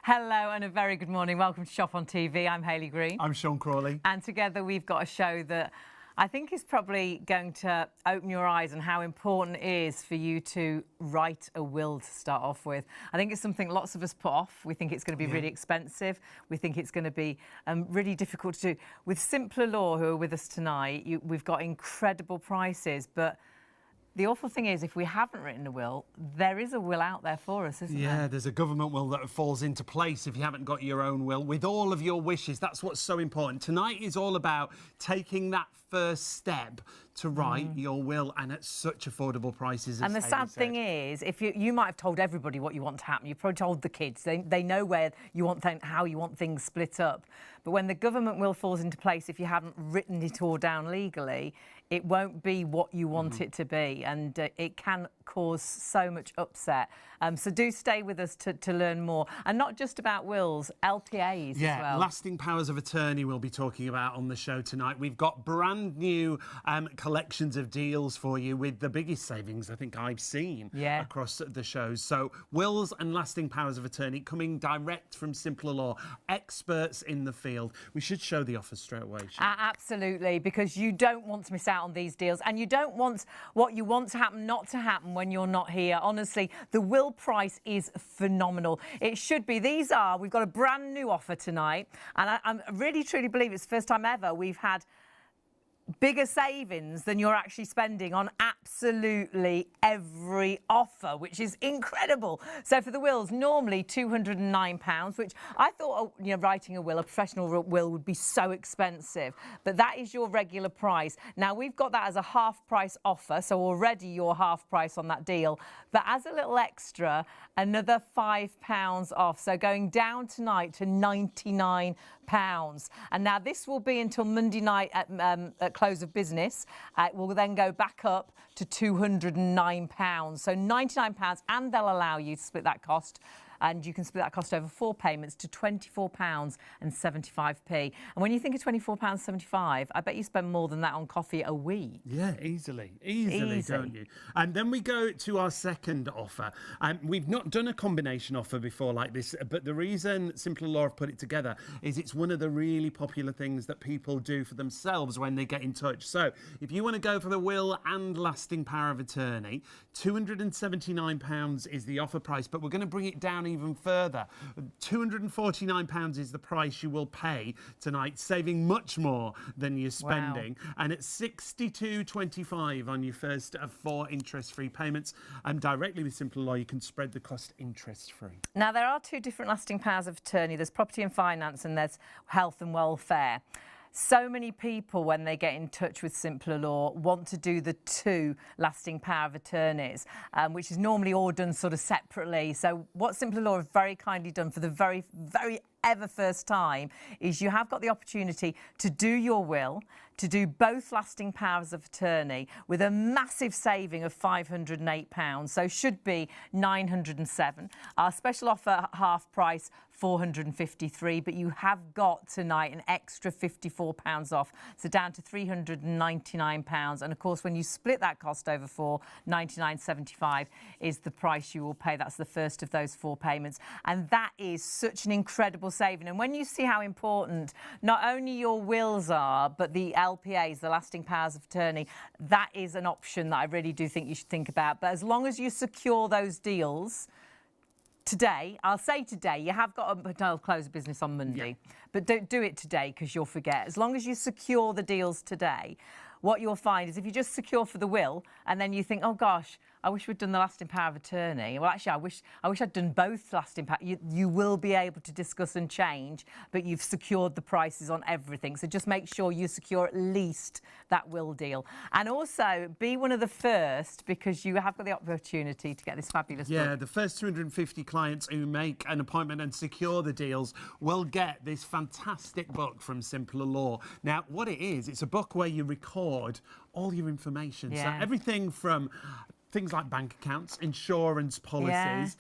Hello and a very good morning. Welcome to Shop on TV. I'm Hayley Green. I'm Sean Crawley. And together we've got a show that I think is probably going to open your eyes on how important it is for you to write a will to start off with. I think it's something lots of us put off. We think it's going to be really expensive. We think it's going to be really difficult to do. With Simpler Law, who are with us tonight, we've got incredible prices, but the awful thing is, if we haven't written a will, there is a will out there for us, isn't there? Yeah, there's a government will that falls into place if you haven't got your own will, with all of your wishes. That's what's so important. Tonight is all about taking that first step to write your will, and at such affordable prices. And the sad thing is, if you might have told everybody what you want to happen. You've probably told the kids. They know where you want how you want things split up. But when the government will falls into place, if you haven't written it all down legally, it won't be what you want it to be, and it can cause so much upset. So do stay with us to learn more, and not just about wills, LPAs as well. Lasting powers of attorney we'll be talking about on the show tonight. We've got brand new collections of deals for you with the biggest savings I think I've seen across the shows. So wills and lasting powers of attorney coming direct from Simpler Law, experts in the field. We should show the offers straight away. Absolutely, because you don't want to miss out on these deals, and you don't want what you want to happen not to happen when you're not here. Honestly, the will price is phenomenal. It should be. We've got a brand new offer tonight, and I really truly believe it's the first time ever we've had bigger savings than you're actually spending on absolutely every offer, which is incredible. So for the wills, normally £209, which I thought, writing a will, a professional will, would be so expensive, but that is your regular price. Now we've got that as a half price offer, so already you're half price on that deal, but as a little extra, another £5 off, so going down tonight to £99. And now this will be until Monday night at close of business. It will then go back up to £209. So £99, and they'll allow you to split that cost. And you can split that cost over 4 payments to £24.75. And when you think of £24.75, I bet you spend more than that on coffee a week. Yeah, easily, don't you? And then we go to our second offer. We've not done a combination offer before like this, but the reason Simpler Law have put it together is it's one of the really popular things that people do for themselves when they get in touch. So if you want to go for the will and lasting power of attorney, £279 is the offer price, but we're going to bring it down even further. £249 is the price you will pay tonight, saving much more than you're spending. Wow. And it's $62.25 on your first of 4 interest-free payments. And directly with Simpler Law, you can spread the cost interest-free. Now, there are 2 different lasting powers of attorney. There's property and finance, and there's health and welfare. So many people, when they get in touch with Simpler Law, want to do the 2 lasting power of attorneys, which is normally all done sort of separately. So what Simpler Law have very kindly done for the very, very ever first time is you have got the opportunity to do your will, to do both lasting powers of attorney with a massive saving of £508, so should be £907. Our special offer half price £453, but you have got tonight an extra £54 off, so down to £399. And of course, when you split that cost over 4, £99.75 is the price you will pay. That's the first of those 4 payments, and that is such an incredible saving. And when you see how important not only your wills are, but the LPAs, the lasting powers of attorney, that is an option that I really do think you should think about. But as long as you secure those deals today, I'll say today, you have got a close of business on Monday, but don't do it today because you'll forget. As long as you secure the deals today, what you'll find is if you just secure for the will and then you think, oh gosh, I wish we'd done the lasting power of attorney. Well, actually, I wish I'd done both lasting power. You will be able to discuss and change, but you've secured the prices on everything. So just make sure you secure at least that will deal. And also, be one of the first, because you have got the opportunity to get this fabulous book. Yeah, the first 250 clients who make an appointment and secure the deals will get this fantastic book from Simpler Law. Now, what it is, it's a book where you record all your information. So everything from things like bank accounts, insurance policies,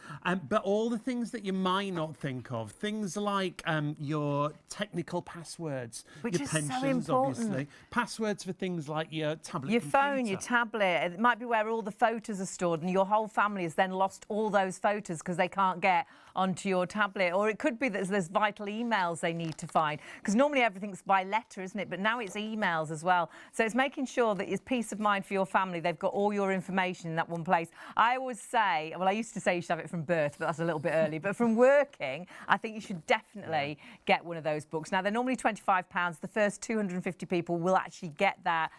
but all the things that you might not think of, things like your technical passwords, which your is pensions, so important. obviously, passwords for things like your tablet, your computer. phone, your tablet. It might be where all the photos are stored, and your whole family has then lost all those photos because they can't get onto your tablet. Or it could be that there's vital emails they need to find, because normally everything's by letter, isn't it? But now it's emails as well. So it's making sure that it's peace of mind for your family. They've got all your information in that one place. I always say, well, I used to say you should have it from birth, but that's a little bit early. But from working, I think you should definitely get one of those books. Now, they're normally £25. The first 250 people will actually get that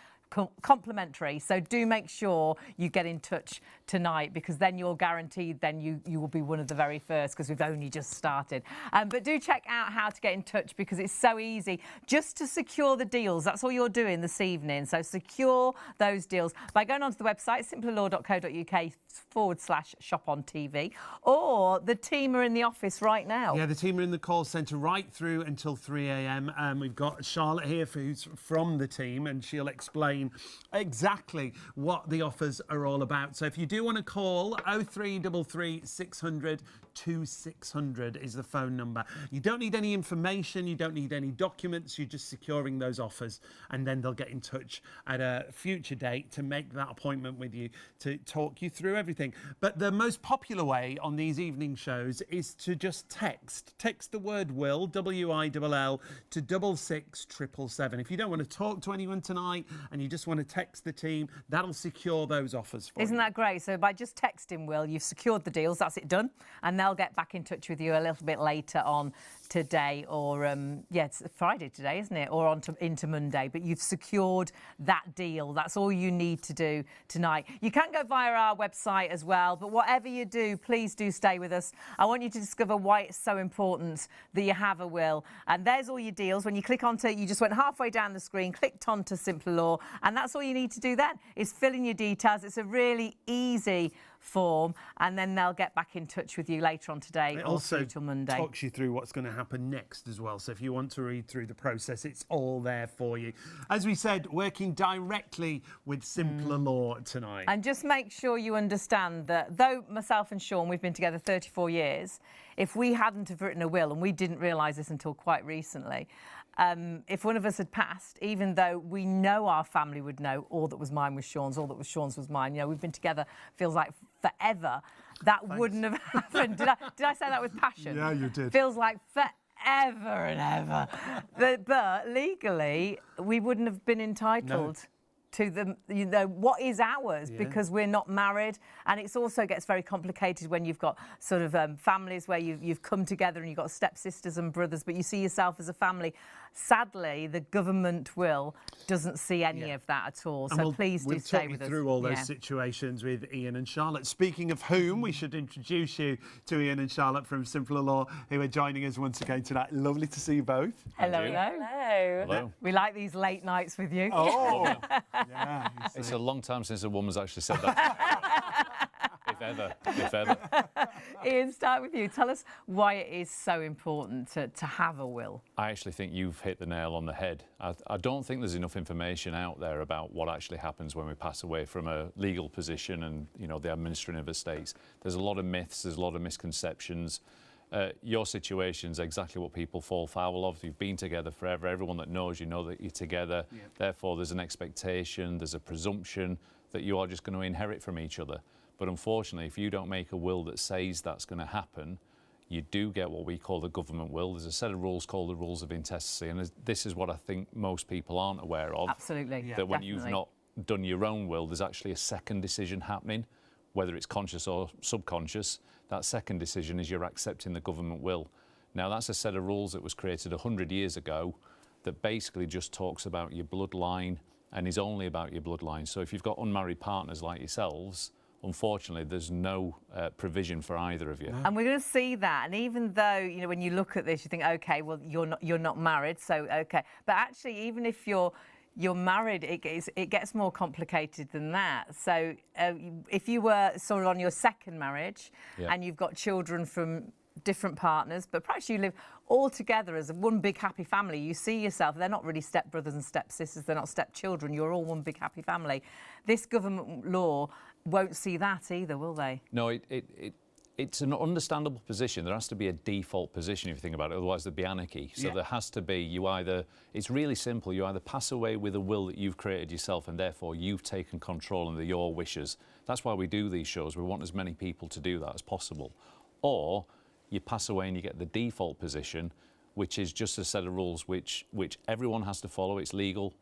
complimentary. So do make sure you get in touch tonight, because then you're guaranteed then you will be one of the very first, because we've only just started. But do check out how to get in touch, because it's so easy just to secure the deals. That's all you're doing this evening. So secure those deals by going onto the website simplerlaw.co.uk/shop on TV, or the team are in the office right now. Yeah, the team are in the call centre right through until 3 a.m. We've got Charlotte here who's from the team, and she'll explain exactly what the offers are all about. So if you do want to call, 0333 600 2600 is the phone number. You don't need any information, you don't need any documents, you're just securing those offers, and then they'll get in touch at a future date to make that appointment with you to talk you through everything. But the most popular way on these evening shows is to just text the word will, W-I-L-L, to 66777. If you don't want to talk to anyone tonight and you just want to text the team, that'll secure those offers for you. Isn't that great? So by just texting Will, you've secured the deals, that's it done, and they'll get back in touch with you a little bit later on today, or it's Friday today, isn't it, or into Monday. But you've secured that deal. That's all you need to do tonight. You can go via our website as well, but whatever you do, please do stay with us. I want you to discover why it's so important that you have a will. And there's all your deals. When you click onto it, you just went halfway down the screen, clicked onto Simpler Law, and that's all you need to do then, is fill in your details. It's a really easy form, and then they'll get back in touch with you later on today, or through till Monday. It also talks you through what's going to happen next as well. So if you want to read through the process, it's all there for you. As we said, working directly with Simpler Law tonight. And just make sure you understand that though myself and Sean, we've been together 34 years, if we hadn't have written a will, and we didn't realise this until quite recently, if one of us had passed, even though we know our family would know all that was mine was Sean's, all that was Sean's was mine, you know, we've been together, feels like forever, that wouldn't have happened. Did I say that with passion? Yeah, you did. Feels like forever and ever. But legally, we wouldn't have been entitled to the, you know, what is ours, because we're not married. And it also gets very complicated when you've got sort of families where you've come together and you've got stepsisters and brothers, but you see yourself as a family. Sadly, the government will doesn't see any of that at all. So please do stay with us. We'll talk you through all those situations with Ian and Charlotte. Speaking of whom, we should introduce you to Ian and Charlotte from Simpler Law, who are joining us once again tonight. Lovely to see you both. Hello. Hello. We like these late nights with you. Oh, yeah. It's a long time since a woman's actually said that. If ever. Ian, start with you. Tell us why it is so important to have a will. I actually think you've hit the nail on the head. I don't think there's enough information out there about what actually happens when we pass away from a legal position and, you know, the administering of estates. There's a lot of myths, there's a lot of misconceptions. Your situation's exactly what people fall foul of. You've been together forever. Everyone that knows you know that you're together. Therefore, there's an expectation, there's a presumption that you are just going to inherit from each other. But unfortunately, if you don't make a will that says that's going to happen, you do get what we call the government will. There's a set of rules called the rules of intestacy, and this is what I think most people aren't aware of. Absolutely. That when you've not done your own will, there's actually a second decision happening, whether it's conscious or subconscious. That second decision is you're accepting the government will. Now, that's a set of rules that was created 100 years ago that basically just talks about your bloodline and is only about your bloodline. So if you've got unmarried partners like yourselves, unfortunately, there's no provision for either of you. And we're going to see that. And even though, you know, when you look at this, you think, OK, well, you're not married, so OK. But actually, even if you're married, it gets more complicated than that. So if you were sort of on your second marriage and you've got children from different partners, but perhaps you live all together as one big happy family. You see yourself, they're not really stepbrothers and stepsisters, they're not stepchildren, you're all one big happy family. This government law won't see that either, will they? No, it's an understandable position. There has to be a default position if you think about it, otherwise there'd be anarchy. So there has to be, it's really simple, you either pass away with a will that you've created yourself and therefore you've taken control and they're your wishes. That's why we do these shows. We want as many people to do that as possible. Or you pass away and you get the default position, which is just a set of rules which everyone has to follow. It's legal.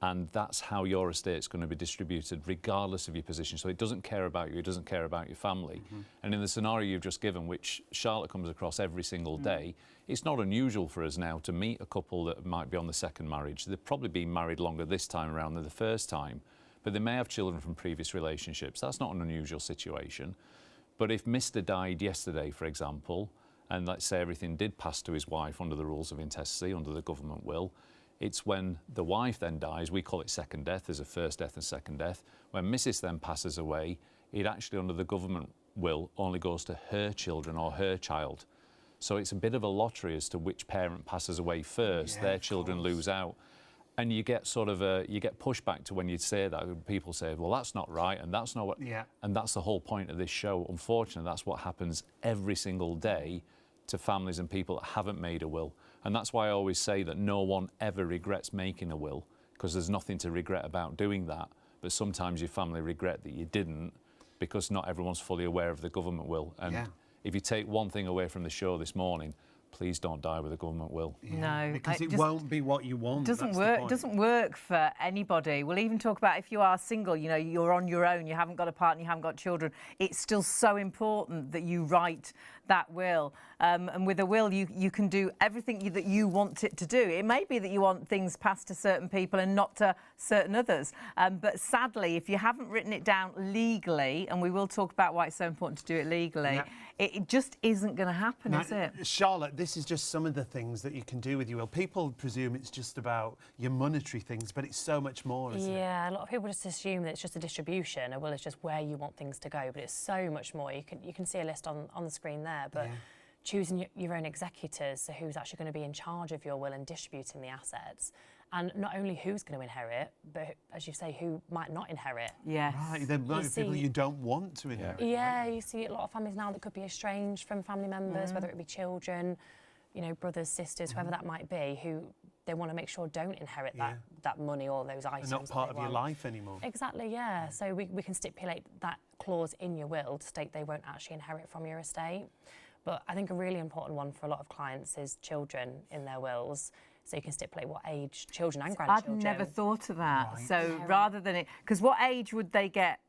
And that's how your estate's going to be distributed, regardless of your position. So it doesn't care about you, it doesn't care about your family. And in the scenario you've just given, which Charlotte comes across every single day, it's not unusual for us now to meet a couple that might be on the second marriage. They've probably been married longer this time around than the first time, but they may have children from previous relationships. That's not an unusual situation. But if Mr. died yesterday, for example, and let's say everything did pass to his wife under the rules of intestacy, under the government will, it's when the wife then dies, we call it second death, there's a first death and second death. When Mrs. then passes away, it actually under the government will only goes to her children or her child. So it's a bit of a lottery as to which parent passes away first, their children lose out. And you get sort of you get pushback to when you say that. People say, well, that's not right, and that's not what... And that's the whole point of this show. Unfortunately, that's what happens every single day to families and people that haven't made a will. And that's why I always say that no one ever regrets making a will, because there's nothing to regret about doing that. But sometimes your family regret that you didn't, because not everyone's fully aware of the government will. And if you take one thing away from the show this morning, please don't die with a government will. No, because it won't be what you want. Doesn't work. Doesn't work for anybody. We'll even talk about if you are single. You know, you're on your own. You haven't got a partner. You haven't got children. It's still so important that you write that will. And with a will, you can do everything that you want it to do. It may be that you want things passed to certain people and not to certain others. But sadly, if you haven't written it down legally, and we will talk about why it's so important to do it legally, it just isn't going to happen, is it? Charlotte, this is just some of the things that you can do with your will. People presume it's just about your monetary things, but it's so much more, isn't it? Yeah, a lot of people just assume that it's just a distribution. A will is just where you want things to go, but it's so much more. You can see a list on the screen there, but choosing your own executors, so who's actually going to be in charge of your will and distributing the assets. And not only who's going to inherit, but, as you say, who might not inherit. Yes. Right, there might be people you don't want to inherit. Yeah, you see a lot of families now that could be estranged from family members, whether it be children, you know, brothers, sisters, whoever that might be, who they want to make sure don't inherit that money or those items. They're not part of your life anymore. Exactly, yeah. So we can stipulate that clause in your will to state they won't actually inherit from your estate. But I think a really important one for a lot of clients is children in their wills. So you can stipulate what age children and grandchildren. I'd never thought of that. Right. So rather than it, because what age would they get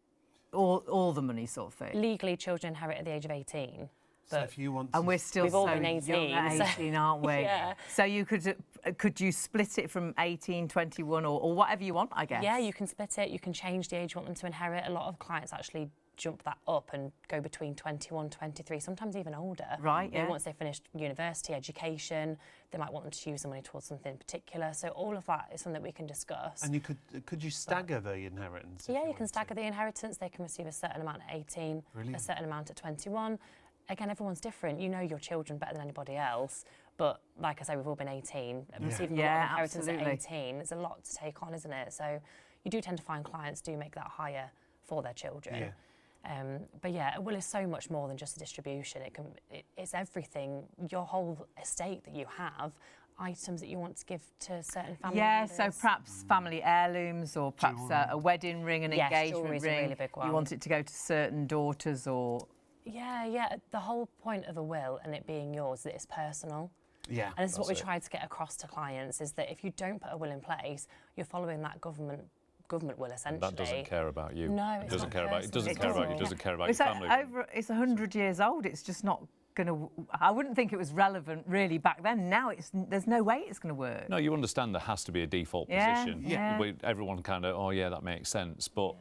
all the money, sort of thing? Legally, children inherit at the age of 18. So if you want to... And we're still We've so all been 18, young at 18, aren't we? Yeah. So you could you split it from 18, 21 or whatever you want, I guess? Yeah, you can split it. You can change the age you want them to inherit. A lot of clients actually jump that up and go between 21, 23, sometimes even older. Right, You know, once they've finished university education, they might want them to use the money towards something particular. So all of that is something that we can discuss. And you could you stagger the inheritance? Yeah, you can stagger the inheritance. They can receive a certain amount at 18, a certain amount at 21. Again, everyone's different. You know your children better than anybody else. But like I say, we've all been 18. Receiving a lot of inheritance at 18, it's a lot to take on, isn't it? So you do tend to find clients do make that higher for their children. Yeah. But yeah, a will is so much more than just a distribution. It's everything, your whole estate that you have, items that you want to give to certain family members. So perhaps family heirlooms or perhaps a wedding ring, an engagement ring. A really big one. You want it to go to certain daughters or... Yeah. The whole point of a will and it being yours is that it's personal. Yeah. And this is what we try to get across to clients, is that if you don't put a will in place, you're following that government will, essentially. And that doesn't care about you. No, it doesn't care about you. It doesn't care about you. It doesn't care about your family. It's 100 years old. It's just not going to... I wouldn't think it was relevant really back then. Now there's no way it's going to work. No, you understand there has to be a default position. Everyone kind of, oh yeah, that makes sense. But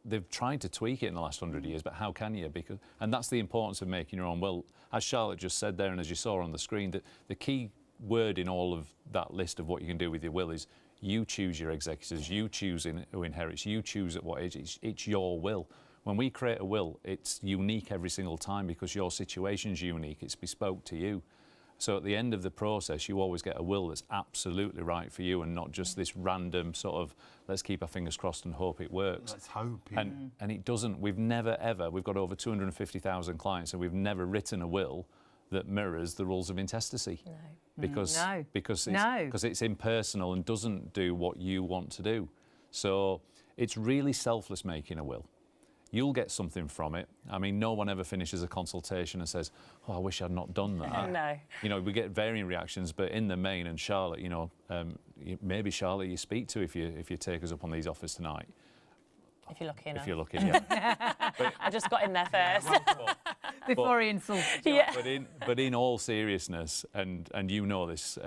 they've tried to tweak it in the last 100 years, but how can you? And that's the importance of making your own will. As Charlotte just said there, and as you saw on the screen, that the key word in all of that list of what you can do with your will is you choose your executors, you choose who inherits, you choose at what age. It's your will. When we create a will, it's unique every single time because your situation's unique. It's bespoke to you. So at the end of the process, you always get a will that's absolutely right for you and not just this random sort of, let's keep our fingers crossed and hope it works. Let's hope. Yeah. And it doesn't. We've never, ever, we've got over 250,000 clients and we've never written a will that mirrors the rules of intestacy. No. Because it's impersonal and doesn't do what you want to do. So it's really selfless making a will. You'll get something from it. I mean, no one ever finishes a consultation and says, oh, I wish I'd not done that. No. You know, we get varying reactions, but in the main, and Charlotte, you know, maybe Charlotte you speak to if you take us up on these offers tonight. If you're lucky enough. If you're lucky, yeah. I just got in there first. Before he insulted you. Yeah. But in all seriousness, and you know this,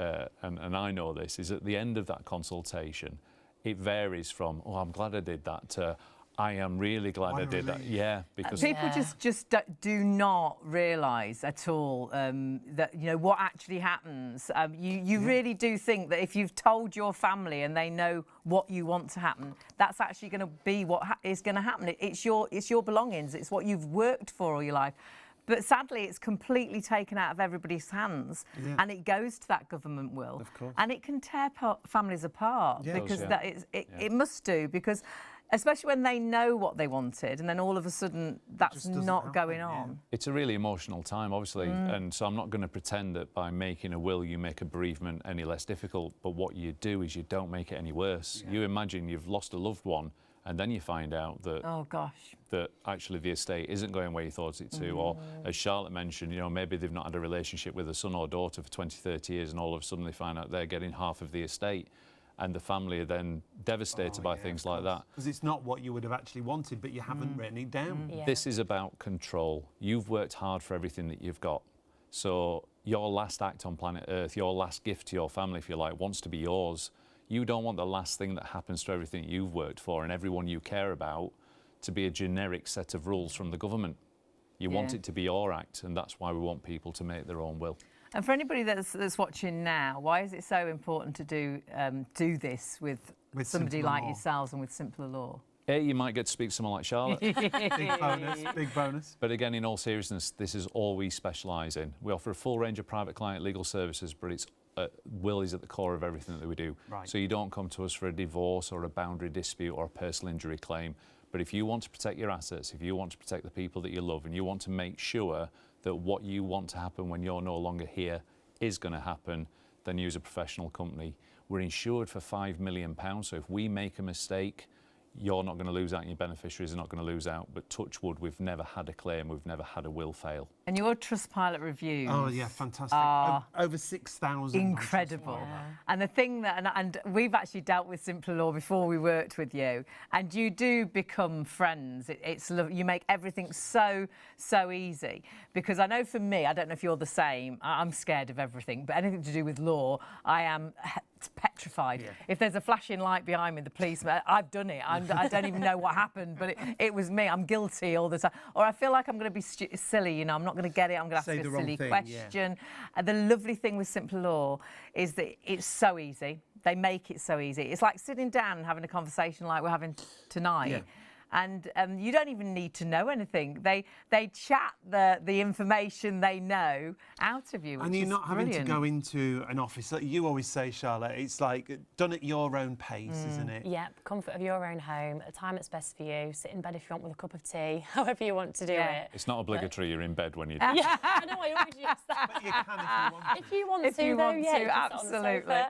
and I know this, is at the end of that consultation, it varies from, oh, I'm glad I did that, to, I am really glad I did that. Yeah, because people just do not realise at all that, you know, what actually happens. You really do think that if you've told your family and they know what you want to happen, that's actually going to be what is going to happen. It's your belongings. It's what you've worked for all your life. But sadly, it's completely taken out of everybody's hands, and it goes to that government will, of course. and it can tear families apart because it must do, because especially when they know what they wanted and then all of a sudden that's not going on. It's a really emotional time, obviously, and so I'm not going to pretend that by making a will you make a bereavement any less difficult, but what you do is you don't make it any worse. You imagine you've lost a loved one and then you find out that that actually the estate isn't going where you thought it to, or as Charlotte mentioned, you know, maybe they've not had a relationship with a son or daughter for 20, 30 years and all of a sudden they find out they're getting half of the estate. And the family are then devastated by things like that. Because it's not what you would have actually wanted, but you haven't written it down. Yeah. This is about control. You've worked hard for everything that you've got. So your last act on planet Earth, your last gift to your family, if you like, wants to be yours. You don't want the last thing that happens to everything you've worked for and everyone you care about to be a generic set of rules from the government. You want it to be your act, and that's why we want people to make their own will. And for anybody that's watching now, why is it so important to do this with somebody like yourselves and with Simpler Law? You might get to speak to someone like Charlotte. Big bonus. But again, in all seriousness, this is all we specialise in. We offer a full range of private client legal services, but it's will is at the core of everything that we do. Right. So you don't come to us for a divorce or a boundary dispute or a personal injury claim. But if you want to protect your assets, if you want to protect the people that you love, and you want to make sure that what you want to happen when you're no longer here is going to happen, then use a professional company. We're insured for £5 million, so if we make a mistake, you're not going to lose out and your beneficiaries are not going to lose out. But touch wood, we've never had a claim, we've never had a will fail. And your Trustpilot reviews fantastic. Over 6,000. Incredible. And the thing that, and we've actually dealt with Simpler Law before we worked with you, and you do become friends. You make everything so easy. Because I know for me, I don't know if you're the same, I'm scared of everything, but anything to do with law, I am petrified. If there's a flashing light behind me, the policeman, I've done it. I don't even know what happened, but it was me. I'm guilty all the time. Or I feel like I'm going to be silly, you know, I'm not going to get it. I'm going to ask you a silly question. And the lovely thing with Simpler Law is that it's so easy. They make it so easy. It's like sitting down and having a conversation like we're having tonight. And you don't even need to know anything. They chat the information they know out of you, and you're not having to go into an office. Like you always say, Charlotte, it's like done at your own pace, isn't it? Yep, comfort of your own home, at a time that's best for you. Sit in bed if you want with a cup of tea, however you want to do it. It's not obligatory you're in bed when you do it. Yeah, I know I always use that. But you can if you want to. Absolutely.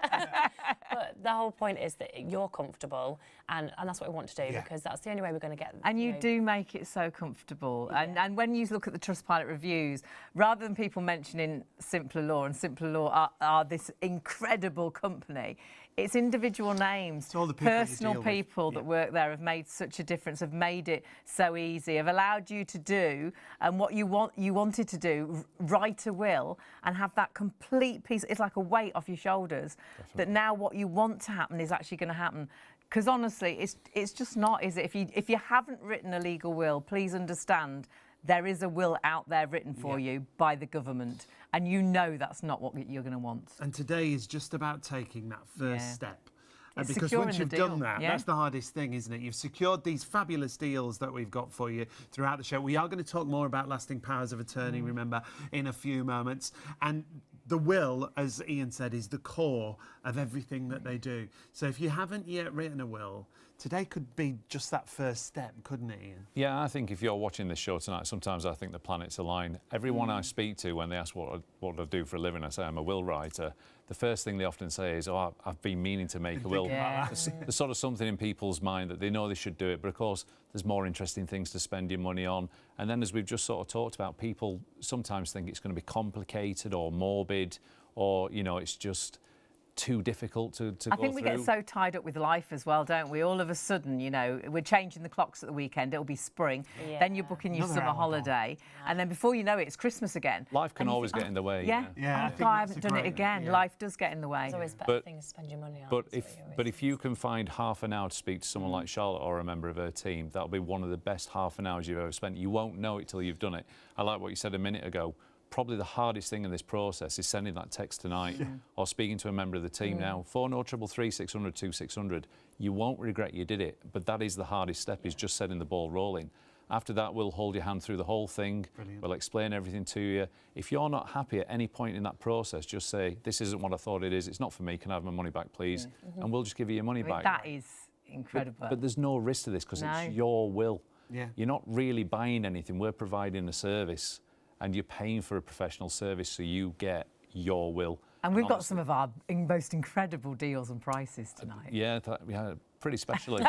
But the whole point is that you're comfortable, and that's what we want to do, because that's the only way we're going to get. And you do make it so comfortable. And when you look at the Trustpilot reviews, rather than people mentioning Simpler Law, and Simpler Law are this incredible company, it's individual names. All the people personal people that work there have made such a difference, have made it so easy, have allowed you to do what you wanted to do, write a will and have that complete piece. It's like a weight off your shoulders. That now what you want to happen is actually going to happen. Because honestly, it's just not, is it? If you haven't written a legal will, please understand there is a will out there written for you by the government, and you know that's not what you're going to want. And today is just about taking that first step. because once you've done that, that's the hardest thing, isn't it? You've secured these fabulous deals that we've got for you throughout the show. We are going to talk more about lasting powers of attorney, remember, in a few moments. And the will, as Ian said, is the core of everything that they do. So if you haven't yet written a will, today could be just that first step, couldn't it, Ian? Yeah, I think if you're watching this show tonight, sometimes I think the planets align. Everyone I speak to, when they ask what I do for a living, I say I'm a will writer. The first thing they often say is, oh, I've been meaning to make a will. There's sort of something in people's mind that they know they should do it, but of course there's more interesting things to spend your money on. And then, as we've just sort of talked about, people sometimes think it's going to be complicated or morbid, or, you know, it's just too difficult to go through. I think we get so tied up with life as well, don't we? All of a sudden, you know, we're changing the clocks at the weekend, it'll be spring, then you're booking your summer holiday, and then before you know it, it's Christmas again. Life can always get in the way. Yeah, I haven't done it again. Life does get in the way. There's always better things to spend your money on. But if you can find half an hour to speak to someone like Charlotte or a member of her team, that'll be one of the best half an hours you've ever spent. You won't know it till you've done it. I like what you said a minute ago. Probably the hardest thing in this process is sending that text tonight or speaking to a member of the team now. 40333 600 2600. You won't regret you did it, but that is the hardest step, is just setting the ball rolling. After that, we'll hold your hand through the whole thing. Brilliant. We'll explain everything to you. If you're not happy at any point in that process, just say, this isn't what I thought it is. It's not for me. Can I have my money back, please? And we'll just give you your money back. That is incredible. But there's no risk to this because it's your will. You're not really buying anything. We're providing a service, and you're paying for a professional service, so you get your will. And we've got some of our most incredible deals and prices tonight. Yeah, we had a pretty special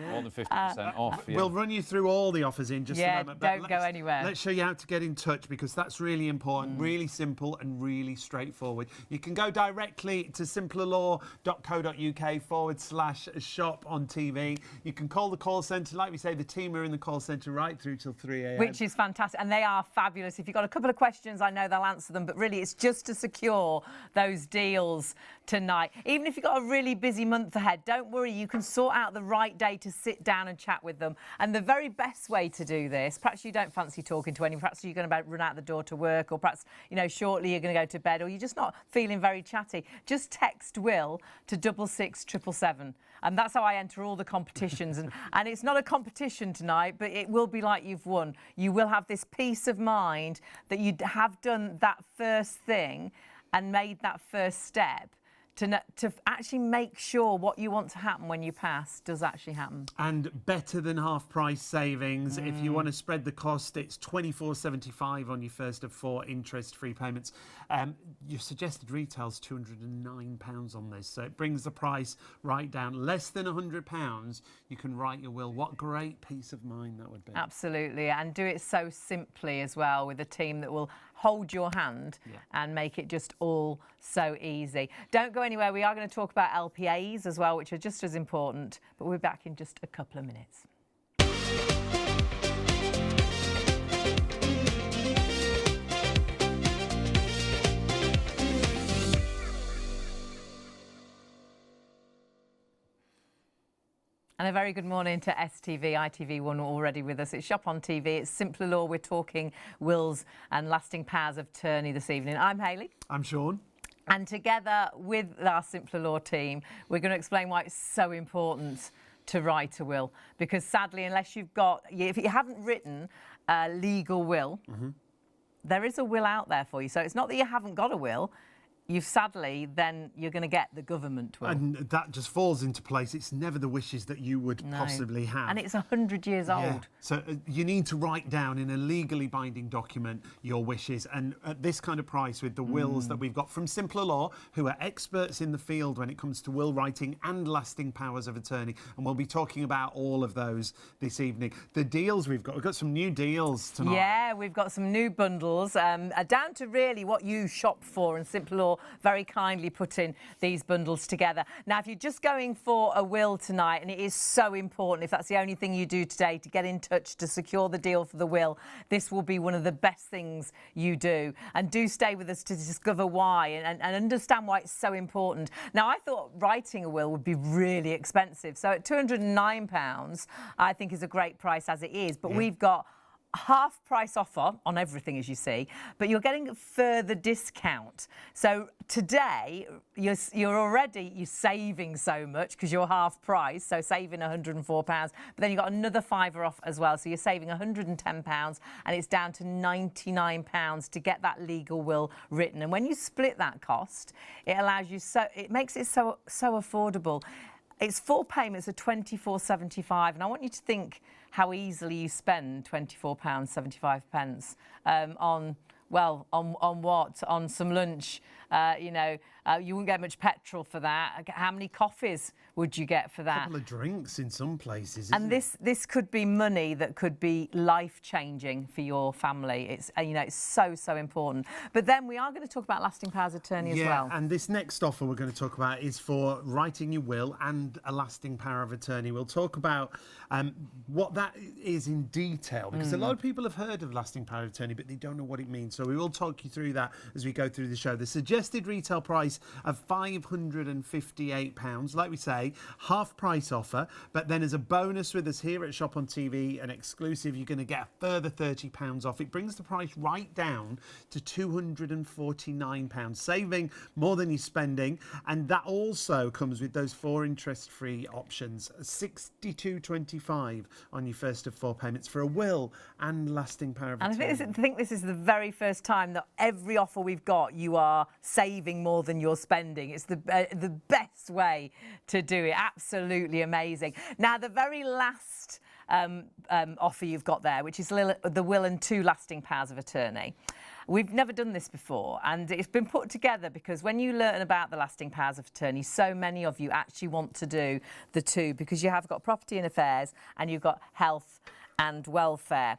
more than 50% off. We'll run you through all the offers in just a moment. Don't go anywhere. Let's show you how to get in touch, because that's really important, really simple and really straightforward. You can go directly to simplerlaw.co.uk/shop on TV. You can call the call centre. Like we say, the team are in the call centre right through till 3 a.m. Which is fantastic. And they are fabulous. If you've got a couple of questions, I know they'll answer them. But really, it's just to secure those deals tonight. Even if you've got a really busy month ahead, don't worry. You can sort out the right day to sit down and chat with them. And the very best way to do this, perhaps you don't fancy talking to anyone, perhaps you're going to run out the door to work, or perhaps, you know, shortly you're going to go to bed, or you're just not feeling very chatty, just text Will to 66777. And that's how I enter all the competitions. And it's not a competition tonight, but it will be like you've won. You will have this peace of mind that you have done that first thing and made that first step to actually make sure what you want to happen when you pass does actually happen. And better than half price savings. If you want to spread the cost, it's $24.75 on your first of 4 interest-free payments. Your suggested retail's £209 on this, so it brings the price right down. Less than £100, you can write your will. What great peace of mind that would be. Absolutely, and do it so simply as well, with a team that will hold your hand and make it just all so easy. Don't go anywhere. We are going to talk about LPAs as well, which are just as important, but we'll be back in just a couple of minutes. And a very good morning to STV, ITV1 already with us. It's Shop on TV, it's Simpler Law. We're talking wills and lasting powers of attorney this evening. I'm Hayley. I'm Sean. And together with our Simpler Law team, we're going to explain why it's so important to write a will. Because sadly, unless you've got, if you haven't written a legal will, there is a will out there for you. So it's not that you haven't got a will. You've sadly, then you're going to get the government will. And that just falls into place. It's never the wishes that you would possibly have. And it's 100 years old. So you need to write down in a legally binding document your wishes. And at this kind of price, with the wills that we've got from Simpler Law, who are experts in the field when it comes to will writing and lasting powers of attorney. And we'll be talking about all of those this evening. The deals we've got some new deals tonight. Yeah, we've got some new bundles, down to really what you shop for, and Simpler Law very kindly putting these bundles together. Now, if you're just going for a will tonight, and it is so important, if that's the only thing you do today, to get in touch to secure the deal for the will, this will be one of the best things you do. And do stay with us to discover why and understand why it's so important. Now, I thought writing a will would be really expensive. So at £209, I think is a great price as it is. But we've got half price offer on everything, as you see, but you're getting a further discount. So today you're saving so much because you're half price, so saving £104, but then you've got another £5 off as well, so you're saving £110, and it's down to £99 to get that legal will written. And when you split that cost, it allows you it makes it so affordable. It's 4 payments of £24.75, and I want you to think how easily you spend £24.75 on what? On some lunch. You wouldn't get much petrol for that. How many coffees would you get for that? A couple of drinks in some places. And this could be money that could be life-changing for your family. It's it's so important. But then we are going to talk about lasting powers of attorney as well. Yeah, and this next offer we're going to talk about is for writing your will and a lasting power of attorney. We'll talk about what that is in detail, because a lot of people have heard of lasting power of attorney, but they don't know what it means. So we will talk you through that as we go through the show. The suggested retail price of £558, like we say, half price offer, but then as a bonus with us here at Shop on TV, an exclusive, you're going to get a further £30 off. It brings the price right down to £249, saving more than you're spending, and that also comes with those 4 interest-free options, £62.25 on your first of 4 payments for a will and lasting power of attorney. And I think this is the very first time that every offer we've got, you are saving more than you're spending. It's the best way to do it. Absolutely amazing. Now, the very last offer you've got there, which is the will and 2 lasting powers of attorney. We've never done this before, and it's been put together because when you learn about the lasting powers of attorney, so many of you actually want to do the 2, because you have got property and affairs and you've got health and welfare.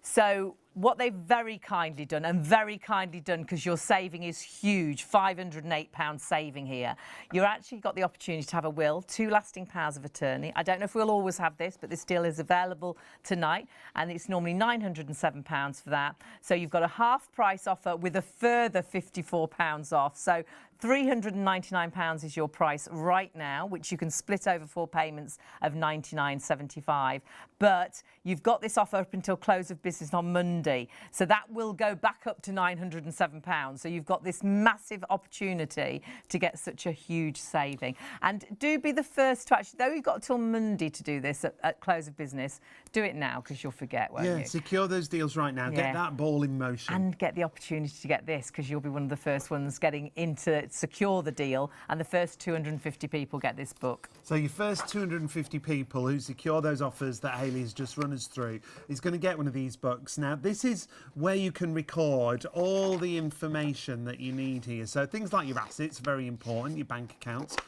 So what they've very kindly done because your saving is huge, £508 saving here. You're actually got the opportunity to have a will, 2 lasting powers of attorney. I don't know if we'll always have this, but this deal is available tonight, and it's normally £907 for that. So you've got a half price offer with a further £54 off. So £399 is your price right now, which you can split over 4 payments of £99.75. But you've got this offer up until close of business on Monday. So that will go back up to £907. So you've got this massive opportunity to get such a huge saving. And do be the first to actually, though you've got till Monday to do this at close of business, do it now, because you'll forget, won't you? Yeah, secure those deals right now. Get that ball in motion. And get the opportunity to get this, because you'll be one of the first ones getting into secure the deal, and the first 250 people get this book. So your first 250 people who secure those offers that Hayley has just run us through is going to get one of these books. Now, this is where you can record all the information that you need here. So things like your assets are very important, your bank accounts.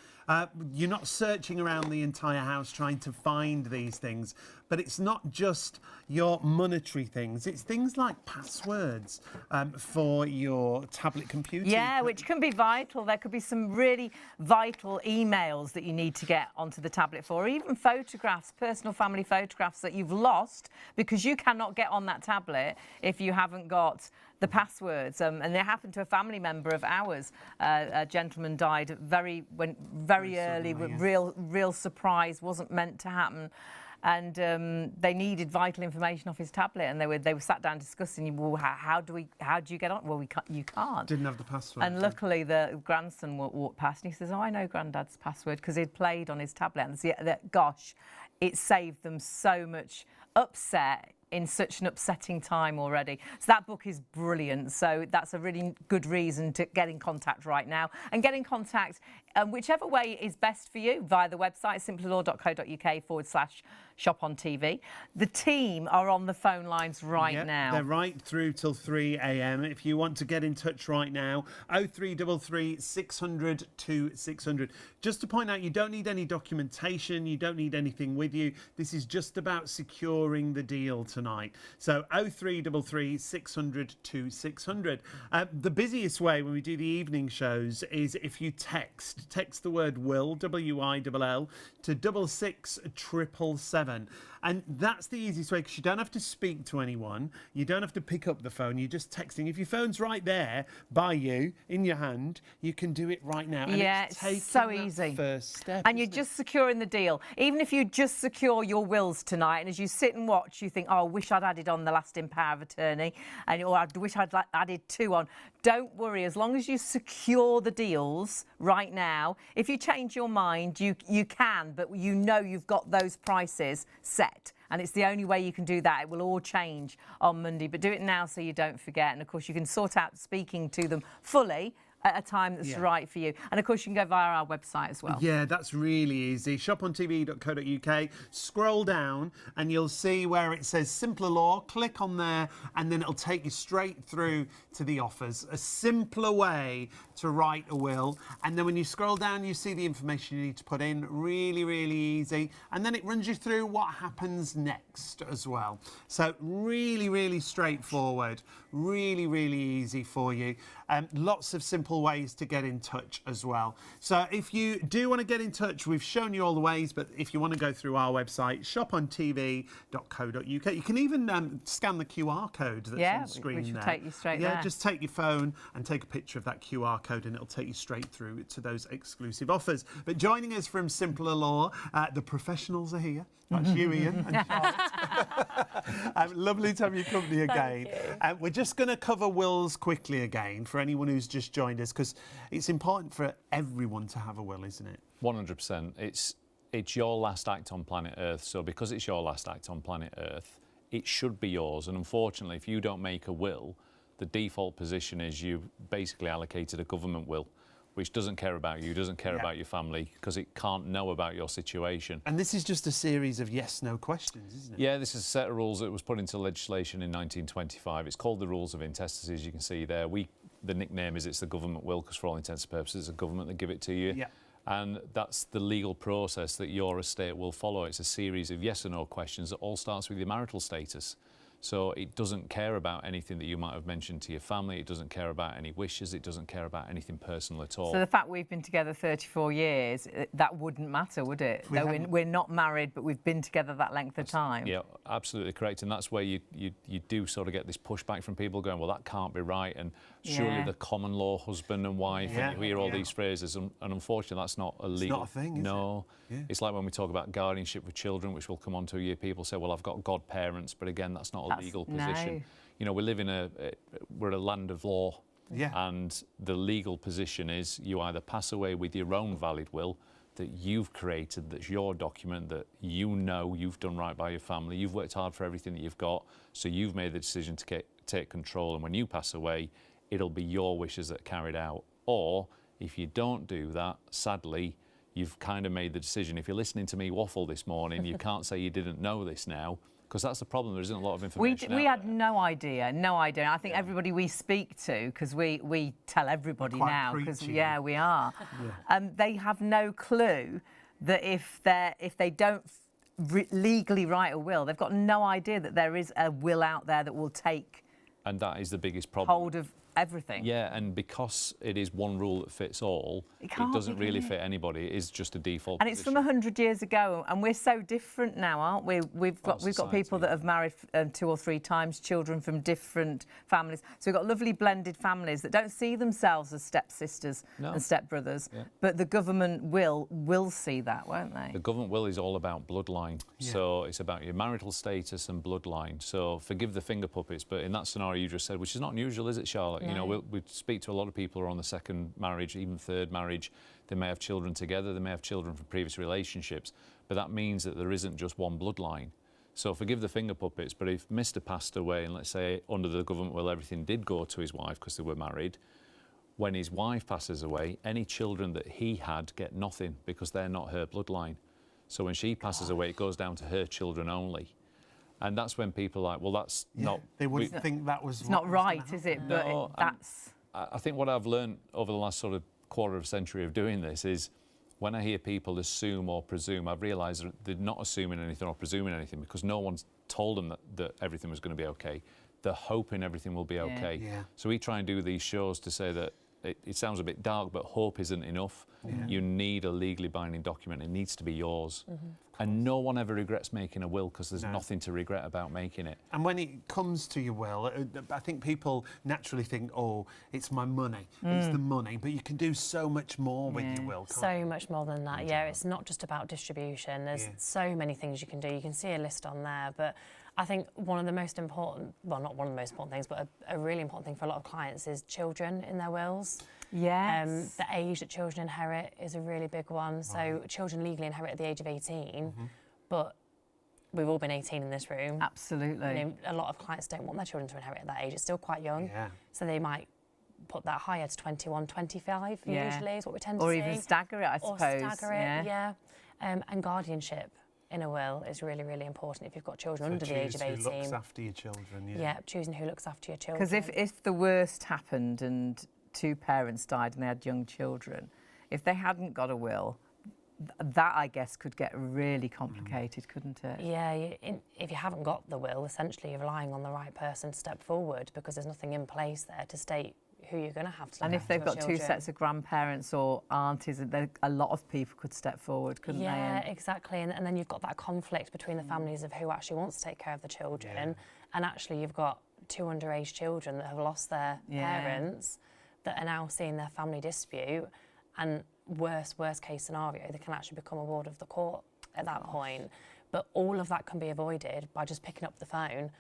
You're not searching around the entire house trying to find these things, but it's not just your monetary things. It's things like passwords for your tablet computer. Yeah, which can be vital. There could be some really vital emails that you need to get onto the tablet for, or even photographs, personal family photographs that you've lost because you cannot get on that tablet if you haven't got the passwords. And it happened to a family member of ours. A gentleman died very early, with real surprise, wasn't meant to happen. And they needed vital information off his tablet, and they were sat down discussing, well, how do you get on? Well, you can't. Didn't have the password. And luckily the grandson walked past and he says, oh, I know Granddad's password, because he'd played on his tablet. And gosh, it saved them so much upset in such an upsetting time already. So that book is brilliant. So that's a really good reason to get in contact right now, and get in contact whichever way is best for you via the website, simplelaw.co.uk/shop on TV. The team are on the phone lines right now. They're right through till 3 a.m. If you want to get in touch right now, 0333 600 2600. Just to point out, you don't need any documentation, you don't need anything with you. This is just about securing the deal tonight. So 0333 600 2600. The busiest way when we do the evening shows is if you text and text the word will, WILL, to 66777. And that's the easiest way, because you don't have to speak to anyone. You don't have to pick up the phone. You're just texting. If your phone's right there by you, in your hand, you can do it right now. And it's so easy. First step, and you're just securing the deal. Even if you just secure your wills tonight, and as you sit and watch, you think, oh, I wish I'd added on the lasting power of attorney, or I wish I'd added 2 on. Don't worry, as long as you secure the deals right now. If you change your mind, you can, but you know you've got those prices set. And it's the only way you can do that. It will all change on Monday, but do it now so you don't forget. And of course, you can sort out speaking to them fully at a time that's right for you. And of course, you can go via our website as well. Yeah, that's really easy. shopontv.co.uk, scroll down and you'll see where it says Simpler Law. Click on there and then it'll take you straight through to the offers. A simpler way to write a will. And then when you scroll down, you see the information you need to put in. Really, really easy. And then it runs you through what happens next as well. So really, really straightforward. Really, really easy for you. Lots of simple ways to get in touch as well. So if you do want to get in touch, we've shown you all the ways, but if you want to go through our website, shopontv.co.uk, you can even scan the QR code that's on screen which will there. take you straight there. Just take your phone and take a picture of that QR code and it'll take you straight through to those exclusive offers. But joining us from Simpler Law, the professionals are here. That's you, Ian, and Charlotte. Lovely to have your company again. We're just going to cover wills quickly again for anyone who's just joined us, because it's important for everyone to have a will, isn't it? 100%. It's your last act on planet Earth, so because it's your last act on planet Earth, it should be yours. And unfortunately, if you don't make a will, the default position is you basically allocated a government will, which doesn't care about you, doesn't care about your family, because it can't know about your situation. And this is just a series of yes-no questions, isn't it? Yeah, this is a set of rules that was put into legislation in 1925. It's called the Rules of Intestacy, as you can see there. The nickname is it's the government will, because for all intents and purposes, it's the government that give it to you. Yeah. And that's the legal process that your estate will follow. It's a series of yes or no questions that all starts with your marital status. So it doesn't care about anything that you might have mentioned to your family. It doesn't care about any wishes. It doesn't care about anything personal at all. So the fact we've been together 34 years, that wouldn't matter, would it? We're not married, but we've been together that length of time. Yeah, absolutely correct. And that's where you do sort of get this pushback from people going, well, that can't be right. And surely the common law husband and wife, and you hear all these phrases. And unfortunately, that's not a legal... It's not a thing, is it? Yeah. It's like when we talk about guardianship with children, which we'll come on to here, people say, well, I've got godparents, but again, that's not a legal position. No. You know, we're a land of law. Yeah. And the legal position is you either pass away with your own valid will that you've created, that's your document, that you know you've done right by your family, you've worked hard for everything that you've got, so you've made the decision to take control, and when you pass away, it'll be your wishes that are carried out. Or if you don't do that, sadly, you've kind of made the decision. If you're listening to me waffle this morning, you can't say you didn't know this now, because that's the problem. There isn't a lot of information. We had no idea. I think everybody we speak to, because we tell everybody now, because we are. They have no clue that if they don't legally write a will, they've got no idea that there is a will out there that will take. And that is the biggest problem. Hold of everything. Yeah, and because it is one rule that fits all, it doesn't really fit anybody. It is just a default And it's from 100 years ago, and we're so different now, aren't we? We've got people that have married 2 or 3 times, children from different families. So we've got lovely blended families that don't see themselves as stepsisters and stepbrothers, but the government will see that, won't they? The government will is all about bloodline. So it's about your marital status and bloodline. So forgive the finger puppets, but in that scenario you just said, which is not unusual, is it, Charlotte? No. You know, we speak to a lot of people who are on the second marriage, even third marriage. They may have children together, they may have children from previous relationships, but that means that there isn't just one bloodline. So forgive the finger puppets, but if Mr. passed away, and let's say under the government will everything did go to his wife because they were married, when his wife passes away, any children that he had get nothing because they're not her bloodline. So when she passes away, it goes down to her children only. And that's when people are like, well, that's not... They wouldn't think that was... It's not right, is it? But no, that's... I think what I've learned over the last sort of quarter of a century of doing this is when I hear people assume or presume, I've realised they're not assuming anything or presuming anything because no one's told them that everything was going to be okay. They're hoping everything will be okay. Yeah. So we try and do these shows to say that it sounds a bit dark, but hope isn't enough. You need a legally binding document. It needs to be yours. And no one ever regrets making a will because there's nothing to regret about making it. And when it comes to your will, I think people naturally think, oh, it's my money, it's the money, but you can do so much more with your will, can't you? So much more than that, yeah. It's not just about distribution. There's so many things you can do. You can see a list on there, but I think one of the most important, well, not one of the most important things, but a really important thing for a lot of clients is children in their wills. Yes. The age that children inherit is a really big one. So children legally inherit at the age of 18, but we've all been 18 in this room. Absolutely. You know, a lot of clients don't want their children to inherit at that age. It's still quite young. So they might put that higher to 21, 25 usually is what we tend to see. Or even stagger it, I suppose. Or stagger it, and guardianship in a will is really, really important if you've got children under the age of 18. Who looks after your children, Yeah, choosing who looks after your children. Because if the worst happened and two parents died and they had young children, if they hadn't got a will, that, I guess, could get really complicated, couldn't it? Yeah, if you haven't got the will, essentially you're relying on the right person to step forward because there's nothing in place there to state who you're going to have to look And if they've got children. two sets of grandparents or aunties, a lot of people could step forward, couldn't they? Yeah, exactly. And then you've got that conflict between the families of who actually wants to take care of the children, and actually you've got two underage children that have lost their parents that are now seeing their family dispute, and worst case scenario, they can actually become a ward of the court at that point. But all of that can be avoided by just picking up the phone,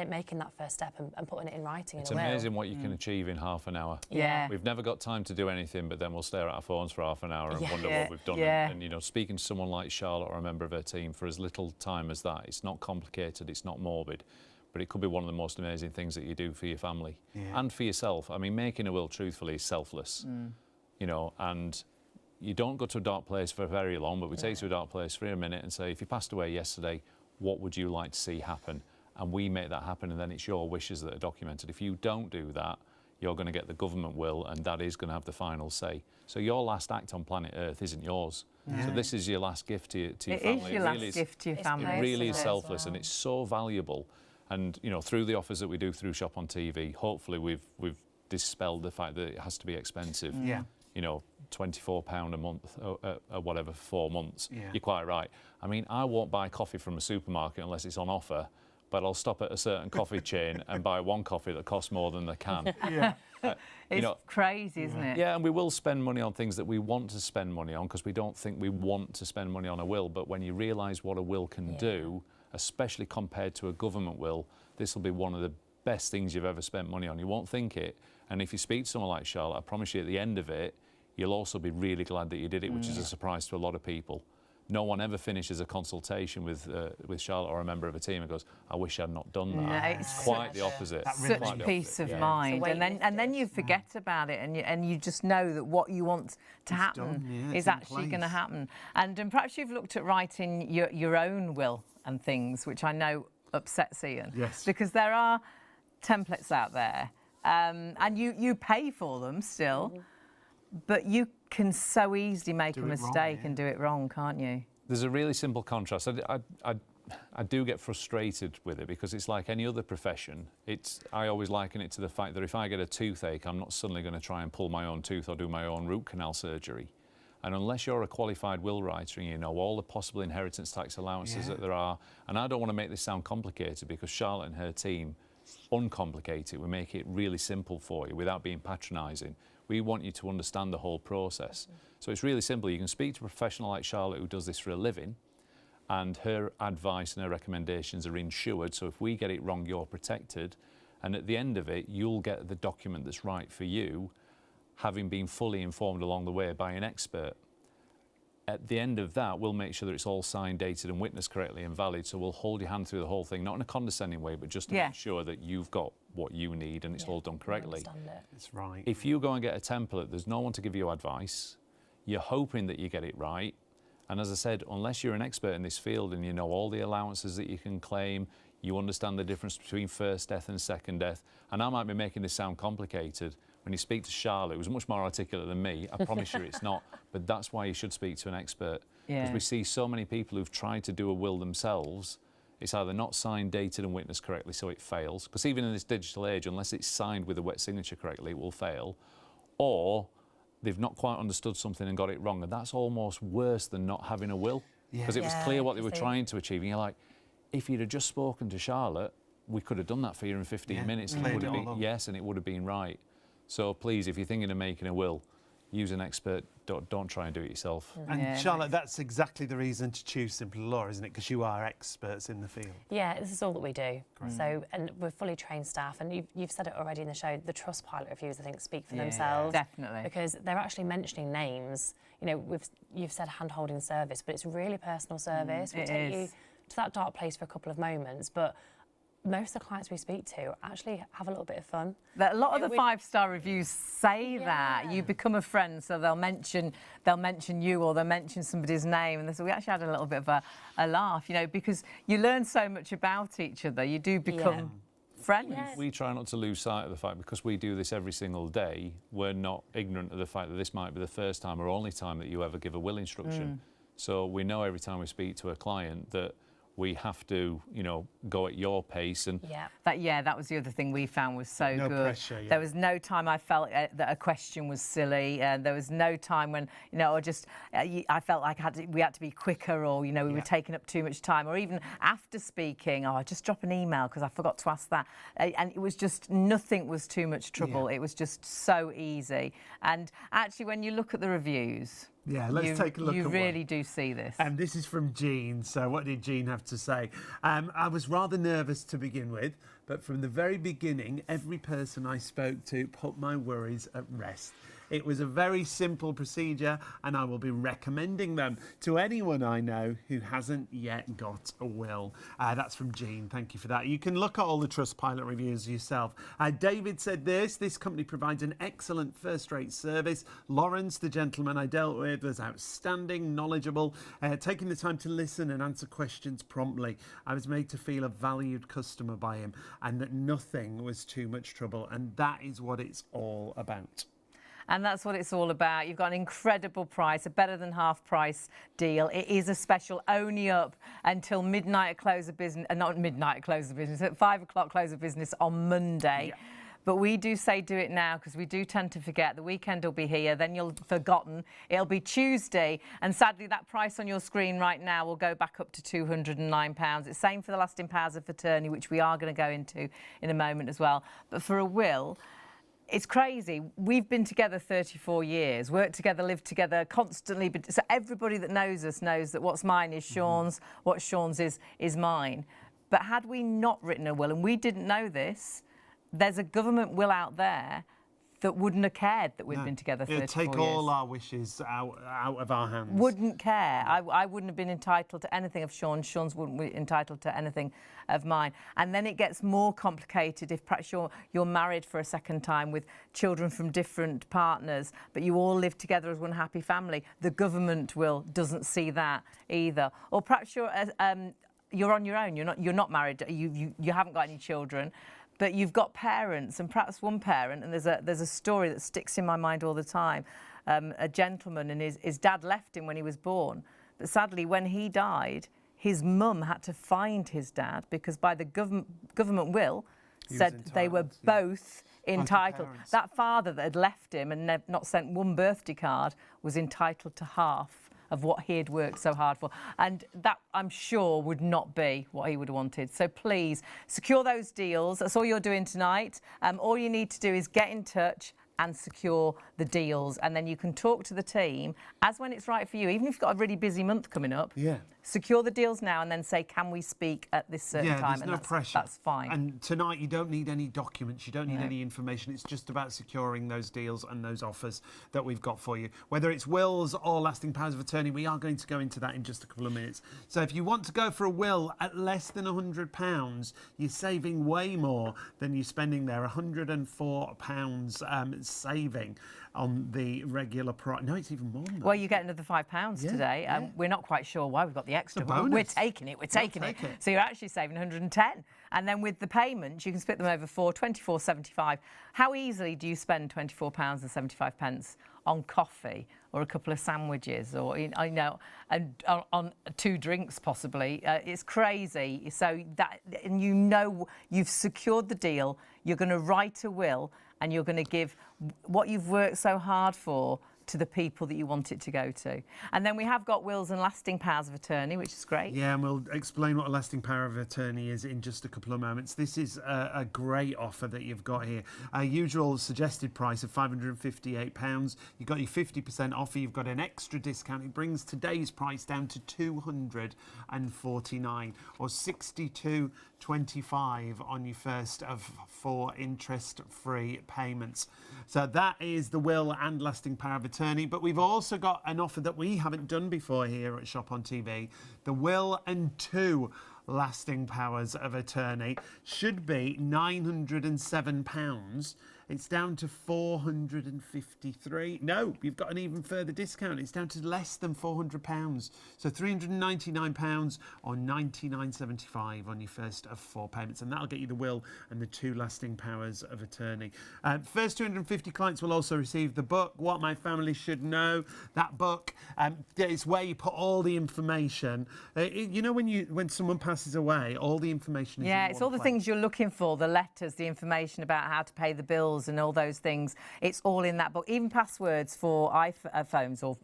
making that first step and putting it in writing. It's amazing what you can achieve in half an hour. Yeah. We've never got time to do anything, but then we'll stare at our phones for half an hour and wonder what we've done. Yeah. And, you know, speaking to someone like Charlotte or a member of her team for as little time as that, it's not complicated, it's not morbid, but it could be one of the most amazing things that you do for your family and for yourself. I mean, making a will, truthfully, is selfless, you know, and you don't go to a dark place for very long, but we take you to a dark place for a minute and say, if you passed away yesterday, what would you like to see happen? And we make that happen, and then it's your wishes that are documented. If you don't do that, you're going to get the government will, and that is going to have the final say. So your last act on planet Earth isn't yours. So this is your last gift to your family. It is your last gift to your family. It really is selfless, and it's so valuable. And you know, through the offers that we do through Shop on TV, hopefully we've dispelled the fact that it has to be expensive. You know, £24 a month or whatever for 4 months. You're quite right. I mean, I won't buy coffee from a supermarket unless it's on offer, but I'll stop at a certain coffee chain and buy one coffee that costs more than the can. It's crazy, isn't it? Yeah, and we will spend money on things that we want to spend money on because we don't think we want to spend money on a will. But when you realise what a will can do, especially compared to a government will, this will be one of the best things you've ever spent money on. You won't think it. And if you speak to someone like Charlotte, I promise you at the end of it, you'll also be really glad that you did it, which is a surprise to a lot of people. No one ever finishes a consultation with Charlotte or a member of a team and goes, I wish I'd not done that. No, it's quite the opposite. Such peace of mind. And then you forget about it and you just know that what you want to happen is actually going to happen. And perhaps you've looked at writing your own will and things, which I know upsets Ian. Yes. Because there are templates out there and you pay for them still. But you can so easily make a mistake and do it wrong, can't you? There's a really simple contrast. I do get frustrated with it because it's like any other profession. I always liken it to the fact that if I get a toothache, I'm not suddenly going to try and pull my own tooth or do my own root canal surgery. And unless you're a qualified will writer and you know all the possible inheritance tax allowances that there are, and I don't want to make this sound complicated because Charlotte and her team uncomplicate it. We make it really simple for you without being patronising. We want you to understand the whole process. So it's really simple. You can speak to a professional like Charlotte who does this for a living, and her advice and her recommendations are insured. So if we get it wrong, you're protected. And at the end of it, you'll get the document that's right for you, having been fully informed along the way by an expert. At the end of that, we'll make sure that it's all signed, dated and witnessed correctly and valid. So we'll hold your hand through the whole thing, not in a condescending way, but just to make sure that you've got what you need and it's all done correctly. That's right. If you go and get a template, there's no one to give you advice. You're hoping that you get it right. And as I said, unless you're an expert in this field and you know all the allowances that you can claim, you understand the difference between first death and second death. And I might be making this sound complicated. When you speak to Charlotte, it was much more articulate than me. I promise you it's not. But that's why you should speak to an expert. Because we see so many people who've tried to do a will themselves. It's either not signed, dated and witnessed correctly, so it fails. Because even in this digital age, unless it's signed with a wet signature correctly, it will fail. or they've not quite understood something and got it wrong, and that's almost worse than not having a will, because it was clear what they were trying to achieve. And you're like, if you'd have just spoken to Charlotte, we could have done that for you in 15 minutes. And it would have been, yes, and it would have been right. So please, if you're thinking of making a will, use an expert. Don't try and do it yourself. And Charlotte, that's exactly the reason to choose Simple Law, isn't it? Because you are experts in the field. Yeah, this is all that we do. So, and we're fully trained staff, and you've said it already in the show. The Trustpilot reviews, I think, speak for themselves. Definitely, because they're actually mentioning names. You know, you've said hand-holding service, but it's really personal service. We take you to that dark place for a couple of moments, but most of the clients we speak to actually have a little bit of fun. A lot of the 5-star reviews say that you become a friend, so they'll mention you, or they'll mention somebody's name, and we actually had a little bit of a laugh, you know, because you learn so much about each other. You do become friends. We try not to lose sight of the fact, because we do this every single day, we're not ignorant of the fact that this might be the first time or only time that you ever give a will instruction. So we know every time we speak to a client that we have to, you know, go at your pace. And that was the other thing we found was so good. Pressure, There was no time I felt that a question was silly. There was no time when, you know, or just I felt like we had to be quicker, or, you know, we were taking up too much time, or even after speaking, just drop an email because I forgot to ask that. And it was just, nothing was too much trouble. It was just so easy. And actually, when you look at the reviews, let's take a look at You really do see this. And this is from Jean. So what did Jean have to say? I was rather nervous to begin with, but from the very beginning, every person I spoke to put my worries at rest. It was a very simple procedure, and I will be recommending them to anyone I know who hasn't yet got a will. That's from Jean. Thank you for that. You can look at all the Trustpilot reviews yourself. David said this company provides an excellent first-rate service. Lawrence, the gentleman I dealt with, was outstanding, knowledgeable, taking the time to listen and answer questions promptly. I was made to feel a valued customer by him, and that nothing was too much trouble, and that is what it's all about. And that's what it's all about. You've got an incredible price, a better than half price deal. It is a special, only up until midnight at close of business, not midnight at close of business, at 5 o'clock close of business on Monday. But we do say do it now, because we do tend to forget. The weekend will be here, then you'll have forgotten. It'll be Tuesday, and sadly that price on your screen right now will go back up to £209. It's the same for the lasting powers of attorney, which we are going to go into in a moment as well. But for a will, it's crazy. We've been together 34 years, worked together, lived together constantly. But so everybody that knows us knows that what's mine is Sean's, what Sean's is mine. But had we not written a will, and we didn't know this, there's a government will out there that wouldn't have cared that we'd been together 34 years. It'd take all our wishes out of our hands. Wouldn't care. I wouldn't have been entitled to anything of Sean's. Sean's wouldn't be entitled to anything of mine. And then it gets more complicated if perhaps you're married for a second time with children from different partners, but you all live together as one happy family. The government will doesn't see that either. Or perhaps you're on your own. You're not married. You haven't got any children. But you've got parents, and perhaps one parent, and there's a story that sticks in my mind all the time. A gentleman, and his dad left him when he was born. But sadly, when he died, his mum had to find his dad, because by the government will said they were both entitled. That father that had left him and not sent one birthday card was entitled to half of what he had worked so hard for. And that, I'm sure, would not be what he would have wanted. So please, secure those deals. That's all you're doing tonight. All you need to do is get in touch and secure the deals, and then you can talk to the team as when it's right for you, even if you've got a really busy month coming up. Secure the deals now and then say, can we speak at this certain time? There's no pressure. That's fine. And tonight you don't need any documents, you don't need any information. It's just about securing those deals and those offers that we've got for you. Whether it's wills or lasting powers of attorney, we are going to go into that in just a couple of minutes. So if you want to go for a will at less than £100, you're saving way more than you're spending there. £104 saving on the regular price. No, it's even more than that. Well, you get another £5 today. We're not quite sure why we've got the extra, but we're taking it. We're taking it. So you're actually saving 110. And then with the payments, you can split them over £24.75. How easily do you spend £24.75 on coffee or a couple of sandwiches, or and on 2 drinks possibly? It's crazy. So that, and you've secured the deal. You're going to write a will, and you're going to give what you've worked so hard for to the people that you want it to go to. And then we have got wills and lasting powers of attorney, which is great. Yeah, and we'll explain what a lasting power of attorney is in just a couple of moments. This is a great offer that you've got here. Our usual suggested price of £558. You've got your 50% offer. You've got an extra discount. It brings today's price down to £249 or £62.25 on your first of 4 interest-free payments. So that is the will and lasting power of attorney. But we've also got an offer that we haven't done before here at Shop on TV. The will and 2 lasting powers of attorney should be £907. It's down to £453. No, you've got an even further discount. It's down to less than £400. So £399 or $99.75 on your first of 4 payments. And that'll get you the will and the 2 lasting powers of attorney. First 250 clients will also receive the book, What My Family Should Know. That book is where you put all the information. You know, when someone passes away, all the information is it's all the things you're looking for, the letters, the information about how to pay the bills and all those things. It's all in that book, even passwords for iPhones or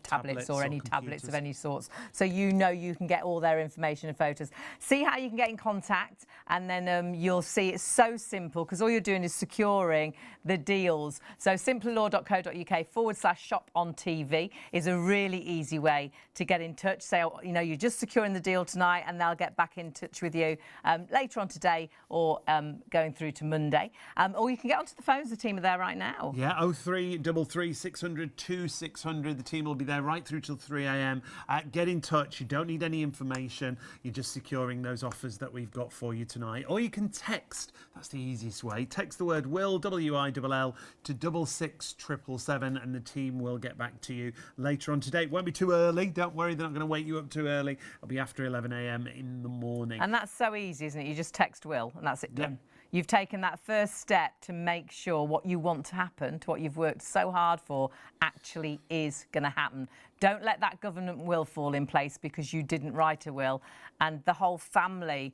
tablets or any tablets of any sorts. So you know you can get all their information and photos. See how you can get in contact, and then you'll see it's so simple because all you're doing is securing the deals. So simplerlaw.co.uk/shop on TV is a really easy way to get in touch. Say, you know, you're just securing the deal tonight, and they'll get back in touch with you later on today or going through to Monday. Or you can get onto the phones. The team are there right now. Yeah, 0333 600 2600. The team will be there right through till 3 a.m. Get in touch. You don't need any information. You're just securing those offers that we've got for you tonight. Or you can text. That's the easiest way. Text the word WILL, WILL, to 66777, and the team will get back to you later on today. It won't be too early. Don't worry, they're not going to wake you up too early. It'll be after 11 a.m. in the morning. And that's so easy, isn't it? You just text WILL, and that's it done. You've taken that first step to make sure what you want to happen, to what you've worked so hard for, actually is going to happen. Don't let that government will fall in place because you didn't write a will and the whole family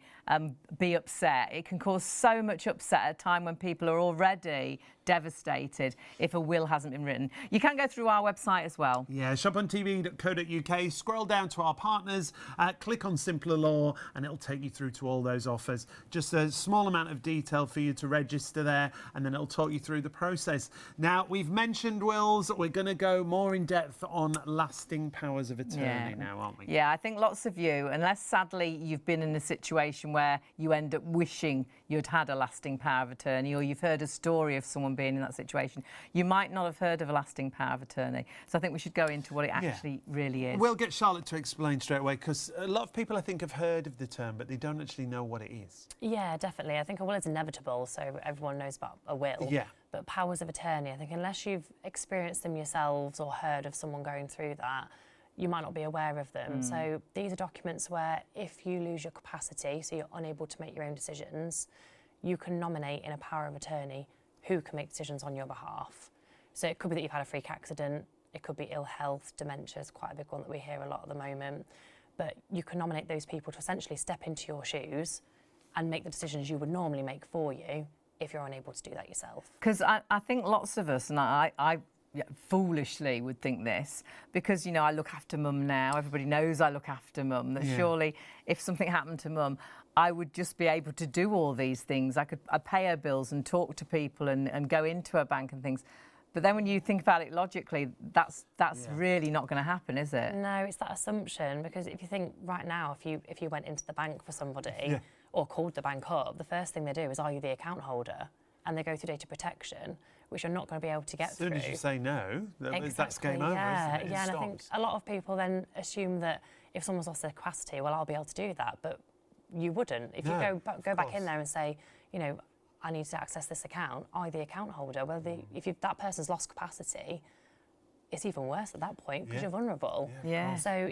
be upset. It can cause so much upset at a time when people are already devastated if a will hasn't been written. You can go through our website as well. Yeah, shopontv.co.uk, scroll down to our partners, click on Simpler Law, and it'll take you through to all those offers. Just a small amount of detail for you to register there, and then it'll talk you through the process. Now, we've mentioned wills. We're going to go more in depth on lasting powers of attorney now, aren't we? Yeah, I think lots of you, unless sadly you've been in a situation where you end up wishing you'd had a lasting power of attorney, or you've heard a story of someone being in that situation, you might not have heard of a lasting power of attorney. So I think we should go into what it actually really is. We'll get Charlotte to explain straight away, because a lot of people, I think, have heard of the term, but they don't actually know what it is. Yeah, definitely. I think a will is inevitable, so everyone knows about a will. Yeah. But powers of attorney, I think unless you've experienced them yourselves or heard of someone going through that, you might not be aware of them. So these are documents where if you lose your capacity, so you're unable to make your own decisions, you can nominate in a power of attorney who can make decisions on your behalf. So it could be that you've had a freak accident, it could be ill health, dementia is quite a big one that we hear a lot at the moment, but you can nominate those people to essentially step into your shoes and make the decisions you would normally make for you if you're unable to do that yourself. Because I think lots of us, and I foolishly would think this, because, you know, I look after mum now, everybody knows I look after mum, that surely if something happened to mum, I would just be able to do all these things. I'd pay her bills and talk to people and go into her bank and things. But then when you think about it logically, that's really not going to happen, is it? No, it's that assumption, because if you think right now, if you went into the bank for somebody or called the bank up, the first thing they do is, are you the account holder? And they go through data protection, which you're not going to be able to get through. As soon as you say no, that's game over, isn't it? Yeah, and I think a lot of people then assume that if someone's lost their capacity, well, I'll be able to do that, but you wouldn't. If you go back in there and say, you know, I need to access this account, are you the account holder? Well, if that person's lost capacity, it's even worse at that point because you're vulnerable. So,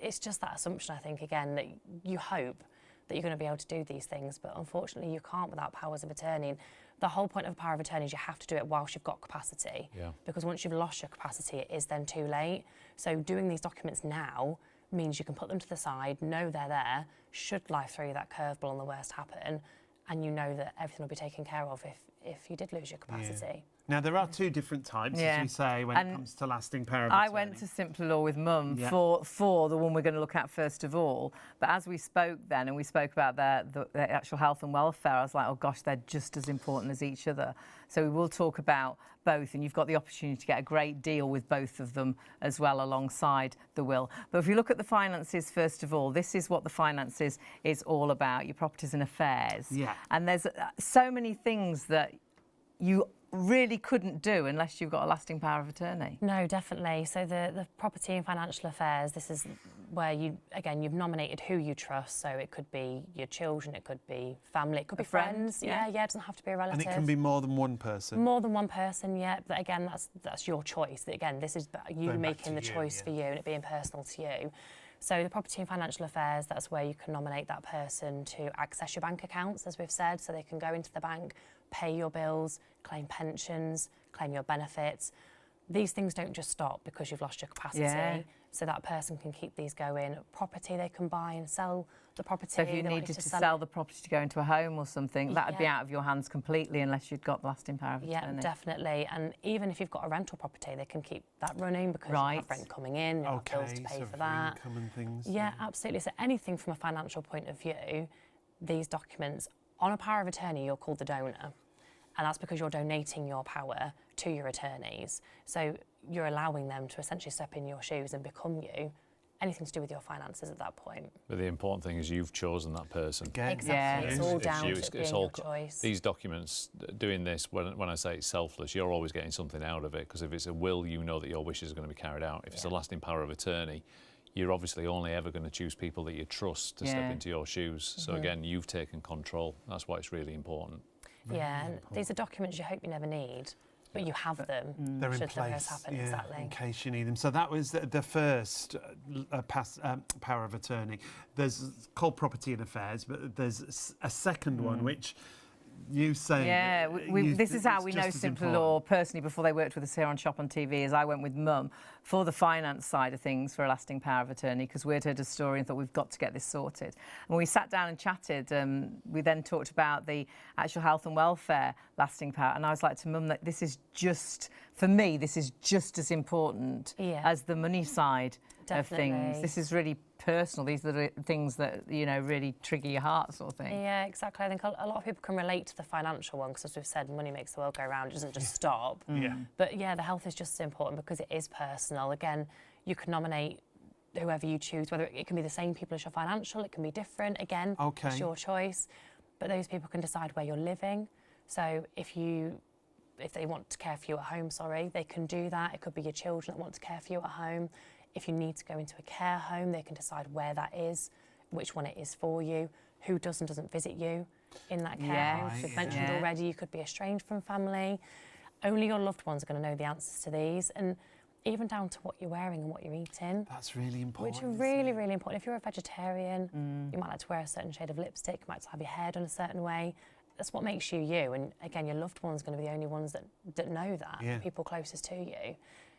it's just that assumption, I think, again, that you hope that you're going to be able to do these things, but unfortunately you can't without powers of attorney. And the whole point of a power of attorney is you have to do it whilst you've got capacity, because once you've lost your capacity, it is then too late. So doing these documents now means you can put them to the side, know they're there, should life throw you that curveball and the worst happen, and you know that everything will be taken care of if you did lose your capacity. Now, there are two different types, as we say, when it comes to lasting power of attorney. I went to Simpler Law with Mum for the one we're going to look at first of all. But as we spoke then, and we spoke about the actual health and welfare, I was like, oh gosh, they're just as important as each other. So we will talk about both, and you've got the opportunity to get a great deal with both of them as well alongside the will. But if you look at the finances first of all, this is what the finances is all about, your properties and affairs. Yeah. And there's so many things that you really couldn't do unless you've got a lasting power of attorney. No, definitely. So the property and financial affairs, this is where you've nominated who you trust. So it could be your children, it could be family, it could be friends. Yeah, it doesn't have to be a relative. And it can be more than one person. More than one person, yeah. But again, that's your choice. Again, this is you making the choice for you and it being personal to you. So the property and financial affairs, that's where you can nominate that person to access your bank accounts, as we've said, so they can go into the bank, pay your bills, claim pensions, claim your benefits. These things don't just stop because you've lost your capacity. So that person can keep these going. Property, they can buy and sell the property. So if you needed to sell the property to go into a home or something, that would be out of your hands completely unless you'd got the lasting power of attorney. Yeah, definitely. And even if you've got a rental property, they can keep that running because you have rent coming in, you have bills to pay for that. Income and things. Yeah, absolutely. So anything from a financial point of view, these documents, on a power of attorney, you're called the donor. And that's because you're donating your power to your attorneys. So you're allowing them to essentially step in your shoes and become you. Anything to do with your finances at that point. But the important thing is you've chosen that person. Exactly. It's all down to it being your choice. These documents, doing this, when I say it's selfless, you're always getting something out of it, because if it's a will, you know that your wishes are going to be carried out. If it's a lasting power of attorney, you're obviously only ever going to choose people that you trust to step into your shoes. So again, you've taken control. That's why it's really important. Yeah, and these are documents you hope you never need, but you have them. They're in place, in case you need them. So that was the first power of attorney. There's called property and affairs, but there's a second one which you say. Yeah, this is how we know Simpler Law personally before they worked with us here on Shop on TV, as I went with Mum for the finance side of things for a lasting power of attorney, because we'd heard a story and thought we've got to get this sorted. And when we sat down and chatted, we then talked about the actual health and welfare lasting power, and I was like to Mum that this is just, for me, this is just as important as the money side of things. This is really personal. These are the things that, you know, really trigger your heart, sort of thing. Yeah, exactly. I think a lot of people can relate to the financial one, because as we've said, money makes the world go round. It doesn't just stop. But yeah, the health is just as important because it is personal. Again, you can nominate whoever you choose, whether it can be the same people as your financial, it can be different. Again, it's your choice. But those people can decide where you're living. So if they want to care for you at home, they can do that. It could be your children that want to care for you at home. If you need to go into a care home, they can decide where that is, which one it is for you, who does and doesn't visit you in that care home. As we've mentioned already, you could be estranged from family. Only your loved ones are going to know the answers to these, and even down to what you're wearing and what you're eating. That's really important. Which are really, really important. If you're a vegetarian, you might like to wear a certain shade of lipstick, you might like to have your hair done a certain way. That's what makes you you. And again, your loved ones are going to be the only ones that know that, the people closest to you.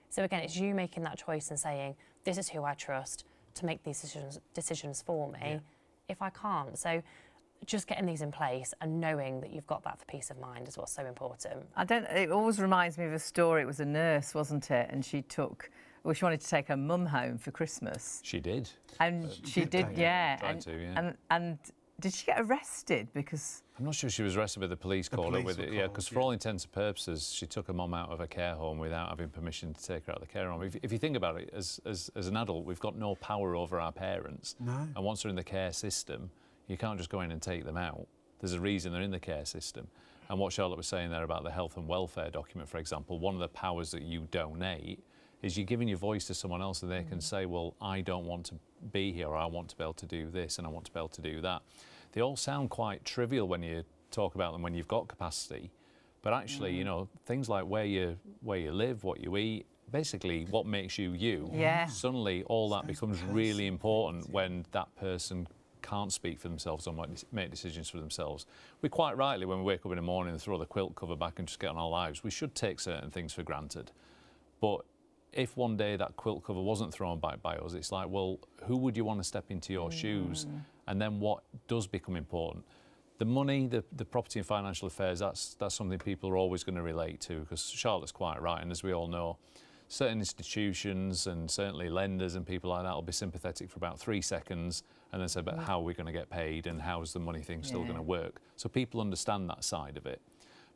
So again, it's you making that choice and saying, this is who I trust to make these decisions for me if I can't. So just getting these in place and knowing that you've got that for peace of mind is what's so important. It always reminds me of a story. It was a nurse, wasn't it? And she wanted to take her mum home for Christmas. She did. And she did, And did she get arrested because... I'm not sure she was arrested, but the police called her with it. Yeah, because for all intents and purposes, she took her mum out of a care home without having permission to take her out of the care home. If you think about it, as an adult, we've got no power over our parents. No. And once they're in the care system, you can't just go in and take them out. There's a reason they're in the care system. And what Charlotte was saying there about the health and welfare document, for example, one of the powers that you donate is you're giving your voice to someone else, and they can say, well, I don't want to be here, or I want to be able to do this, and I want to be able to do that. They all sound quite trivial when you talk about them when you've got capacity, but actually, you know, things like where you live, what you eat, basically what makes you you. Suddenly, all that becomes really important when that person can't speak for themselves or make decisions for themselves. We quite rightly, when we wake up in the morning and throw the quilt cover back and just get on our lives, we should take certain things for granted. But if one day that quilt cover wasn't thrown back by us, it's like, well, who would you want to step into your shoes? And then what does become important? The money, the property and financial affairs, that's something people are always going to relate to, because Charlotte's quite right, and as we all know, certain institutions and certainly lenders and people like that will be sympathetic for about 3 seconds and then say, but how are we going to get paid and how's the money thing still going to work? So people understand that side of it.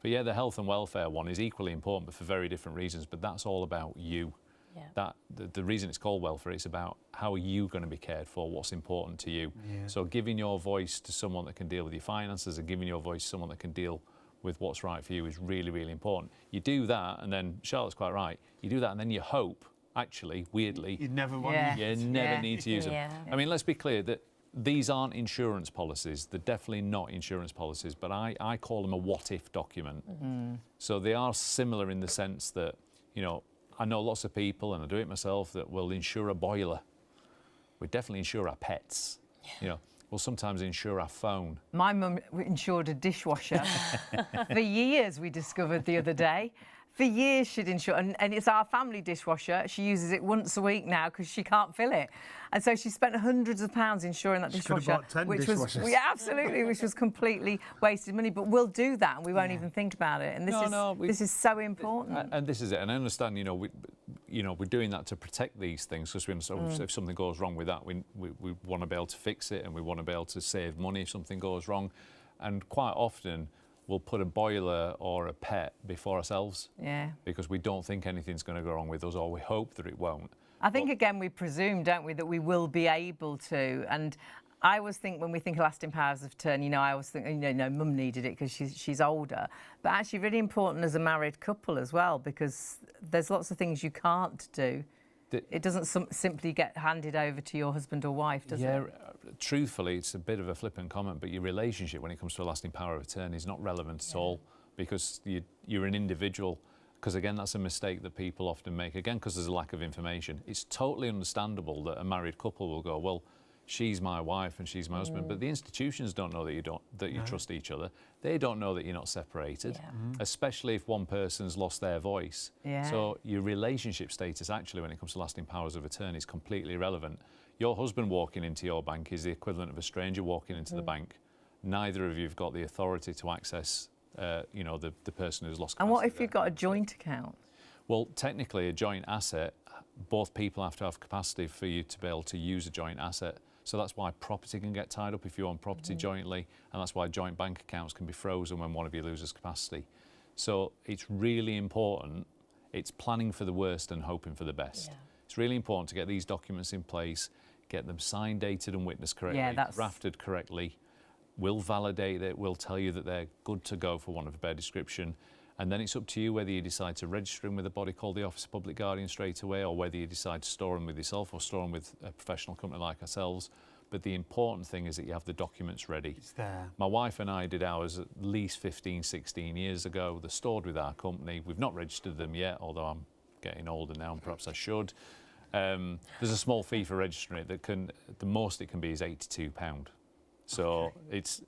But yeah, the health and welfare one is equally important, but for very different reasons. But that's all about you. Yeah. The reason it's called welfare, it's about how are you going to be cared for, what's important to you. Yeah. So giving your voice to someone that can deal with your finances and giving your voice to someone that can deal with what's right for you is really, really important. You do that, and then Charlotte's quite right, you do that and then you hope, actually, weirdly, you never need to use them. I mean, let's be clear that these aren't insurance policies. They're definitely not insurance policies, but I call them a what-if document. So they are similar in the sense that, you know, I know lots of people, and I do it myself, that will insure a boiler. We definitely insure our pets. You know, we'll sometimes insure our phone. My mum insured a dishwasher for years, we discovered the other day. For years she'd insure, and it's our family dishwasher. She uses it once a week now because she can't fill it. And so she spent hundreds of pounds insuring that dishwasher. Could have bought 10 dishwashers. Yeah, absolutely, which was completely wasted money. But we'll do that and we won't even think about it. And this is so important. And this is it. And I understand, you know, we're doing that to protect these things, because we understand if something goes wrong with that, we want to be able to fix it, and we want to be able to save money if something goes wrong. And quite often, we'll put a boiler or a pet before ourselves, because we don't think anything's going to go wrong with us, or we hope that it won't. I think, again, we presume, don't we, that we will be able to. And I always think, when we think of lasting powers of attorney, you know, I always think, you know, Mum needed it because she's older. But actually really important as a married couple as well, because there's lots of things you can't do. It doesn't simply get handed over to your husband or wife, does it? Yeah, truthfully, it's a bit of a flippant comment, but your relationship when it comes to a lasting power of attorney is not relevant at all, because you're an individual. Because again, that's a mistake that people often make, again, because there's a lack of information. It's totally understandable that a married couple will go, well, she's my wife and she's my husband, but the institutions don't know that you trust each other. They don't know that you're not separated, especially if one person's lost their voice. So your relationship status, actually, when it comes to lasting powers of attorney, is completely irrelevant. Your husband walking into your bank is the equivalent of a stranger walking into the bank. Neither of you have got the authority to access, you know, the person who's lost. And what if you've got a joint account? Well, technically, a joint asset, both people have to have capacity for you to be able to use a joint asset. So that's why property can get tied up if you own property jointly, and that's why joint bank accounts can be frozen when one of you loses capacity. So it's really important. It's planning for the worst and hoping for the best. It's really important to get these documents in place, get them signed, dated and witnessed correctly, drafted correctly. We'll validate it, we'll tell you that they're good to go, for want of a better description. And then it's up to you whether you decide to register them with a body called the Office of Public Guardian straight away, or whether you decide to store them with yourself or store them with a professional company like ourselves. But the important thing is that you have the documents ready. It's there. My wife and I did ours at least 15, 16 years ago. They're stored with our company. We've not registered them yet, although I'm getting older now and perhaps I should. There's a small fee for registering it that can, the most it can be is £82. So it's,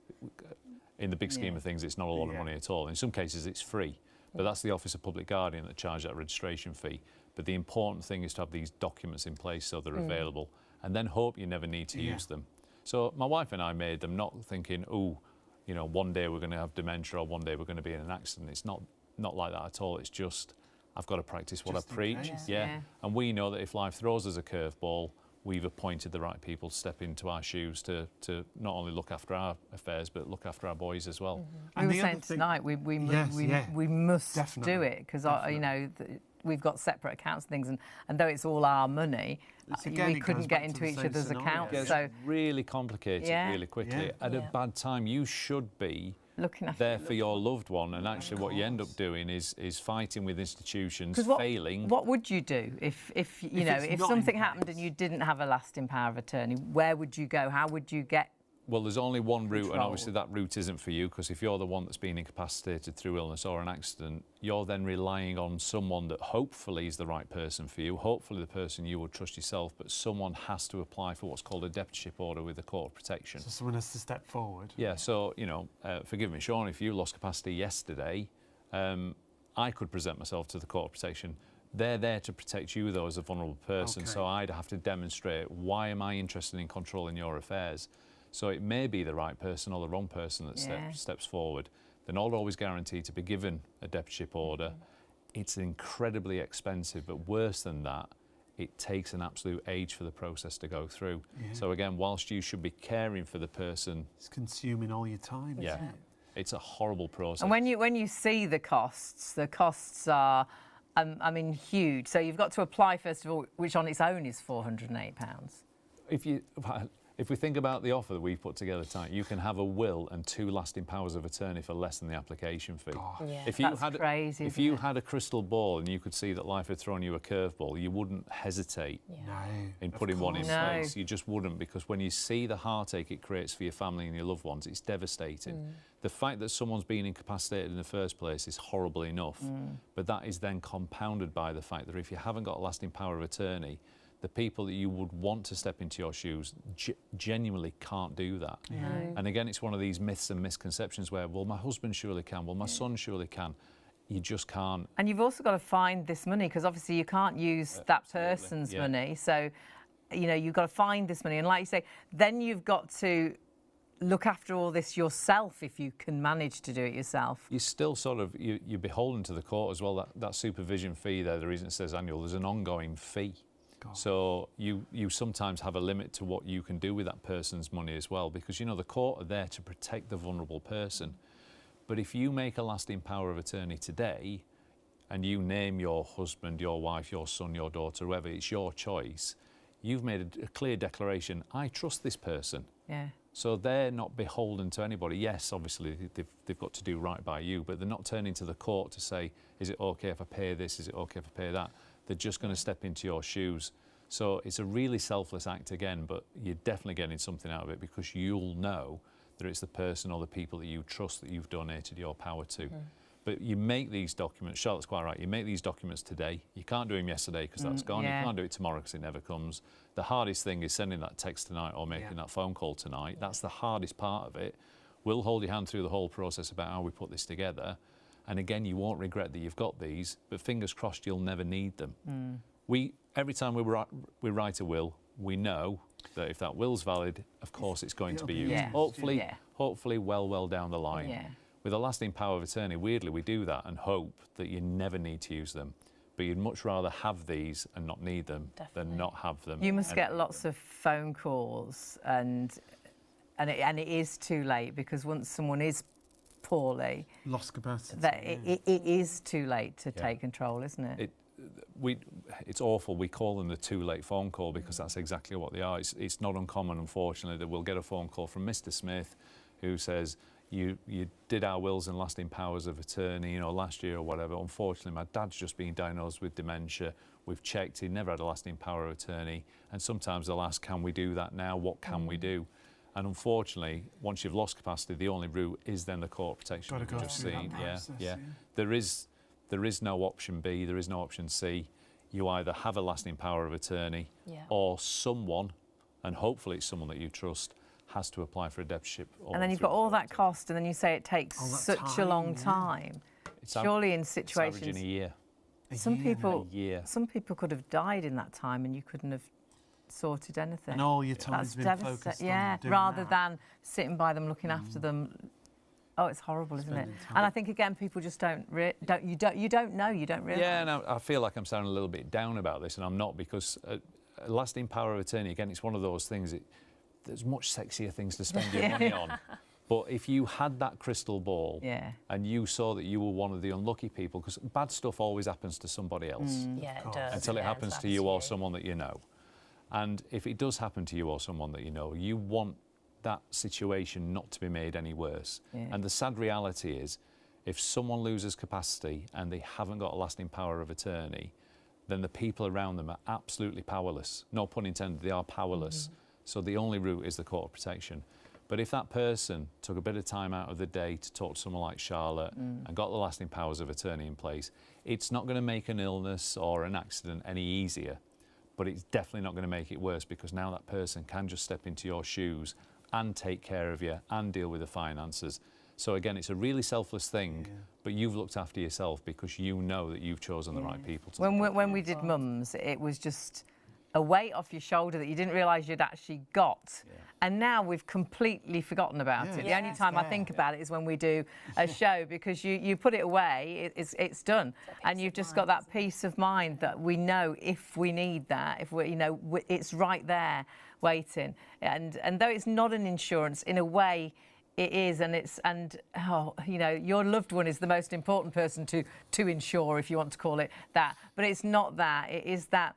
in the big scheme of things, it's not a lot of money at all. In some cases, it's free. But that's the Office of Public Guardian that charge that registration fee. But the important thing is to have these documents in place so they're available, and then hope you never need to use them. So my wife and I made them not thinking, oh, you know, one day we're going to have dementia or one day we're going to be in an accident. It's not like that at all. It's just, I've got to practice what I preach. And we know that if life throws us a curveball, we've appointed the right people to step into our shoes to not only look after our affairs, but look after our boys as well. We were saying tonight we must do it, because you know, we've got separate accounts and things, and though it's all our money, we couldn't get into each other's accounts. It's so really complicated really quickly. At a bad time, you should be looking after there for your loved one, and actually what you end up doing is fighting with institutions, failing. What would you do if you know, if something happened and you didn't have a lasting power of attorney? Where would you go? How would you get? Well, there's only one route, and obviously that route isn't for you, because if you're the one that's been incapacitated through illness or an accident, you're then relying on someone that hopefully is the right person for you, hopefully the person you would trust yourself, but someone has to apply for what's called a deputyship order with the Court of Protection. So someone has to step forward. Yeah, so, you know, forgive me, Sean, if you lost capacity yesterday, I could present myself to the Court of Protection. They're there to protect you, though, as a vulnerable person, so I'd have to demonstrate, why am I interested in controlling your affairs? So it may be the right person or the wrong person that steps forward. They're not always guaranteed to be given a deputyship order. It's incredibly expensive, but worse than that, it takes an absolute age for the process to go through. So again, whilst you should be caring for the person, it's consuming all your time. Yeah, it's a horrible process. And when you see the costs are, I mean, huge. So you've got to apply first of all, which on its own is £408. If we think about the offer that we've put together tonight, you can have a will and 2 lasting powers of attorney for less than the application fee. If you had a crystal ball and you could see that life had thrown you a curveball, you wouldn't hesitate in putting one in place. You just wouldn't, because when you see the heartache it creates for your family and your loved ones, it's devastating. The fact that someone's been incapacitated in the first place is horrible enough, but that is then compounded by the fact that if you haven't got a lasting power of attorney, the people that you would want to step into your shoes genuinely can't do that. And again, it's one of these myths and misconceptions where, well, my husband surely can, well, my son surely can. You just can't. And you've also got to find this money, because obviously you can't use that person's money. So, you know, you've got to find this money. And like you say, then you've got to look after all this yourself if you can manage to do it yourself. You're still sort of, you're beholden to the court as well. That supervision fee there, the reason it says annual, there's an ongoing fee. So you sometimes have a limit to what you can do with that person's money as well, because, you know, the court are there to protect the vulnerable person. But if you make a lasting power of attorney today and you name your husband, your wife, your son, your daughter, whoever, it's your choice, you've made a clear declaration, I trust this person. So they're not beholden to anybody. Yes, obviously they've got to do right by you, but they're not turning to the court to say, is it okay if I pay this, is it okay if I pay that? They're just going to step into your shoes. So it's a really selfless act again, but you're definitely getting something out of it, because you'll know that it's the person or the people that you trust that you've donated your power to. But you make these documents, Charlotte's quite right, you make these documents today. You can't do them yesterday because that's gone. You can't do it tomorrow because it never comes. The hardest thing is sending that text tonight or making that phone call tonight. That's the hardest part of it. We'll hold your hand through the whole process about how we put this together. And again, you won't regret that you've got these, but fingers crossed you'll never need them. Every time we write a will, we know that if that will's valid, of course it's going to be used. Hopefully well down the line. With a lasting power of attorney, weirdly, we do that and hope that you never need to use them. But you'd much rather have these and not need them than not have them. You must get lots of phone calls, and it is too late, because once someone is poorly, lost capacity, it is too late to take control, isn't it? It's awful. We call them the too late phone call, because that's exactly what they are. It's not uncommon, unfortunately, that we'll get a phone call from Mr. Smith who says, you did our wills and lasting powers of attorney, you know, last year or whatever. Unfortunately, my dad's just been diagnosed with dementia. We've checked, he never had a lasting power of attorney. And sometimes they'll ask, can we do that now? What can we do? And unfortunately, once you've lost capacity, the only route is then the court protection we've just seen. There is no option B, there is no option C. You either have a lasting power of attorney or someone, and hopefully it's someone that you trust, has to apply for a deputyship. And then you've got all that cost, and then you say it takes such a long time. Surely in situations... It's averaging a year. Some people could have died in that time and you couldn't have sorted anything. And all your time's been focused on doing rather than sitting by them, looking after them. Oh, it's horrible, isn't it? And I think again, people just don't know. You don't realise. Yeah, and I feel like I'm sounding a little bit down about this, and I'm not, because a lasting power of attorney, again, it's one of those things. There's much sexier things to spend your money on. But if you had that crystal ball and you saw that you were one of the unlucky people, because bad stuff always happens to somebody else. Yeah, it does. Until it happens to you or someone that you know. And if it does happen to you or someone that you know, you want that situation not to be made any worse. And the sad reality is, if someone loses capacity and they haven't got a lasting power of attorney, then the people around them are absolutely powerless. No pun intended, they are powerless. So the only route is the court of protection. But if that person took a bit of time out of the day to talk to someone like Charlotte and got the lasting powers of attorney in place, it's not going to make an illness or an accident any easier, but it's definitely not going to make it worse, because now that person can just step into your shoes and take care of you and deal with the finances. So again, it's a really selfless thing, but you've looked after yourself because you know that you've chosen the right people. When we did Mums, it was just a weight off your shoulder that you didn't realise you'd actually got. Yeah. And now we've completely forgotten about it. The only time I think about it is when we do a show, because you put it away, it's done. And you've just got that peace of mind that we know if we need that, if we, it's right there waiting. And though it's not an insurance, in a way, it is, and your loved one is the most important person to insure, if you want to call it that. But it's not that. It's that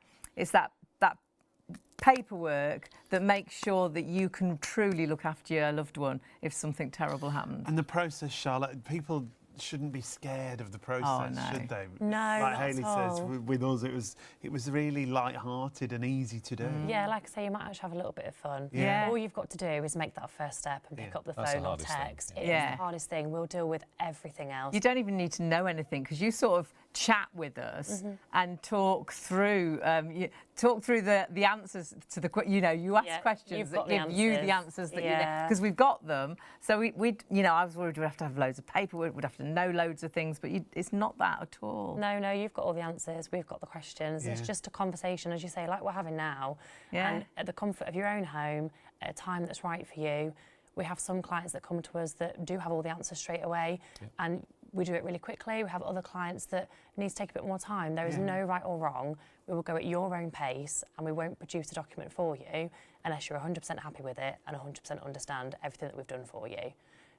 paperwork that makes sure that you can truly look after your loved one if something terrible happens. And the process, Charlotte, people shouldn't be scared of the process, should they? No, like not Hayley at all. says, with us, it was really light-hearted and easy to do. Yeah, like I say, you might actually have a little bit of fun. Yeah. All you've got to do is make that first step and pick up the phone or text. It is the hardest thing. We'll deal with everything else. You don't even need to know anything, because you sort of chat with us and talk through the answers to the you ask questions that give you the answers that because we've got them. So we I was worried we'd have to have loads of paperwork, we'd have to know loads of things, but it's not that at all. No, you've got all the answers, we've got the questions. It's just a conversation, as you say, like we're having now, and at the comfort of your own home, at a time that's right for you. We have some clients that come to us that do have all the answers straight away, and we do it really quickly. We have other clients that need to take a bit more time. There is no right or wrong. We will go at your own pace, and we won't produce a document for you unless you're 100% happy with it and 100% understand everything that we've done for you.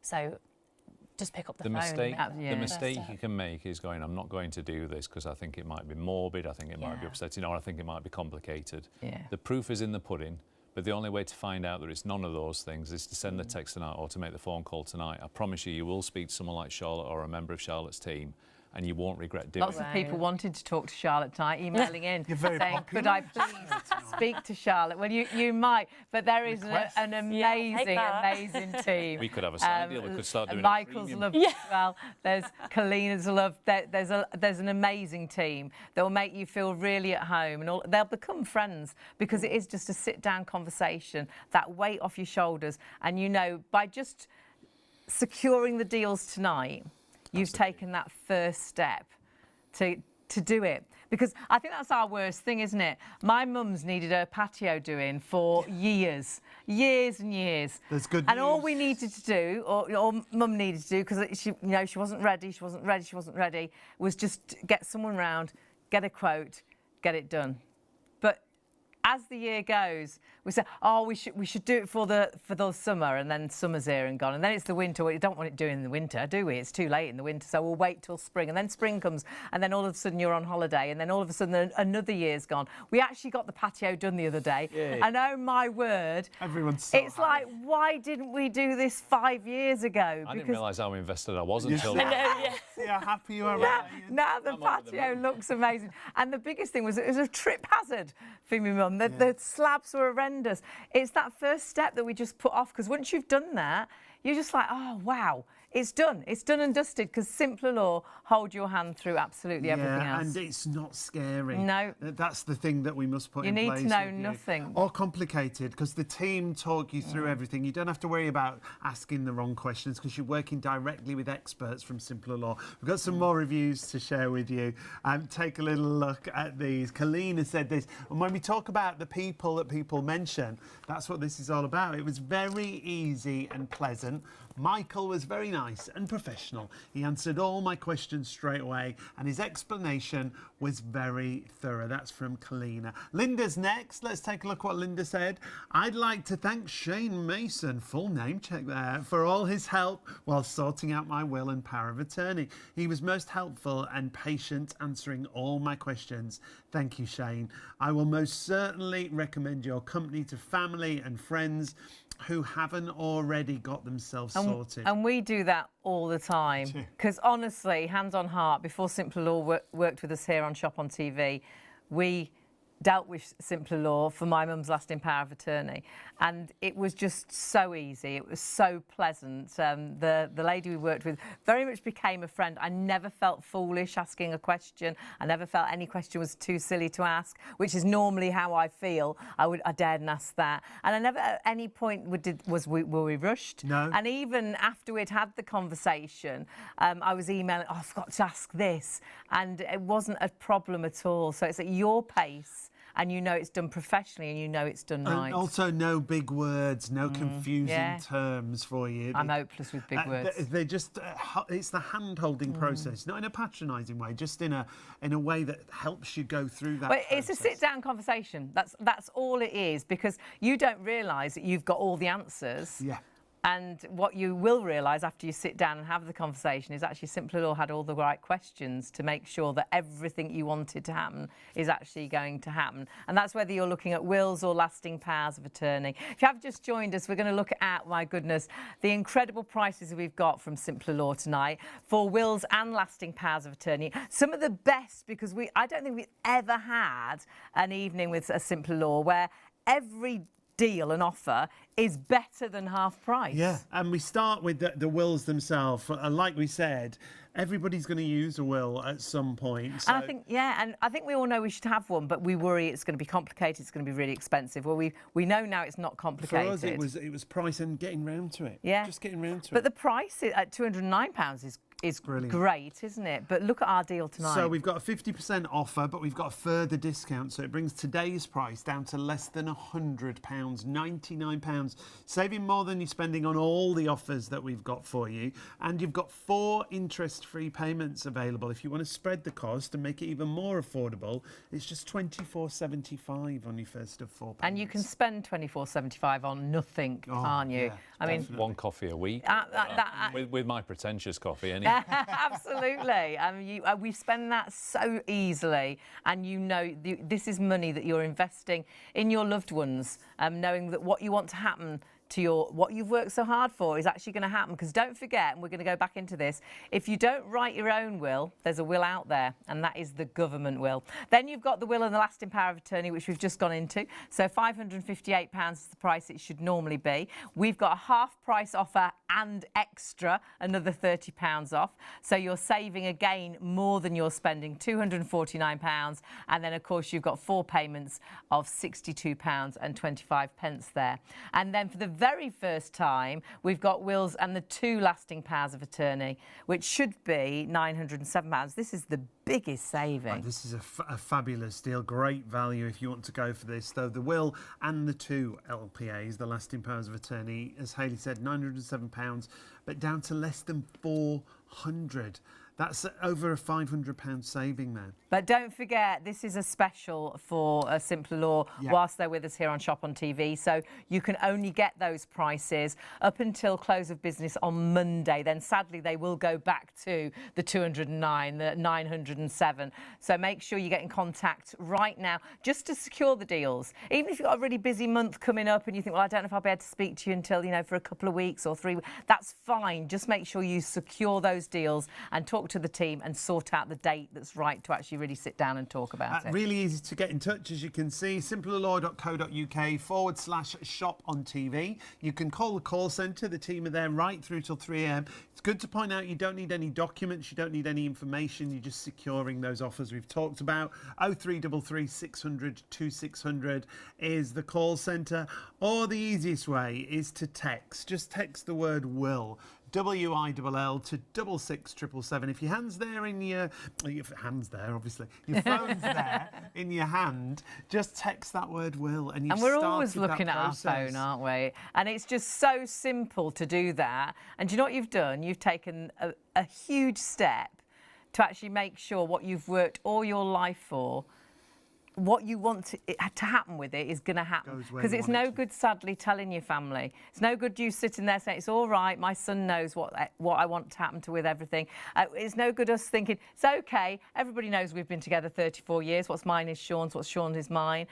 So just pick up the phone. The mistake you can make is going, I'm not going to do this because I think it might be morbid, I think it might be upsetting, or I think it might be complicated. The proof is in the pudding. But the only way to find out that it's none of those things is to send the text tonight or to make the phone call tonight. I promise you, you will speak to someone like Charlotte or a member of Charlotte's team, and you won't regret doing it. Lots of people wanted to talk to Charlotte tonight, emailing in, saying, popular. could I please speak to Charlotte? Well, you might, but there is an amazing team. We could have a side deal. We could start doing Michael's loved as well. There's Kalina's loved. There's an amazing team that will make you feel really at home, and they'll become friends, because it is just a sit-down conversation, that weight off your shoulders. And by just securing the deals tonight, you've taken that first step to do it. Because I think that's our worst thing, isn't it? My mum's needed her patio doing for years and years. There's good and news. all we needed to do, or mum needed to do, because she wasn't ready, was just get someone round, get a quote, get it done. But as the year goes, we say, we should do it for the summer, and then summer's here and gone, and then it's the winter. We don't want it doing in the winter, do we? It's too late in the winter, so we'll wait till spring, and then spring comes, and then all of a sudden you're on holiday, and then all of a sudden another year's gone. We actually got the patio done the other day, and oh my word, everyone's so it's like, why didn't we do this 5 years ago? I didn't realise how invested I was until See how happy you are. Now the patio looks amazing, and the biggest thing was it was a trip hazard for my mum. The slabs were horrendous. It's that first step that we just put off, because once you've done that, you're just like, oh, wow, it's done. It's done and dusted, because Simpler Law hold your hand through absolutely everything else. And it's not scary. No. That's the thing that we must put in place. You need to know nothing. Or complicated, because the team talk you through everything. You don't have to worry about asking the wrong questions, because you're working directly with experts from Simpler Law. We've got some more reviews to share with you. Take a little look at these. Kalina said this, and when we talk about the people that people mention, that's what this is all about. It was very easy and pleasant. Michael was very nice and professional. He answered all my questions straight away, and his explanation was very thorough. That's from Kalina. Linda's next. Let's take a look what Linda said. I'd like to thank Shane Mason, full name check there, for all his help while sorting out my will and power of attorney. He was most helpful and patient, answering all my questions. Thank you, Shane. I will most certainly recommend your company to family and friends who haven't already got themselves sorted. And we do that all the time. Because honestly, hands on heart, before Simpler Law worked with us here on Shop on TV, we dealt with Simpler Law for my mum's lasting power of attorney, and it was just so easy. It was so pleasant. The lady we worked with very much became a friend. I never felt foolish asking a question. I never felt any question was too silly to ask, which is normally how I feel. I dared and ask that, and I never at any point were we rushed. No. And even after we'd had the conversation, I was emailing, I forgot to ask this, and it wasn't a problem at all. So it's at your pace and you know it's done professionally and you know it's done right. And also no big words, no confusing terms for you. I'm hopeless with big words. They're just, it's the hand-holding process, not in a patronising way, just in a way that helps you go through that process. It's a sit-down conversation. That's all it is, because you don't realise that you've got all the answers. Yeah. And what you will realise after you sit down and have the conversation is actually Simpler Law had all the right questions to make sure that everything you wanted to happen is actually going to happen. And that's whether you're looking at wills or lasting powers of attorney. If you have just joined us, we're going to look at, my goodness, the incredible prices we've got from Simpler Law tonight for wills and lasting powers of attorney. Some of the best, because I don't think we've ever had an evening with a Simpler Law where every deal and offer is better than half price. Yeah, and we start with the wills themselves. Like we said, everybody's going to use a will at some point. So. And I think we all know we should have one, but we worry it's going to be complicated, it's going to be really expensive. Well, we know now it's not complicated. For us, it was price and getting round to it. Yeah. Just getting round to it. But the price at £209 is great, isn't it? But look at our deal tonight. So we've got a 50% offer, but we've got a further discount. So it brings today's price down to less than £100, £99, saving more than you're spending on all the offers that we've got for you. And you've got 4 interest-free payments available. If you want to spread the cost and make it even more affordable, it's just £24.75 on your first of 4 payments. And you can spend £24.75 on nothing, can't you? Yeah, I mean, one coffee a week. With my pretentious coffee, anyway. Absolutely. We spend that so easily, and you know this is money that you're investing in your loved ones, knowing that what you want to happen to what you've worked so hard for is actually going to happen. Because don't forget, and we're going to go back into this, if you don't write your own will, there's a will out there, and that is the government will. Then you've got the will and the lasting power of attorney, which we've just gone into. So £558 is the price it should normally be. We've got a half price offer and extra another £30 off. So you're saving again more than you're spending, £249. And then of course you've got 4 payments of £62.25 there. And then for the very first time, we've got wills and the 2 lasting powers of attorney, which should be £907. This is the biggest saving. This is a fabulous deal, great value if you want to go for this. Though the will and the 2 LPAs, the lasting powers of attorney, as Hayley said, £907, but down to less than £400. That's over a £500 saving there. But don't forget, this is a special for a Simpler Law whilst they're with us here on Shop on TV. So you can only get those prices up until close of business on Monday. Then sadly, they will go back to the 209, the 907. So make sure you get in contact right now just to secure the deals. Even if you've got a really busy month coming up and you think, well, I don't know if I'll be able to speak to you until, for a couple of weeks or 3 weeks, that's fine. Just make sure you secure those deals and talk to the team and sort out the date that's right to actually really sit down and talk about it. Really easy to get in touch, as you can see, simplerlaw.co.uk/shop on TV. You can call the call centre. The team are there right through till 3 a.m. It's good to point out you don't need any documents, you don't need any information, you're just securing those offers we've talked about. 0333 600 2600 is the call centre, or the easiest way is to text. Just text the word will, WILL, to 66777. If your hand's there in your phone's there in your hand, just text that word will, and we're always looking at our phone, aren't we? And it's just so simple to do that. And do you know what you've done? You've taken a huge step to actually make sure what you've worked all your life for, what you want to happen with it is going to happen. Because it's no good, sadly, telling your family. It's no good you sitting there saying, it's all right, my son knows what I want to happen to with everything. It's no good us thinking, it's OK, everybody knows we've been together 34 years, what's mine is Sean's, what's Sean's is mine.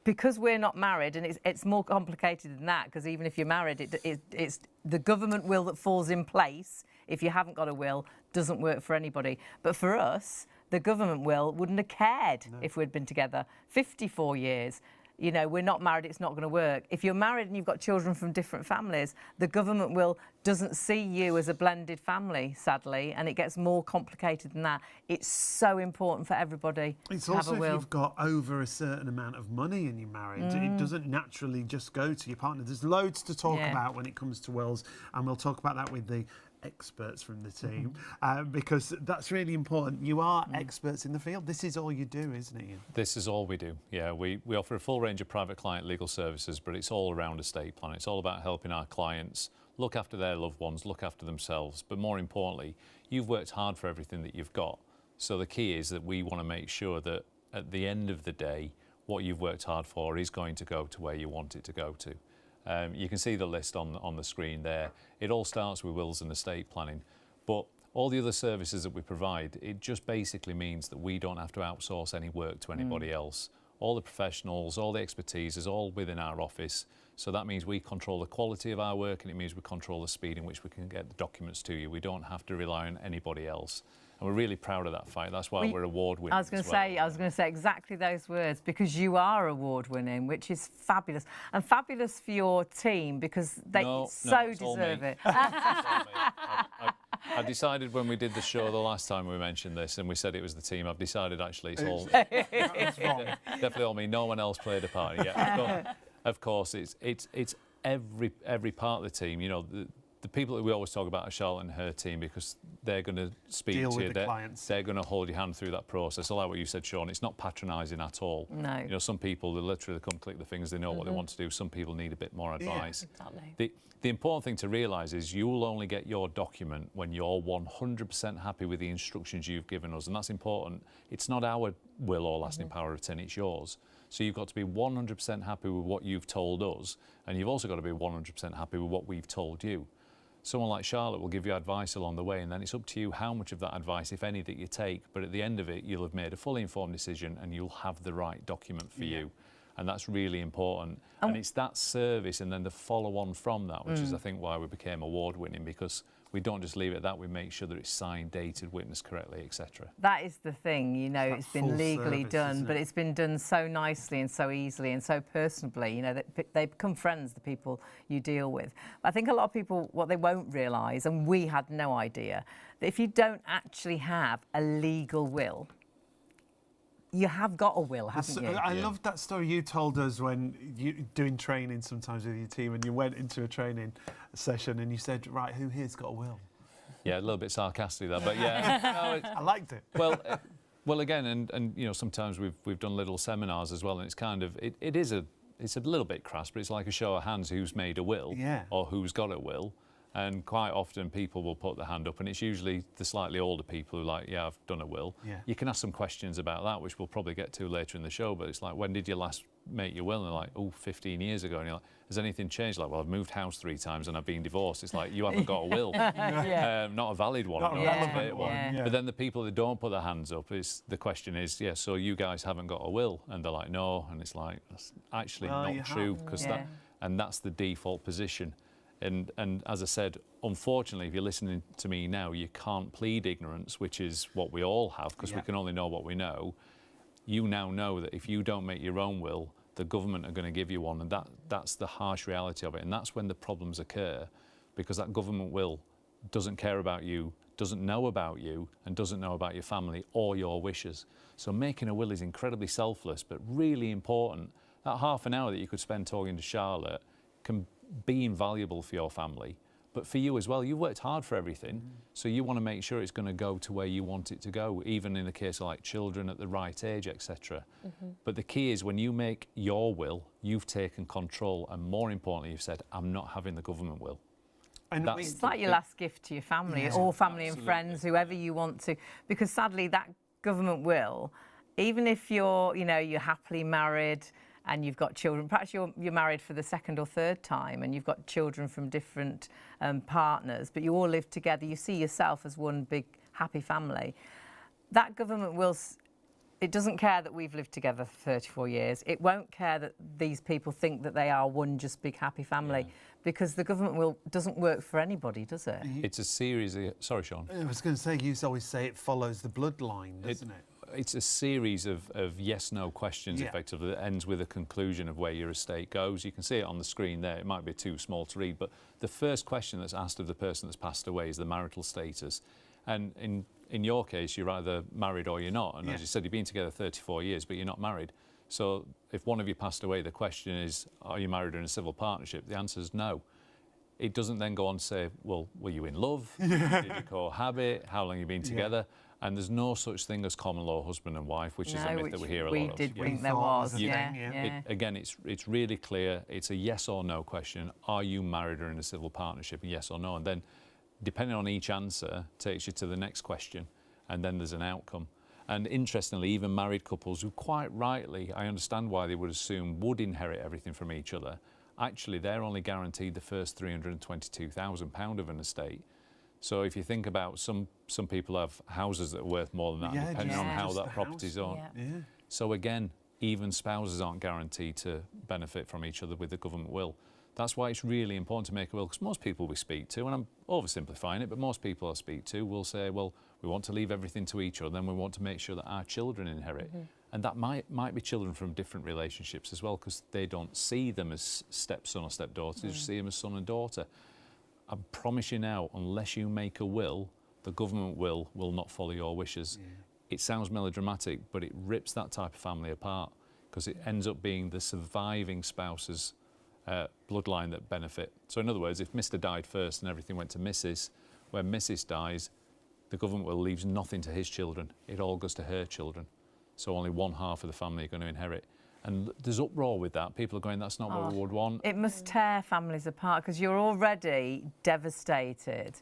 Because we're not married, and it's more complicated than that, because even if you're married, it's the government will that falls in place, if you haven't got a will, doesn't work for anybody. But for us, the government will wouldn't have cared if we'd been together 54 years. We're not married, it's not going to work. If you're married and you've got children from different families, the government will doesn't see you as a blended family, sadly, and it gets more complicated than that. It's so important for everybody to have a will. If you've got over a certain amount of money in your marriage, it doesn't naturally just go to your partner. There's loads to talk about when it comes to wills, and we'll talk about that with the experts from the team, because that's really important. You are experts in the field. This is all you do, isn't it, Ian? This is all we do. Yeah, we offer a full range of private client legal services, but it's all around estate planning. It's all about helping our clients look after their loved ones, look after themselves. But more importantly, you've worked hard for everything that you've got. So the key is that we want to make sure that at the end of the day, what you've worked hard for is going to go to where you want it to go to. You can see the list on the screen there. It all starts with wills and estate planning, but all the other services that we provide, it just basically means that we don't have to outsource any work to anybody else. All the professionals, all the expertise is all within our office. So that means we control the quality of our work, and it means we control the speed in which we can get the documents to you. We don't have to rely on anybody else. And we're really proud of that fact. That's why we're award-winning. I was going to say exactly those words, because you are award-winning, which is fabulous. And fabulous for your team, because they deserve it. I decided when we did the show the last time we mentioned this, and we said it was the team, I've decided actually it's all definitely all me. No one else played a part. Yeah, of course it's every part of the team. You know, the people that we always talk about are Charlotte and her team, because they're going to speak to you. They're going to hold your hand through that process. I like what you said, Sean. It's not patronising at all. No. You know, some people, they literally come click the fingers, they know what they want to do. Some people need a bit more advice. Yeah, exactly. The important thing to realise is you will only get your document when you're 100% happy with the instructions you've given us, and that's important. It's not our will or lasting power of attorney, it's yours. So you've got to be 100% happy with what you've told us, and you've also got to be 100% happy with what we've told you. Someone like Charlotte will give you advice along the way, and then it's up to you how much of that advice, if any, that you take. But at the end of it, you'll have made a fully informed decision, and you'll have the right document for you. And that's really important. And it's that service and then the follow-on from that, which is, I think, why we became award-winning, because we don't just leave it at that. We make sure that it's signed, dated, witnessed correctly, etc. That is the thing, you know, it's been legally done, but it's been done so nicely and so easily and so personably. You know, they become friends, the people you deal with. I think a lot of people, what they won't realise, and we had no idea, that if you don't actually have a legal will, you have got a will, haven't you? I love that story you told us when you doing training sometimes with your team, and you went into a training session and you said, right, who here's got a will? Yeah, a little bit sarcastic there, but yeah. No, I liked it. Well, again, and you know, sometimes we've done little seminars as well, and it's kind of, it's a little bit crass, but it's like a show of hands who's made a will or who's got a will. And quite often people will put their hand up, and it's usually the slightly older people who are like, yeah, I've done a will. Yeah. You can ask some questions about that, which we'll probably get to later in the show, but it's like, when did you last make your will? And they're like, oh, 15 years ago. And you're like, has anything changed? Like, well, I've moved house 3 times and I've been divorced. It's like, you haven't got a will. Not a valid one. Not a relevant one. Yeah. But then the people that don't put their hands up, the question is, yeah, so you guys haven't got a will? And they're like, no. And it's like, that's actually not true, because that's the default position. And as I said, unfortunately, if you're listening to me now, you can't plead ignorance, which is what we all have, because we can only know what we know. You now know that if you don't make your own will, the government are going to give you one, and that's the harsh reality of it. And that's when the problems occur, because that government will doesn't care about you, doesn't know about you, and doesn't know about your family or your wishes. So making a will is incredibly selfless, but really important. That half an hour that you could spend talking to Charlotte can be invaluable for your family, but for you as well. You've worked hard for everything, so you want to make sure it's going to go to where you want it to go, even in the case of like children at the right age, etc. But the key is, when you make your will, you've taken control, and more importantly, you've said, I'm not having the government will. And it's like your last gift to your family, or family and friends, whoever you want to, because sadly that government will, even if you're happily married and you've got children, perhaps you're married for the 2nd or 3rd time and you've got children from different partners, but you all live together, you see yourself as one big happy family. That government will, it doesn't care that we've lived together for 34 years. It won't care that these people think that they are one just big happy family, because the government will doesn't work for anybody, does it? It's a series of, sorry, Sean. I was going to say, you always say it follows the bloodline, doesn't it? It's a series of yes-no questions, effectively, that ends with a conclusion of where your estate goes. You can see it on the screen there. It might be too small to read, but the first question that's asked of the person that's passed away is the marital status. And in your case, you're either married or you're not. And as you said, you've been together 34 years, but you're not married. So if one of you passed away, the question is, are you married or in a civil partnership? The answer is no. It doesn't then go on to say, well, were you in love? Did you cohabit? How long have you been together? And there's no such thing as common law husband and wife, which is a myth that we hear a lot of. We did think there was, Again, it's really clear. It's a yes or no question. Are you married or in a civil partnership? Yes or no. And then, depending on each answer, takes you to the next question. And then there's an outcome. And interestingly, even married couples who quite rightly, I understand why they would assume would inherit everything from each other, actually they're only guaranteed the first £322,000 of an estate. So if you think about some people have houses that are worth more than that, depending on how that property's owned. So again, even spouses aren't guaranteed to benefit from each other with the government will. That's why it's really important to make a will, because most people we speak to, and I'm oversimplifying it, but most people I speak to will say, well, we want to leave everything to each other, then we want to make sure that our children inherit. And that might be children from different relationships as well, because they don't see them as stepson or stepdaughter, they just see them as son and daughter. I promise you now, unless you make a will, the government will not follow your wishes. It sounds melodramatic, but it rips that type of family apart, because it ends up being the surviving spouse's bloodline that benefit. So in other words, if Mr. died first and everything went to Mrs., when Mrs. dies, the government will leaves nothing to his children. It all goes to her children. So only one half of the family are going to inherit. And there's uproar with that. People are going, that's not what we would want. It must tear families apart, because you're already devastated,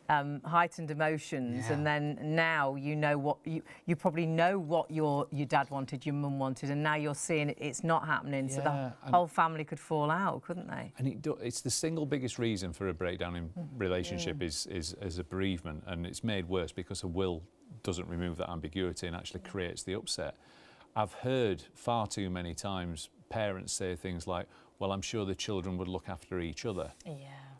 heightened emotions, and then now you know what you probably know what your dad wanted, your mum wanted, and now you're seeing it's not happening. So the whole family could fall out, couldn't they? And it's the single biggest reason for a breakdown in relationship is a bereavement, and it's made worse because a will doesn't remove that ambiguity and actually creates the upset. I've heard far too many times parents say things like, well, I'm sure the children would look after each other.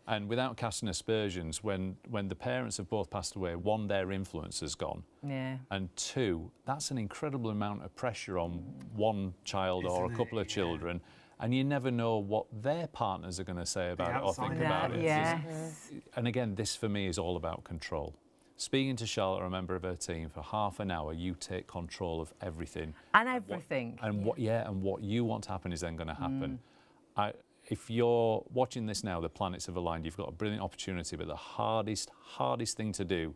And without casting aspersions, when the parents have both passed away, one, their influence has gone. And two, that's an incredible amount of pressure on one child or a couple of children. And you never know what their partners are going to say about it or think about it. And again, this for me is all about control. Speaking to Charlotte, or a member of her team, for half an hour, you take control of everything. And everything. And what you want to happen is then going to happen. If you're watching this now, the planets have aligned, you've got a brilliant opportunity, but the hardest thing to do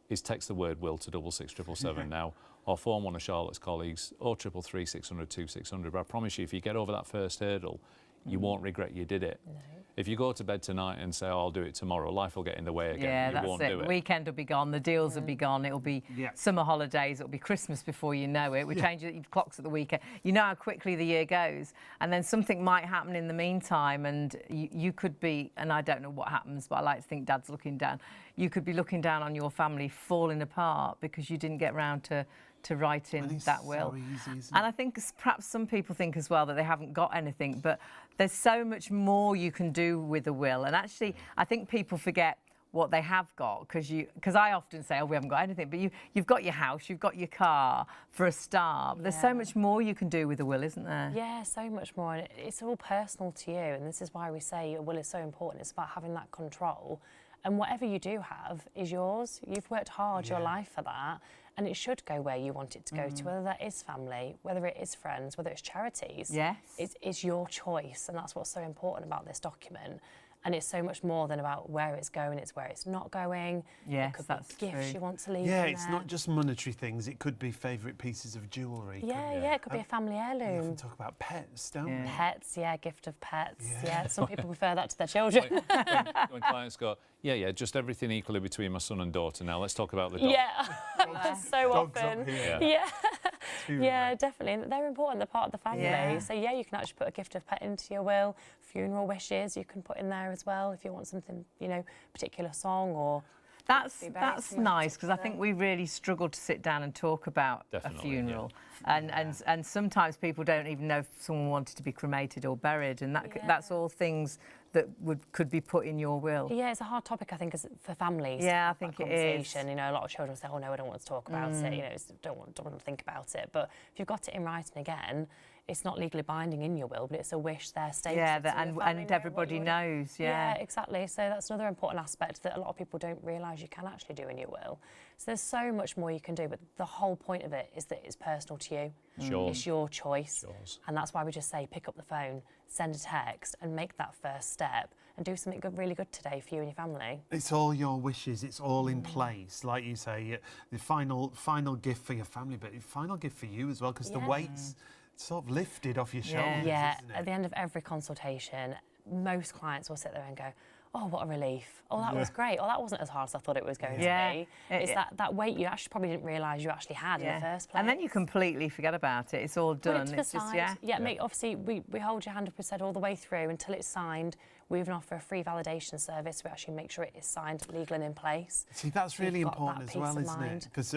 is text the word will to 66777 now, or phone one of Charlotte's colleagues, 0333 600 2600. But I promise you, if you get over that first hurdle, you won't regret you did it. If you go to bed tonight and say, oh, I'll do it tomorrow, life will get in the way again. You won't do it. The weekend will be gone, the deals will be gone, it'll be summer holidays, it'll be Christmas before you know it. We change the clocks at the weekend. You know how quickly the year goes. And then something might happen in the meantime, and you could be, and I don't know what happens, but I like to think Dad's looking down. You could be looking down on your family falling apart because you didn't get round to writing that will. So easy, and I think perhaps some people think as well that they haven't got anything, but there's so much more you can do with a will. And actually, I think people forget what they have got, because I often say, oh, we haven't got anything, but you've got your house, you've got your car for a start. But there's so much more you can do with a will, isn't there? Yeah, so much more. And it's all personal to you, and this is why we say a will is so important. It's about having that control. And whatever you do have is yours. You've worked hard your life for that, and it should go where you want it to go to, whether that is family, whether it is friends, whether it's charities. Yes. It's your choice, and that's what's so important about this document. And it's so much more than about where it's going, it's where it's not going. Yes, it could that's be gifts true. you want to leave Yeah, in it's there. not just monetary things. It could be favourite pieces of jewellery. Yeah, it could be a family heirloom. We often talk about pets, don't we? Pets, gift of pets. Yeah, some people prefer that to their children. when clients go, just everything equally between my son and daughter now, let's talk about the dog. So Dogs often. up here. Definitely. They're important, they're part of the family. So you can actually put a gift of pet into your will. Funeral wishes you can put in there as well if you want something, particular song or... That's nice, because I think we really struggle to sit down and talk about a funeral. And sometimes people don't even know if someone wanted to be cremated or buried, and that's all things that could be put in your will. Yeah, it's a hard topic, I think, for families. Yeah, I think it is. A lot of children say, oh no, I don't want to talk about it, don't want to think about it. But if you've got it in writing again, it's not legally binding in your will, but it's a wish they're stated. Yeah, so and everybody knows. Yeah, exactly. So that's another important aspect that a lot of people don't realise you can actually do in your will. So there's so much more you can do, but the whole point of it is that it's personal to you. Sure. It's your choice. Yours. And that's why we just say pick up the phone, send a text and make that first step and do something good, really good today for you and your family. It's all your wishes. It's all in place. Like you say, the final gift for your family, but the final gift for you as well, because the weight's sort of lifted off your shoulders, Yeah, isn't it? at the end of every consultation, most clients will sit there and go, oh, what a relief. Oh, that was great. Oh, that wasn't as hard as I thought it was going to be. It's that weight you actually probably didn't realise you actually had in the first place. And then you completely forget about it. It's all done. Put it to the It's just, side. Mate, obviously, we hold your hand, up, we said, all the way through until it's signed. We even offer a free validation service. We actually make sure it is signed, legal and in place. See, that's really important as well, isn't it? Because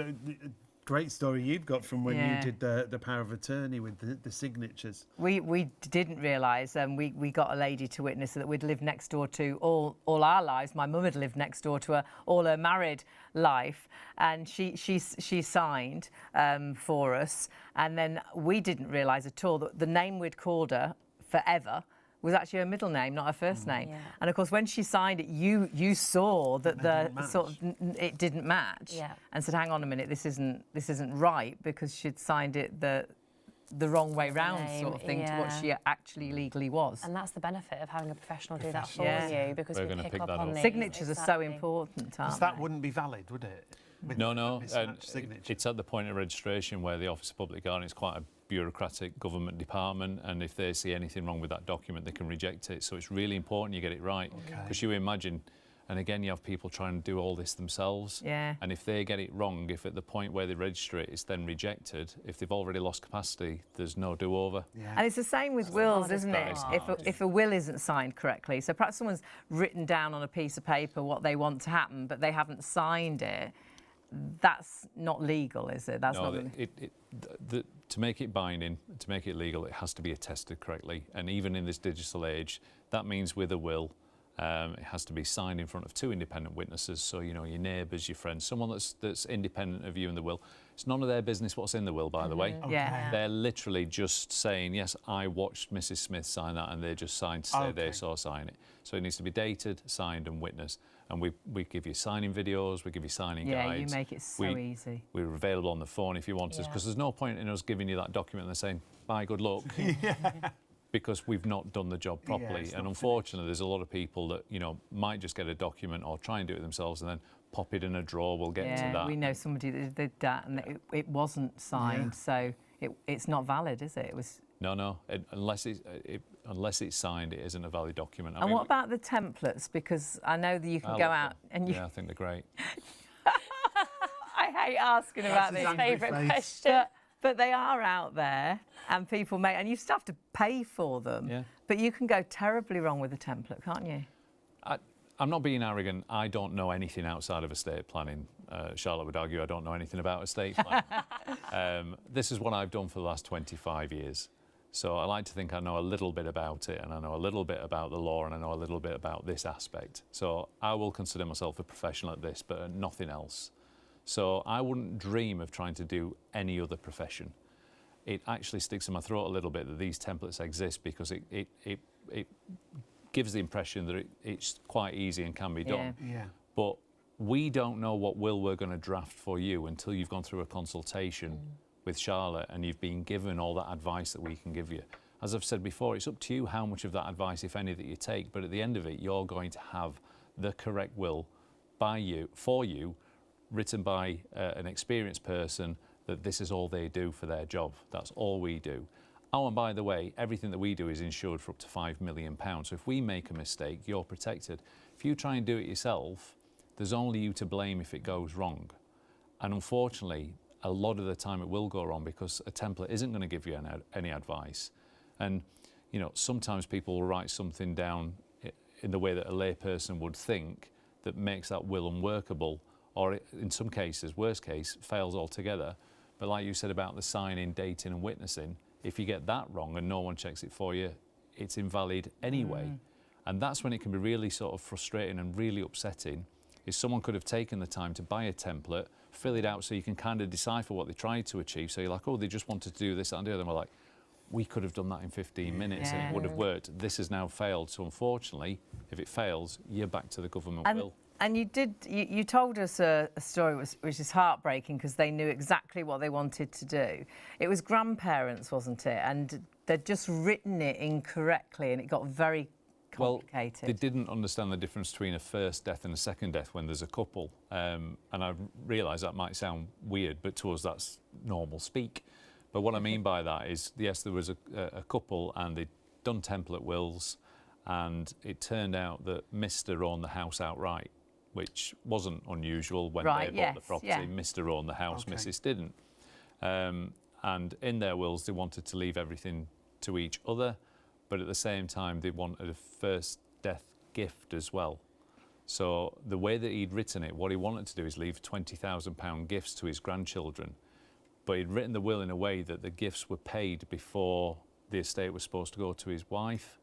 great story you've got from when you did the power of attorney with the signatures. We didn't realise, we got a lady to witness that we'd lived next door to all our lives. My mum had lived next door to her all her married life, and she signed for us, and then we didn't realise at all that the name we'd called her forever was actually her middle name, not her first name. Yeah. And of course, when she signed it, you saw that it didn't match, and said, "Hang on a minute, this isn't right," because she'd signed it the wrong way round, sort of thing, to what she actually legally was. And that's the benefit of having a professional do that for you, because we pick up on these. Signatures are so important, aren't they? That wouldn't be valid, would it? No. It's at the point of registration where the Office of Public Guardian is quite a bureaucratic government department, and if they see anything wrong with that document, they can reject it. So it's really important you get it right, because you imagine, and again, you have people trying to do all this themselves. Yeah. And if they get it wrong, if at the point where they register it, it's then rejected, if they've already lost capacity, there's no do-over. Yeah. And it's the same with wills, isn't it? If a will isn't signed correctly, so perhaps someone's written down on a piece of paper what they want to happen, but they haven't signed it, that's not legal, is it? That's no, not to make it binding, to make it legal, it has to be attested correctly. And even in this digital age, that means with a will, it has to be signed in front of 2 independent witnesses. So, you know, your neighbours, your friends, someone that's independent of you in the will. It's none of their business what's in the will, by the way. Yeah. They're literally just saying, yes, I watched Mrs. Smith sign that, and they just signed to say they saw sign it. So it needs to be dated, signed and witnessed. And we give you signing videos, we give you signing guides. Yeah, you make it so easy. We're available on the phone if you want us, because there's no point in us giving you that document and saying, bye, good luck. Because we've not done the job properly. And unfortunately, there's a lot of people that, you know, might just get a document or try and do it themselves and then pop it in a drawer. We'll get to that. We know somebody that did that, and it wasn't signed, so it's not valid, is it? It was. No. Unless it's signed, it isn't a valid document. And what about the templates? Because I know that you can go out and you. Yeah, I think they're great. I hate asking about this. Favourite question. But they are out there, and people make, and you still have to pay for them. Yeah. But you can go terribly wrong with a template, can't you? I'm not being arrogant. I don't know anything outside of estate planning. Charlotte would argue I don't know anything about estate planning. This is what I've done for the last 25 years. So I like to think I know a little bit about it, and I know a little bit about the law, and I know a little bit about this aspect. So I will consider myself a professional at this, but nothing else. So I wouldn't dream of trying to do any other profession. It actually sticks in my throat a little bit that these templates exist, because it gives the impression that it's quite easy and can be done. Yeah. But we don't know what will we're going to draft for you until you've gone through a consultation with Charlotte and you've been given all that advice that we can give you. As I've said before, it's up to you how much of that advice, if any, that you take, but at the end of it, you're going to have the correct will for you, written by an experienced person, that this is all they do for their job. That's all we do. Oh, and by the way, everything that we do is insured for up to £5 million. So if we make a mistake, you're protected. If you try and do it yourself, there's only you to blame if it goes wrong. And unfortunately, a lot of the time it will go wrong, because a template isn't going to give you any advice. And, you know, sometimes people will write something down in the way that a layperson would think that makes that will unworkable, or in some cases, worst case, fails altogether. But like you said about the signing, dating and witnessing, if you get that wrong and no one checks it for you, it's invalid anyway. And that's when it can be really sort of frustrating and really upsetting, is someone could have taken the time to buy a template, fill it out so you can kind of decipher what they tried to achieve. So you're like, oh, they just wanted to do this, that and the other. And we're like, we could have done that in 15 minutes and it would have worked. This has now failed. So unfortunately, if it fails, you're back to the government will. And you told us a story which is heartbreaking because they knew exactly what they wanted to do. It was grandparents, wasn't it? And they'd just written it incorrectly and it got very complicated. Well, they didn't understand the difference between a first death and a second death when there's a couple. And I realise that might sound weird, but to us that's normal speak. But what I mean by that is, yes, there was a couple and they'd done template wills, and it turned out that Mr. owned the house outright, which wasn't unusual when they bought the property. Mr. owned the house, Mrs. didn't. And in their wills, they wanted to leave everything to each other, but at the same time, they wanted a first death gift as well. So the way that he'd written it, what he wanted to do is leave £20,000 gifts to his grandchildren. But he'd written the will in a way that the gifts were paid before the estate was supposed to go to his wife.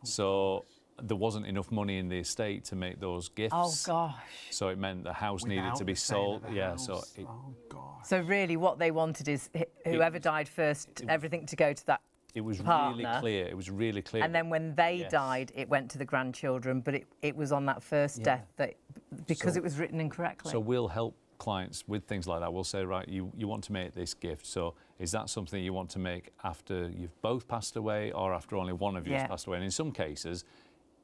So there wasn't enough money in the estate to make those gifts. Oh, gosh. So it meant the house needed to be sold. Yeah, so it, so really what they wanted is whoever died first, everything to go to that It was partner. really clear. It was really clear. And then when they died, it went to the grandchildren, but it was on that first death that because it was written incorrectly. So we'll help clients with things like that. We'll say, right, you want to make this gift. So is that something you want to make after you've both passed away or after only one of you has passed away? And in some cases,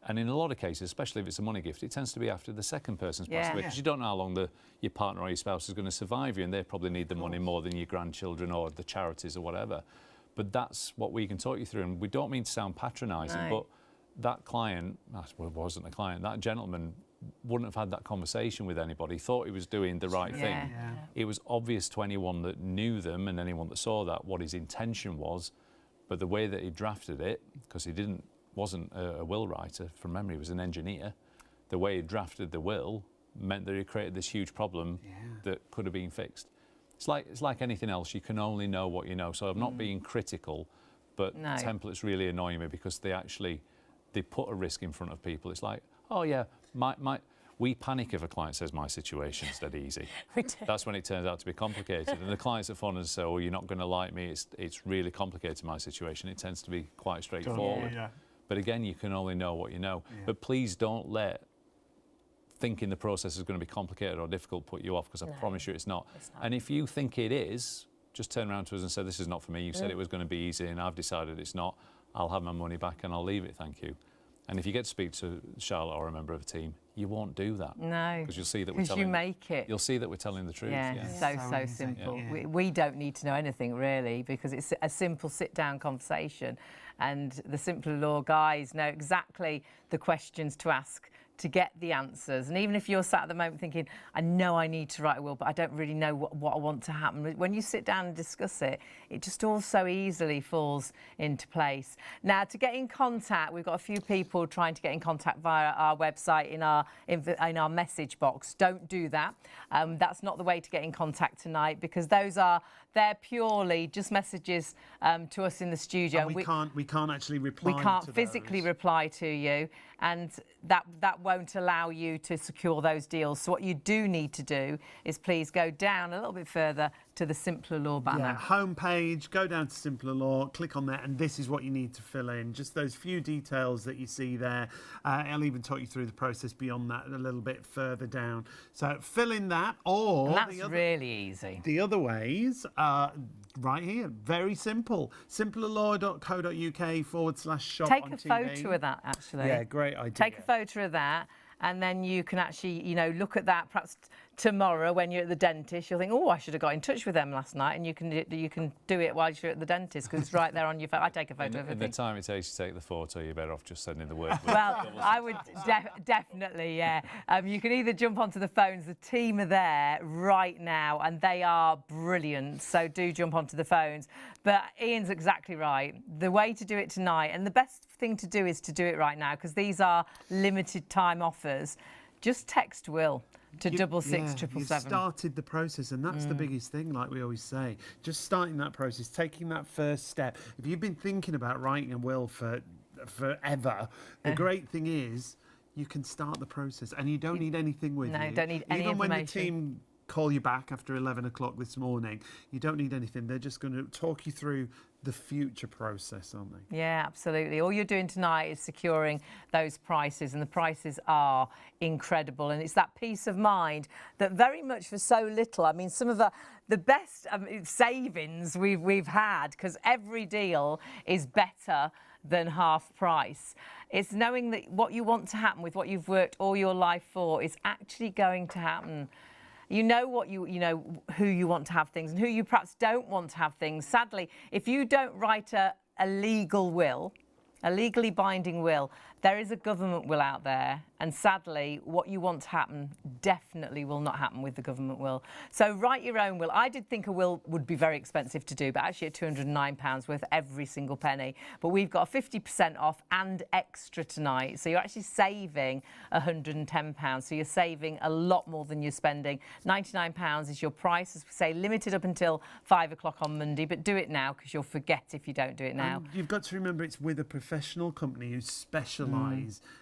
and in a lot of cases, especially if it's a money gift, it tends to be after the second person's passed away, because you don't know how long your partner or your spouse is going to survive you, and they probably need the money more than your grandchildren or the charities or whatever. But that's what we can talk you through, and we don't mean to sound patronising, but that client, well, it wasn't a client, that gentleman wouldn't have had that conversation with anybody, thought he was doing the right thing. Yeah. It was obvious to anyone that knew them and anyone that saw that what his intention was, but the way that he drafted it, because he wasn't a will writer, from memory, he was an engineer, the way he drafted the will meant that he created this huge problem that could have been fixed. It's like anything else, you can only know what you know. So I'm not being critical, but templates really annoy me because they put a risk in front of people. It's like, oh yeah, we panic if a client says my situation's dead easy. We do. That's when it turns out to be complicated. And the clients that phone and say, oh, you're not going to like me, it's really complicated, my situation. It tends to be quite straightforward. But again, you can only know what you know. But please don't let thinking the process is going to be complicated or difficult put you off, because I promise you it's not. And if you think it is, just turn around to us and say, this is not for me. You said it was going to be easy and I've decided it's not. I'll have my money back and I'll leave it, thank you. And if you get to speak to Charlotte or a member of a team, you won't do that. No. Because you'll see that we're telling... you make it. You'll see that we're telling the truth. So simple. Yeah. We don't need to know anything, really, because it's a simple sit-down conversation. And the Simpler Law guys know exactly the questions to ask to get the answers. And even if you're sat at the moment thinking, I know I need to write a will, but I don't really know what I want to happen, when you sit down and discuss it, it just all so easily falls into place. Now, to get in contact, we've got a few people trying to get in contact via our website in our message box. Don't do that. That's not the way to get in contact tonight, because they're purely just messages to us in the studio. And we can't actually reply. We can't physically reply to you, and that won't allow you to secure those deals. So what you do need to do is please go down a little bit further to the Simpler Law banner. Yeah, homepage, go down to Simpler Law, click on that, and this is what you need to fill in. Just those few details that you see there. I'll even talk you through the process beyond that a little bit further down. So fill in that, or... And that's really easy. The other ways are right here, very simple. simplerlaw.co.uk/shop Take on a TV. photo of that, actually. Yeah, great idea. Take a photo of that, and then you can actually, look at that perhaps tomorrow when you're at the dentist. You'll think, oh, I should have got in touch with them last night, and you can do it while you're at the dentist, because it's right there on your phone. I take a photo of everything. In the time it takes to take the photo, you're better off just sending the word. Well, I would definitely, yeah. You can either jump onto the phones. The team are there right now, and they are brilliant, so do jump onto the phones. But Ian's exactly right. The way to do it tonight, and the best thing to do is to do it right now, because these are limited time offers. Just text Will to 66777. You started the process, and that's the biggest thing, like we always say. Just starting that process, taking that first step. If you've been thinking about writing a will for forever, the great thing is you can start the process, and you don't need anything with you. No, don't need any Even information. when the team call you back after 11 o'clock this morning. You don't need anything. They're just going to talk you through the future process, aren't they? Yeah, absolutely. All you're doing tonight is securing those prices, and the prices are incredible. And it's that peace of mind that very much for so little, I mean, some of the best savings we've had, because every deal is better than half price. It's knowing that what you want to happen with what you've worked all your life for is actually going to happen. You know what you know who you want to have things and who you perhaps don't want to have things. Sadly, if you don't write a legal will, a legally binding will, there is a government will out there, and sadly what you want to happen definitely will not happen with the government will. So write your own will. I did think a will would be very expensive to do, but actually at £209 worth every single penny. But we've got a 50% off and extra tonight, so you're actually saving £110. So you're saving a lot more than you're spending. £99 is your price, as we say, limited up until 5 o'clock on Monday, but do it now because you'll forget if you don't do it now. And you've got to remember it's with a professional company who specialise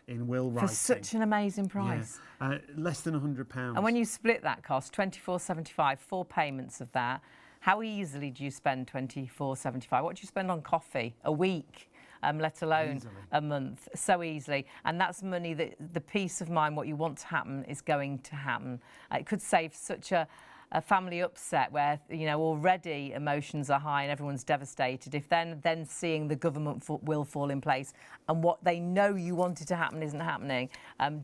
in will writing. For such an amazing price. Yeah. Less than £100. And when you split that cost, £24.75, 4 payments of that, how easily do you spend £24.75? What do you spend on coffee a week? Let alone a month, so easily. And that's money that the peace of mind, what you want to happen, is going to happen. It could save such a family upset where, you know, already emotions are high and everyone's devastated. If then seeing the government will fall in place and what they know you wanted to happen isn't happening,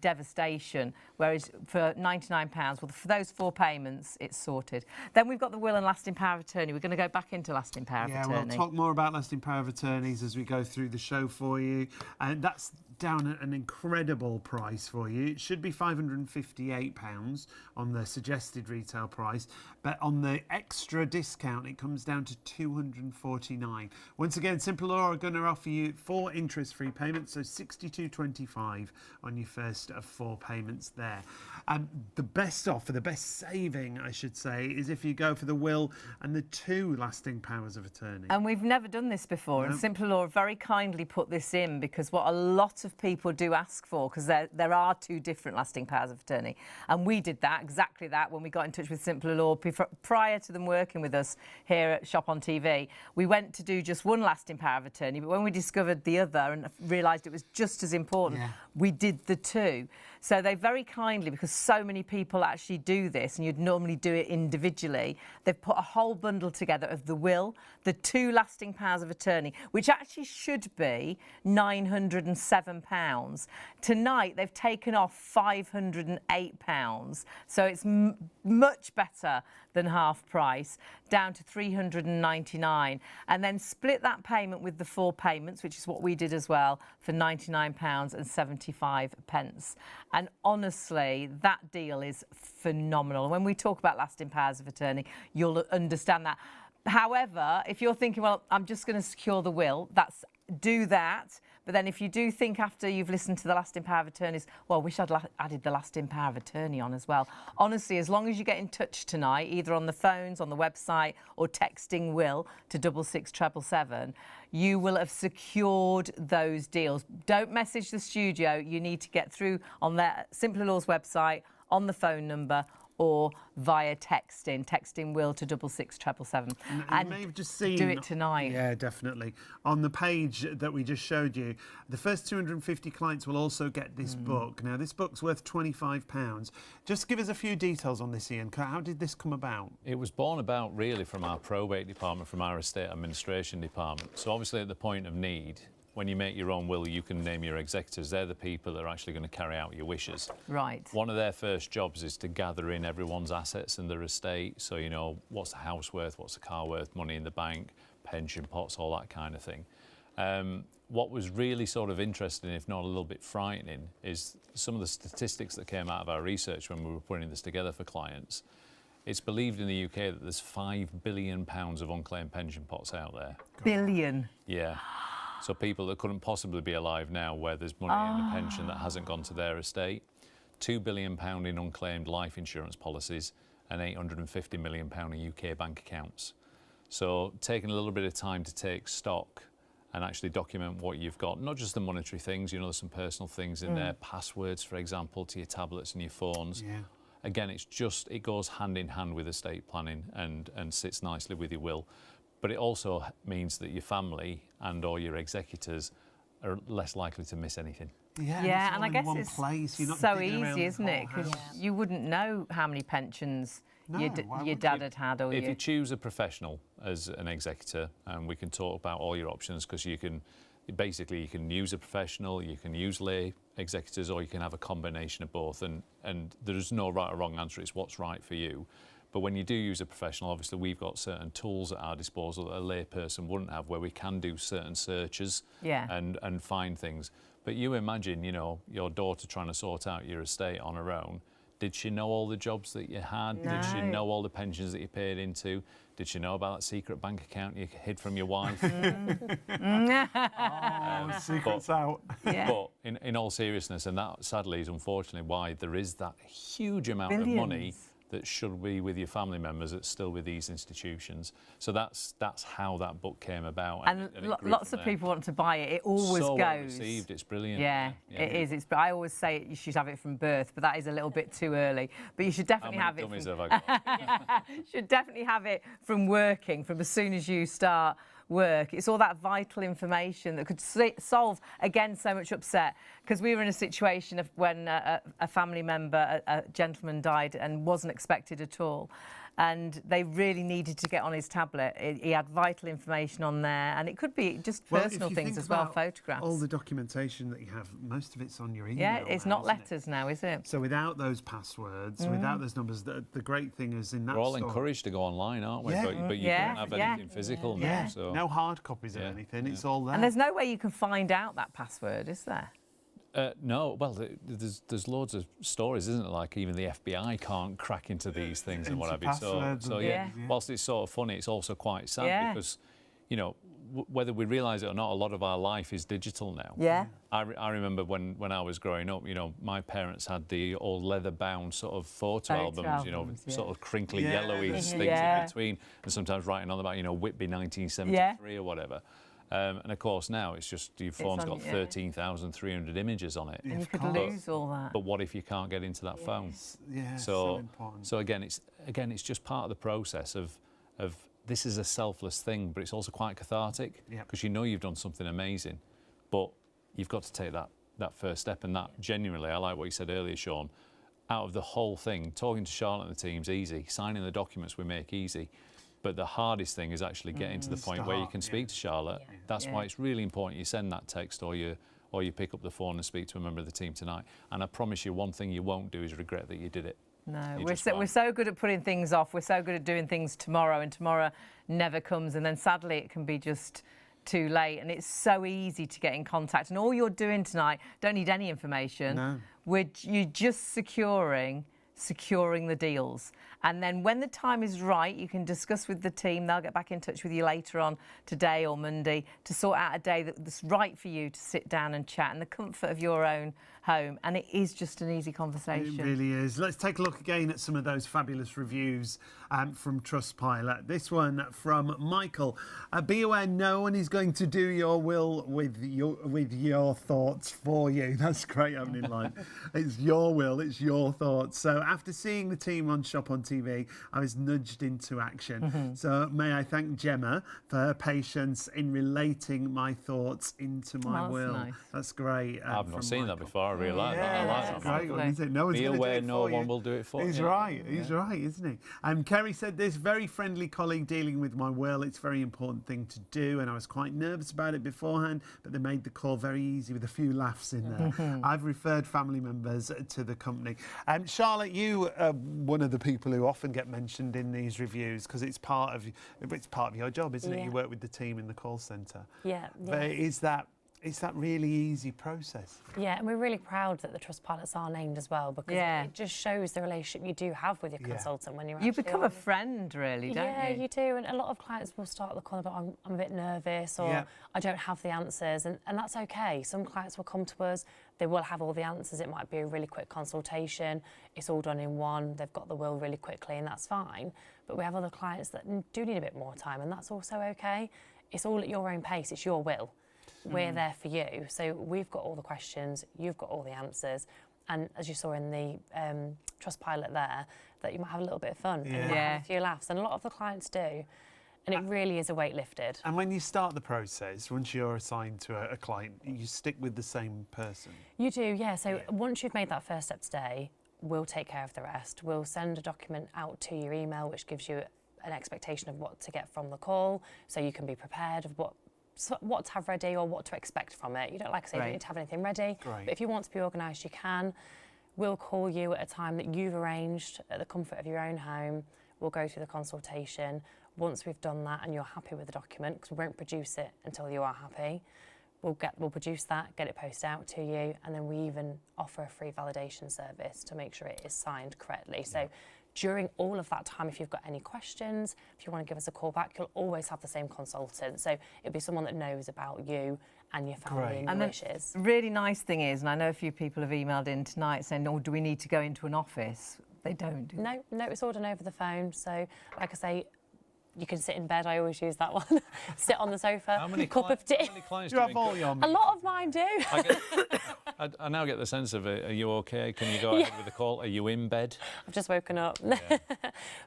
devastation. Whereas for £99, well, for those 4 payments, it's sorted. Then we've got the will and lasting power of attorney. We're going to go back into lasting power of attorney. Yeah, we'll talk more about lasting power of attorneys as we go through the show for you. And that's down at an incredible price for you. It should be £558 on the suggested retail price, but on the extra discount it comes down to £249. Once again, Simple Law are going to offer you 4 interest-free payments, so £62.25 on your first of 4 payments there. The best offer, the best saving, I should say, is if you go for the will and the 2 lasting powers of attorney. And we've never done this before, and Simple Law very kindly put this in because what a lot of people do ask for, because there are 2 different lasting powers of attorney, and we did that, exactly that, when we got in touch with Simple Law prior to them working with us here at Shop on TV. We went to do just 1 lasting power of attorney, but when we discovered the other and realised it was just as important, we did the 2. So they very kindly, because so many people actually do this and you'd normally do it individually, they've put a whole bundle together of the will, the 2 lasting powers of attorney, which actually should be £907. Tonight they've taken off £508, so it's much better than half price, down to £399, and then split that payment with the 4 payments, which is what we did as well, for £99.75. And honestly, that deal is phenomenal. And when we talk about lasting powers of attorney, you'll understand that. However, if you're thinking, well, I'm just going to secure the will, do that. But then if you do think after you've listened to the lasting power of attorneys, well, I wish I'd added the lasting power of attorney on as well. Honestly, as long as you get in touch tonight, either on the phones, on the website, or texting will to 66777, you will have secured those deals. Don't message the studio. You need to get through on their Simple Law's website, on the phone number, or via texting will to 66777. And you may have just seen, do it tonight. Yeah, definitely. On the page that we just showed you, the first 250 clients will also get this book. Now, this book's worth £25. Just give us a few details on this, Ian. How did this come about? It was born about really from our probate department, from our estate administration department. So obviously at the point of need, when you make your own will, you can name your executors. They're the people that are actually going to carry out your wishes. Right. One of their first jobs is to gather in everyone's assets in their estate. So, you know, what's the house worth, what's the car worth, money in the bank, pension pots, all that kind of thing. What was really sort of interesting, if not a little bit frightening, is some of the statistics that came out of our research when we were putting this together for clients. It's believed in the UK that there's £5 billion of unclaimed pension pots out there. Billion? Yeah. So people that couldn't possibly be alive now, where there's money in a pension that hasn't gone to their estate. £2 billion in unclaimed life insurance policies and £850 million in UK bank accounts. So taking a little bit of time to take stock and actually document what you've got, not just the monetary things, you know, there's some personal things in there, passwords, for example, to your tablets and your phones. Yeah. again, it goes hand in hand with estate planning and sits nicely with your will. But it also means that your family and or your executors are less likely to miss anything. Yeah, and I guess it's place. You're not so digging around easy, the isn't it? whole Because house. you wouldn't know how many pensions your dad had had, or If you choose a professional as an executor, and we can talk about all your options, because you can use a professional, you can use lay executors, or you can have a combination of both. And there's no right or wrong answer. It's what's right for you. But when you do use a professional, obviously we've got certain tools at our disposal that a lay person wouldn't have, where we can do certain searches and find things. But you imagine, your daughter trying to sort out your estate on her own. Did she know all the jobs that you had? No. Did she know all the pensions that you paid into? Did she know about that secret bank account you hid from your wife? Secret's out. Yeah. But in all seriousness, and that sadly is unfortunately why there is that huge amount of money that should be with your family members that's still with these institutions. So that's how that book came about. And lots of people want to buy it. It always so goes. well received. It's brilliant. Yeah, it is. I always say you should have it from birth, but that is a little bit too early. But you should definitely have it. How many dummies have I got? Should definitely have it from working, from as soon as you start work. It's all that vital information that could solve, again, so much upset. Because we were in a situation of when a family member, a gentleman, died and wasn't expected at all. And they really needed to get on his tablet. He had vital information on there, and it could be just personal things as well, photographs. All the documentation that you have, most of it's on your email. Yeah, it's now, not letters now, is it? So without those passwords, without those numbers, the great thing is in that We're all store, encouraged to go online, aren't we? Yeah. But you can't have anything physical now. So. no hard copies or anything. It's all there. And there's no way you can find out that password, is there? No, well, there's loads of stories, isn't it? Like even the FBI can't crack into these things and what have you. So yeah, whilst it's sort of funny, it's also quite sad because, whether we realise it or not, a lot of our life is digital now. Yeah. I remember when I was growing up, my parents had the old leather-bound sort of photo albums, sort of crinkly, yellowy things in between, and sometimes writing on about, Whitby 1973 or whatever. And of course now it's just your phone's got 13,300 images on it. And you could lose all that. But what if you can't get into that phone? Yeah, so important. So again, it's just part of the process of this is a selfless thing, but it's also quite cathartic because you've done something amazing, but you've got to take that first step. And that genuinely, I like what you said earlier, Sean. Out of the whole thing, talking to Charlotte and the team's easy. Signing the documents we make easy. But the hardest thing is actually getting to the point where you can speak to Charlotte. Yeah. That's why it's really important you send that text or you pick up the phone and speak to a member of the team tonight. And I promise you, one thing you won't do is regret that you did it. No, we're so good at putting things off. We're so good at doing things tomorrow, and tomorrow never comes. And then sadly, it can be just too late. And it's so easy to get in contact. And all you're doing tonight, don't need any information. No. You're just securing the deals. And then when the time is right, you can discuss with the team. They'll get back in touch with you later on today or Monday to sort out a day that's right for you to sit down and chat in the comfort of your own home. And it is just an easy conversation. It really is. Let's take a look again at some of those fabulous reviews from Trustpilot. This one from Michael. Be aware no one is going to do your will with your thoughts for you. That's great opening line. It's your will, it's your thoughts. So after seeing the team on Shop on TV, I was nudged into action. So may I thank Gemma for her patience in relating my thoughts into my will. Nice. That's great. I've not seen that before. I realise that. I like that. Great one, isn't it? No one's Be going to do aware it no for you. one will do it for you. He's right. He's right, isn't he? And Kerry said this, very friendly colleague dealing with my will. It's a very important thing to do, and I was quite nervous about it beforehand, but they made the call very easy with a few laughs in there. I've referred family members to the company. Charlotte, you are one of the people who often get mentioned in these reviews because it's part of your job, isn't it? You work with the team in the call centre. Yeah. But is that really easy process? Yeah, and we're really proud that the Trustpilots are named as well because it just shows the relationship you do have with your consultant when you're You become a friend, really, don't you? Yeah, you do. And a lot of clients will start the call about, I'm a bit nervous or I don't have the answers. And that's okay. Some clients will come to us, they will have all the answers. It might be a really quick consultation. It's all done in one. They've got the will really quickly and that's fine. But we have other clients that do need a bit more time and that's also okay. It's all at your own pace. It's your will. We're there for you. So we've got all the questions, you've got all the answers. and as you saw in the Trustpilot there, that you might have a little bit of fun and you might Yeah. have a few laughs, and a lot of the clients do. And it really is a weight lifted. And when you start the process, once you're assigned to a client, you stick with the same person? You do, yeah. So once you've made that first step today, we'll take care of the rest. We'll send a document out to your email, which gives you an expectation of what to get from the call, so you can be prepared of what to have ready or what to expect from it. You don't, like I say, you don't need to have anything ready. Great. But if you want to be organised, you can. We'll call you at a time that you've arranged at the comfort of your own home. We'll go through the consultation. Once we've done that and you're happy with the document, because we won't produce it until you are happy, we'll produce that, get it posted out to you, and then we even offer a free validation service to make sure it is signed correctly. So during all of that time, if you've got any questions, if you want to give us a call back, you'll always have the same consultant. So it'll be someone that knows about you and your family and your wishes. The really nice thing is, and I know a few people have emailed in tonight saying, oh, do we need to go into an office? They don't, do they? No, it's all done over the phone. So, like I say, you can sit in bed. I always use that one. Sit on the sofa. How many cup of tea. How many clients You do have all your A lot of mine do. I now get the sense of, are you okay? Can you go ahead with the call? Are you in bed? I've just woken up.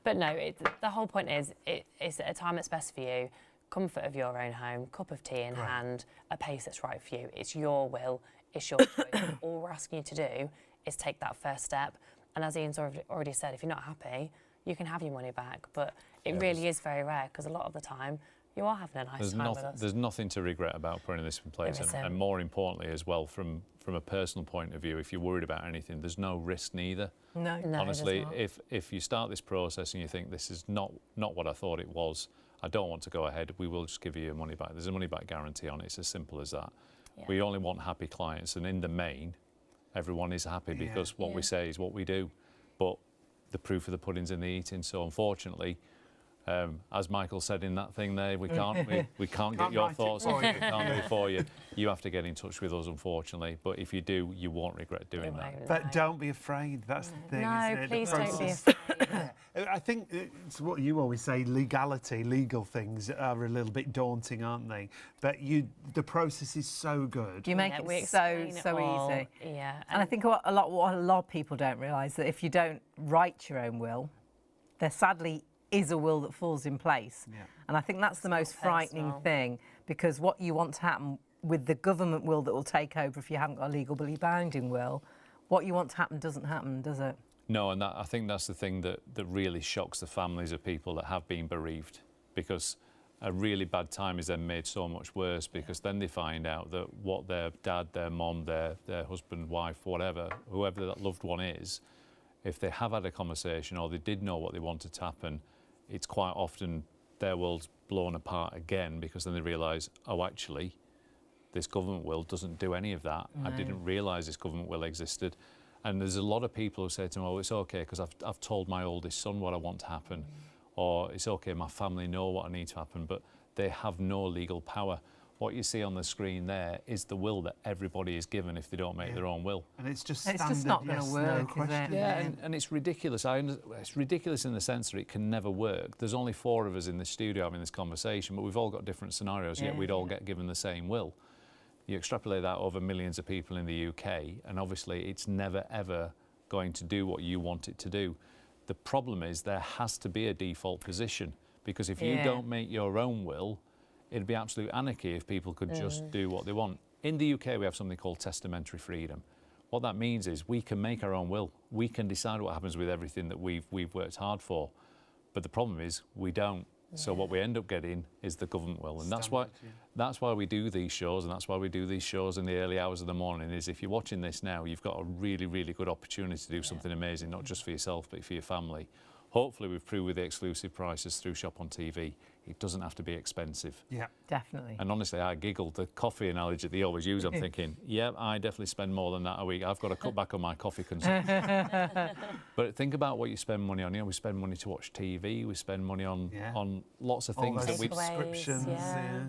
But no, the whole point is it's at a time that's best for you, comfort of your own home, cup of tea in hand, a pace that's right for you. It's your will, it's your choice. All we're asking you to do is take that first step. And as Ian's already said, if you're not happy, you can have your money back. But it really is very rare, because a lot of the time you are having a nice time with us. There's nothing to regret about putting this in place, and more importantly as well, from a personal point of view, if you're worried about anything, there's no risk neither. No, honestly, if you start this process and you think this is not what I thought it was, I don't want to go ahead, we will just give you your money back. There's a money back guarantee on it. It's as simple as that. We only want happy clients, and in the main, everyone is happy because what we say is what we do. But the proof of the pudding's in the eating. So unfortunately, as Michael said in that thing there, we can't get your thoughts on it. We can't do it for you. You have to get in touch with us, unfortunately. But if you do, you won't regret doing that. But don't be afraid. That's the thing. No, isn't it? please don't be afraid. I think it's what you always say, legal things are a little bit daunting, aren't they? But the process is so good. You make it so easy. Yeah. And I think what a lot of people don't realise, that if you don't write your own will, there sadly is a will that falls in place. And I think that's the most frightening thing, because what you want to happen with the government will that will take over if you haven't got a legally binding will, what you want to happen doesn't happen, does it? No, and I think that's the thing that really shocks the families of people that have been bereaved, because a really bad time is then made so much worse, because then they find out that what their dad, their mum, their husband, wife, whatever, whoever that loved one is, if they have had a conversation or they did know what they wanted to happen, it's quite often their world's blown apart again, because then they realise, oh, actually, this government will doesn't do any of that. I didn't realise this government will existed. And there's a lot of people who say to me, oh, it's okay, because I've told my oldest son what I want to happen. Or it's okay, my family know what I need to happen, but they have no legal power. What you see on the screen there is the will that everybody is given if they don't make their own will. And it's just not going to work, is it? Yeah, and it's ridiculous. It's ridiculous in the sense that it can never work. There's only 4 of us in the studio having this conversation, but we've all got different scenarios, yet we'd all get given the same will. You extrapolate that over millions of people in the UK, and obviously it's never, ever going to do what you want it to do. The problem is there has to be a default position, because if you don't make your own will, it'd be absolute anarchy if people could just do what they want. In the UK, we have something called testamentary freedom. What that means is we can make our own will. We can decide what happens with everything that we've worked hard for. But the problem is we don't. So what we end up getting is the government will, and that's why we do these shows, and that's why we do these shows in the early hours of the morning. Is if you're watching this now, you've got a really, really good opportunity to do something amazing, not just for yourself, but for your family. Hopefully, we've proved with the exclusive prices through Shop on TV, it doesn't have to be expensive. Yeah, definitely. And honestly, I giggled. The coffee analogy that they always use, I'm thinking, yeah, I definitely spend more than that a week. I've got to cut back on my coffee consumption. But think about what you spend money on. You know, we spend money to watch TV. We spend money on lots of things that we subscriptions.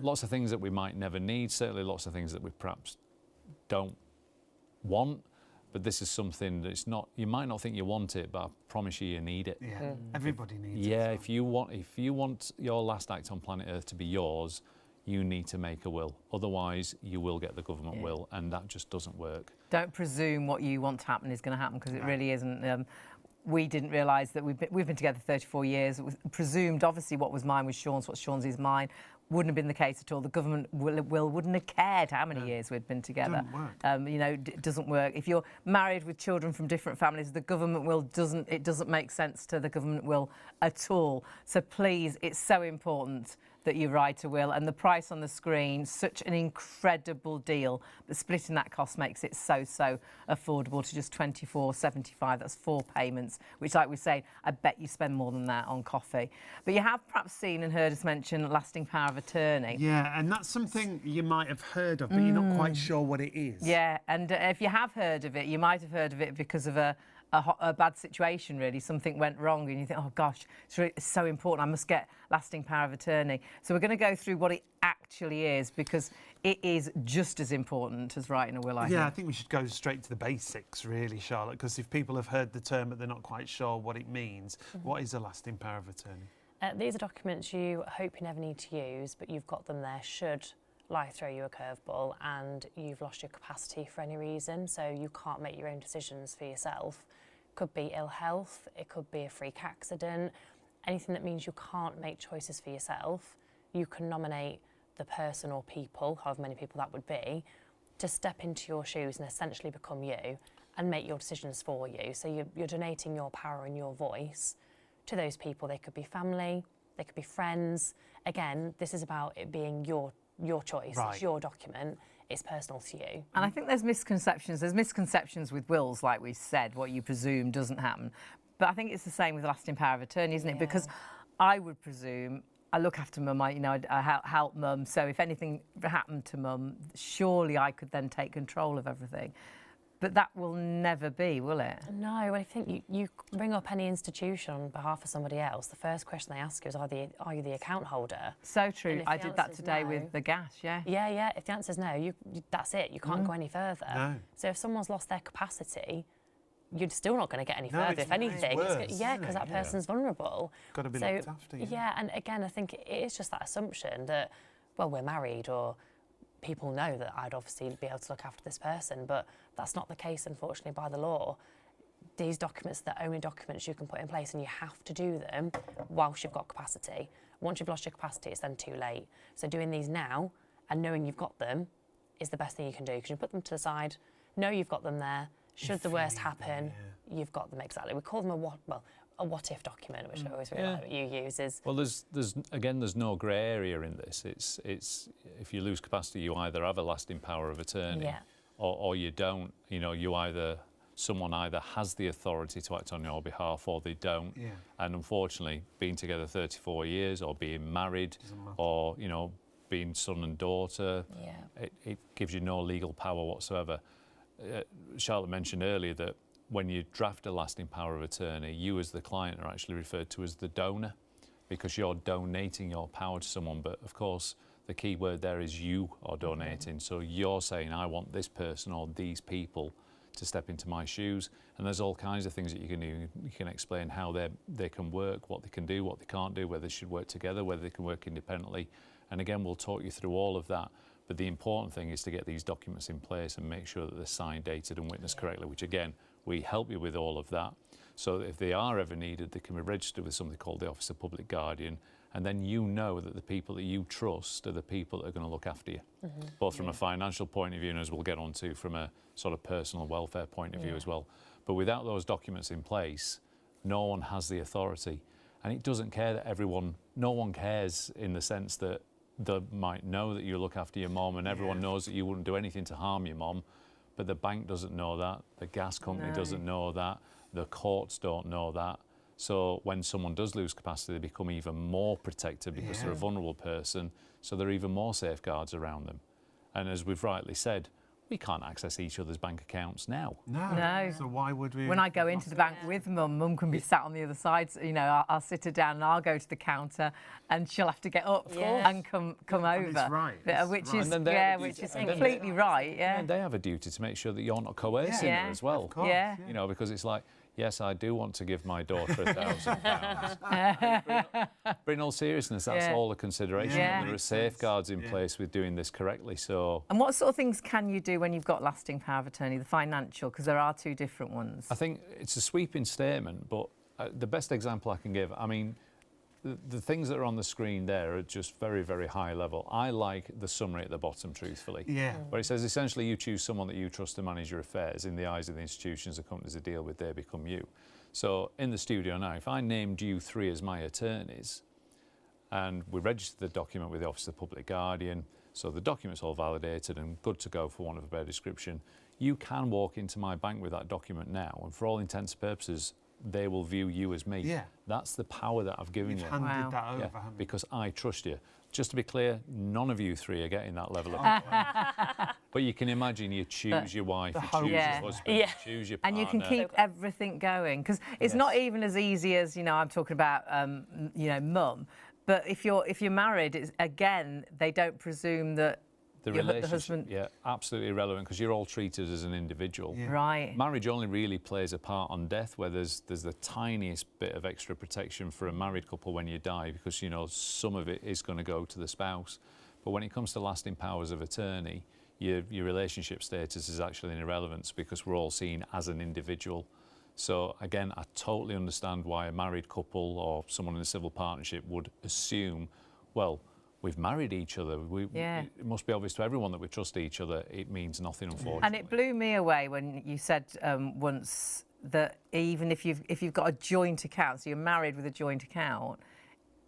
Lots of things that we might never need. Certainly, lots of things that we perhaps don't want. But this is something that's not. You might not think you want it, but I promise you need it. Yeah, everybody needs it. Yeah, if you want your last act on planet Earth to be yours, you need to make a will. Otherwise, you will get the government will, and that just doesn't work. Don't presume what you want to happen is going to happen, because it really isn't. We didn't realise that we've been together 34 years. It was presumed, obviously, what was mine was Sean's, what's Sean's is mine. Wouldn't have been the case at all. The government wouldn't have cared how many years we'd been together. Doesn't work. You know, it doesn't work. If you're married with children from different families, the government it doesn't make sense to the government will at all. So please, it's so important that you write a will, and the price on the screen, such an incredible deal. But splitting that cost makes it so affordable to just $24.75. That's 4 payments, which, like we say, I bet you spend more than that on coffee. But you have perhaps seen and heard us mention lasting power of attorney. Yeah, and that's something you might have heard of, but you're not quite sure what it is. Yeah, and if you have heard of it, you might have heard of it because of a bad situation, really. Something went wrong and you think, oh gosh, it's so important, I must get lasting power of attorney. So we're going to go through what it actually is, because it is just as important as writing a will, I think. Yeah, I think we should go straight to the basics, really, Charlotte, because if people have heard the term but they're not quite sure what it means, what is a lasting power of attorney? These are documents you hope you never need to use, but you've got them there should life throw you a curveball and you've lost your capacity for any reason, so you can't make your own decisions for yourself. Could be ill health, it could be a freak accident, anything that means you can't make choices for yourself. You can nominate the person or people, however many people that would be, to step into your shoes and essentially become you and make your decisions for you. So you're donating your power and your voice to those people. They could be family, they could be friends. Again, this is about it being your choice. Right. It's your document. It's personal to you. And I think there's misconceptions. There's misconceptions with wills, like we said, what you presume doesn't happen. But I think it's the same with lasting power of attorney, isn't it? Because I would presume, I look after mum, I help mum, so if anything happened to mum, surely I could then take control of everything. But that will never be, will it? No, I think you ring up any institution on behalf of somebody else, the first question they ask you is, are you the account holder? So true. I did that today with the gas, yeah. Yeah, if the answer is no, that's it, you can't go any further. No. So if someone's lost their capacity, you're still not going to get any further, if anything. Because that person's vulnerable. Got to be looked after. Yeah, and again, I think it is just that assumption that, well, we're married, or people know that I'd obviously be able to look after this person, but that's not the case, unfortunately, by the law. These documents are the only documents you can put in place, and you have to do them whilst you've got capacity. Once you've lost your capacity, it's then too late. So doing these now and knowing you've got them is the best thing you can do, because you put them to the side, know you've got them there. Should the worst happen, you've got them exactly. We call them a what-if document, which I always really like what you use. Well, there's no grey area in this. It's if you lose capacity, you either have a lasting power of attorney, or you don't. You know, someone either has the authority to act on your behalf, or they don't. Yeah. And unfortunately, being together 34 years, or being married, or being son and daughter, it gives you no legal power whatsoever. Charlotte mentioned earlier that when you draft a lasting power of attorney, you as the client are actually referred to as the donor, because you're donating your power to someone. But of course, the key word there is you are donating. So you're saying, I want this person or these people to step into my shoes. And there's all kinds of things that you can do. You can explain how they can work, what they can do, what they can't do, whether they should work together, whether they can work independently. And again, we'll talk you through all of that. But the important thing is to get these documents in place and make sure that they're signed, dated and witnessed correctly, which again, we help you with all of that. So if they are ever needed, they can be registered with something called the Office of Public Guardian, and then you know that the people that you trust are the people that are going to look after you, both from a financial point of view and, as we'll get on to, from a sort of personal welfare point of view as well. But without those documents in place, no one has the authority. And it doesn't care that no one cares in the sense that they might know that you look after your mom, and everyone knows that you wouldn't do anything to harm your mom, but the bank doesn't know that, the gas company doesn't know that, the courts don't know that. So when someone does lose capacity, they become even more protected because they're a vulnerable person, so there are even more safeguards around them. And as we've rightly said, we can't access each other's bank accounts now. No. So why would we? When I go into the bank with mum can be sat on the other side. You know, I'll sit her down and I'll go to the counter, and she'll have to get up and come over. That's right. Which is completely right. Yeah. And they have a duty to make sure that you're not coercing her as well. Of course. You know, because it's like, yes, I do want to give my daughter £1,000. But in all seriousness, that's all a consideration. Yeah. There are safeguards in place with doing this correctly. So, and what sort of things can you do when you've got lasting power of attorney, the financial, because there are two different ones? I think it's a sweeping statement, but the best example I can give, I mean, the things that are on the screen there are just very, very high level. I like the summary at the bottom, truthfully. Yeah. Where it says, essentially, you choose someone that you trust to manage your affairs. In the eyes of the institutions, the companies that deal with, they become you. So in the studio now, if I named you 3 as my attorneys, and we registered the document with the Office of the Public Guardian, so the document's all validated and good to go, for want of a better description, you can walk into my bank with that document now, and for all intents and purposes, they will view you as me. Yeah. That's the power that I've given you. You've handed that over, haven't you? Because I trust you. Just to be clear, none of you 3 are getting that level of But you can imagine you choose your wife, you choose your husband, you choose your partner. And you can keep everything going. Because it's not even as easy as, you know, I'm talking about, you know, mum. But if you're married, it's, again, they don't presume that the relationship, absolutely irrelevant, because you're all treated as an individual. Yeah. Right. Marriage only really plays a part on death, where there's the tiniest bit of extra protection for a married couple when you die, because, you know, some of it is going to go to the spouse. But when it comes to lasting powers of attorney, your relationship status is actually an irrelevance, because we're all seen as an individual. So again, I totally understand why a married couple or someone in a civil partnership would assume, well, we've married each other. It must be obvious to everyone that we trust each other. It means nothing, unfortunately. And it blew me away when you said once that even if you've got a joint account, so you're married with a joint account,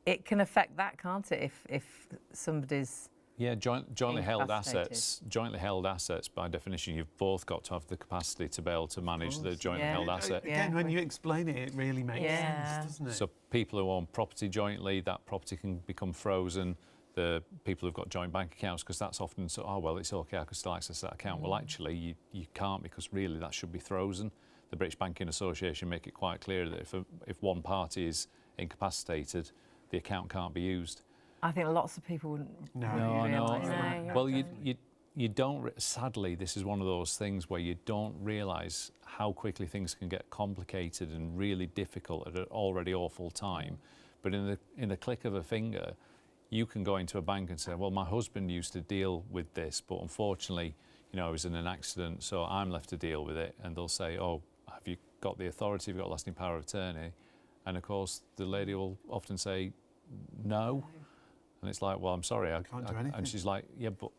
it can affect that, can't it? If somebody's jointly held assets. Jointly held assets, by definition, you've both got to have the capacity to be able to manage the jointly held asset. Again, when you explain it, it really makes sense, doesn't it? So people who own property jointly, that property can become frozen. The people who've got joint bank accounts, because that's often so, oh, well, it's okay, I can still access that account. Well, actually, you can't, because really that should be frozen. The British Banking Association make it quite clear that if one party is incapacitated, the account can't be used. I think lots of people wouldn't realise that. Well, you don't, sadly, this is one of those things where you don't realise how quickly things can get complicated and really difficult at an already awful time. But in the click of a finger, you can go into a bank and say, well, my husband used to deal with this, but unfortunately, you know, I was in an accident, so I'm left to deal with it. And they'll say, oh, have you got the authority, have you got lasting power of attorney? And of course, the lady will often say, no. And it's like, well, I'm sorry, I can't do anything. And she's like, yeah, but,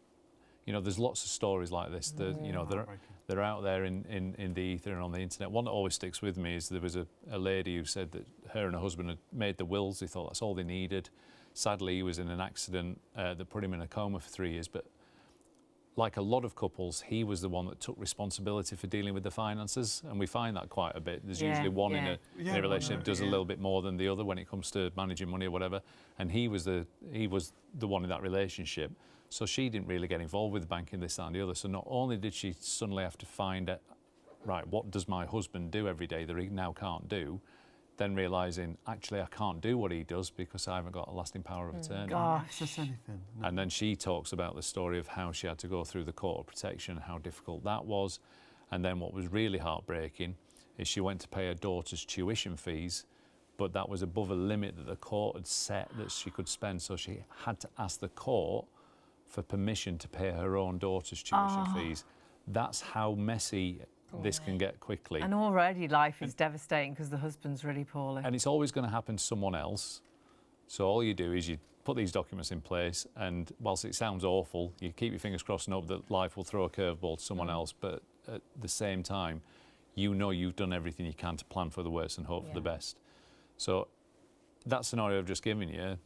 you know, there's lots of stories like this that, you know, they're out there in the ether and on the internet. One that always sticks with me is there was a lady who said that her and her husband had made the wills. They thought that's all they needed. Sadly, he was in an accident that put him in a coma for 3 years. But like a lot of couples, he was the one that took responsibility for dealing with the finances. And we find that quite a bit. There's usually one in a relationship does a little bit more than the other when it comes to managing money or whatever. And he was the one in that relationship. So she didn't really get involved with the banking, this, that and the other. So not only did she suddenly have to find out, right, what does my husband do every day that he now can't do? Then realising, actually, I can't do what he does because I haven't got a lasting power of attorney. Gosh. And then she talks about the story of how she had to go through the court of protection, how difficult that was. And then what was really heartbreaking is she went to pay her daughter's tuition fees, but that was above a limit that the court had set that she could spend. So she had to ask the court for permission to pay her own daughter's tuition fees. That's how messy this can get quickly. And already life is devastating because the husband's really poorly. And it's always going to happen to someone else. So all you do is you put these documents in place, and whilst it sounds awful, you keep your fingers crossed and hope that life will throw a curveball to someone else. But at the same time, you know you've done everything you can to plan for the worst and hope for the best. So that scenario I've just given you,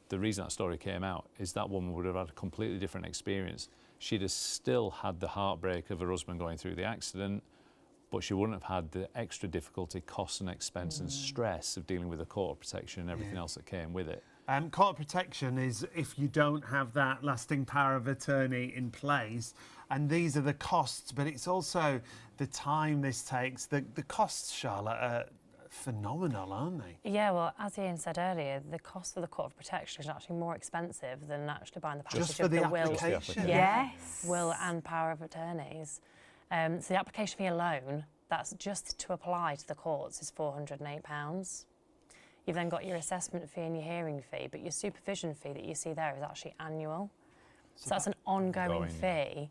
the reason that story came out is that woman would have had a completely different experience. She'd have still had the heartbreak of her husband going through the accident, but she wouldn't have had the extra difficulty, costs and expense and stress of dealing with the court of protection and everything else that came with it. Court of protection is if you don't have that lasting power of attorney in place, and these are the costs, but it's also the time this takes. The costs, Charlotte, are phenomenal, aren't they? Yeah, well, as Ian said earlier, the cost for the court of protection is actually more expensive than actually buying the package of the will. Yes. Will and power of attorneys. So the application fee alone That's just to apply to the courts is £408. You've then got your assessment fee and your hearing fee, but your supervision fee that you see there is actually annual. So that's an ongoing fee.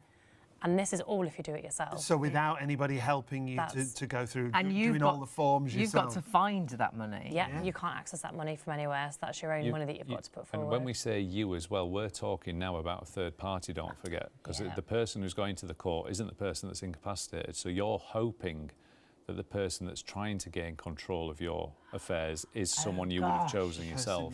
And this is all if you do it yourself. So without anybody helping you to go through doing all the forms yourself. You've got to find that money. Yeah, you can't access that money from anywhere, so that's your own money that you've got to put forward. And when we say you as well, we're talking now about a third party, don't forget, because the person who's going to the court isn't the person that's incapacitated. So you're hoping that the person that's trying to gain control of your affairs is someone you would have chosen yourself.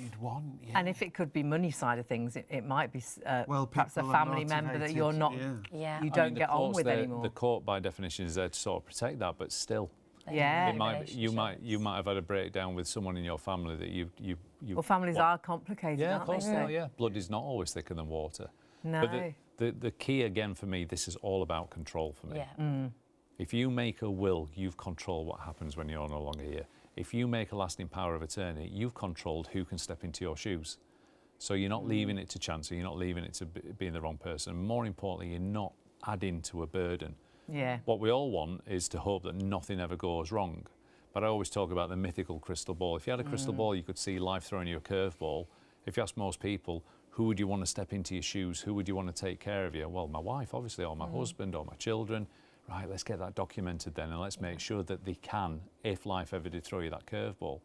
And if it could be money side of things, it might be perhaps a family member that you're not, you don't get on with anymore. The court, by definition, is there to sort of protect that, but still, yeah, you might have had a breakdown with someone in your family that you. Well, families are complicated, yeah, aren't of course they? they are. Yeah, blood is not always thicker than water. No. But the key again for me, this is all about control for me. Yeah. If you make a will, you've controlled what happens when you're no longer here. If you make a lasting power of attorney, you've controlled who can step into your shoes. So you're not leaving it to chance, or you're not leaving it to being the wrong person. And more importantly, you're not adding to a burden. Yeah. What we all want is to hope that nothing ever goes wrong. But I always talk about the mythical crystal ball. If you had a crystal ball, you could see life throwing you a curveball. If you ask most people, who would you want to step into your shoes? Who would you want to take care of you? Well, my wife, obviously, or my husband, or my children. Right, let's get that documented then, and let's make sure that they can, if life ever did throw you that curveball.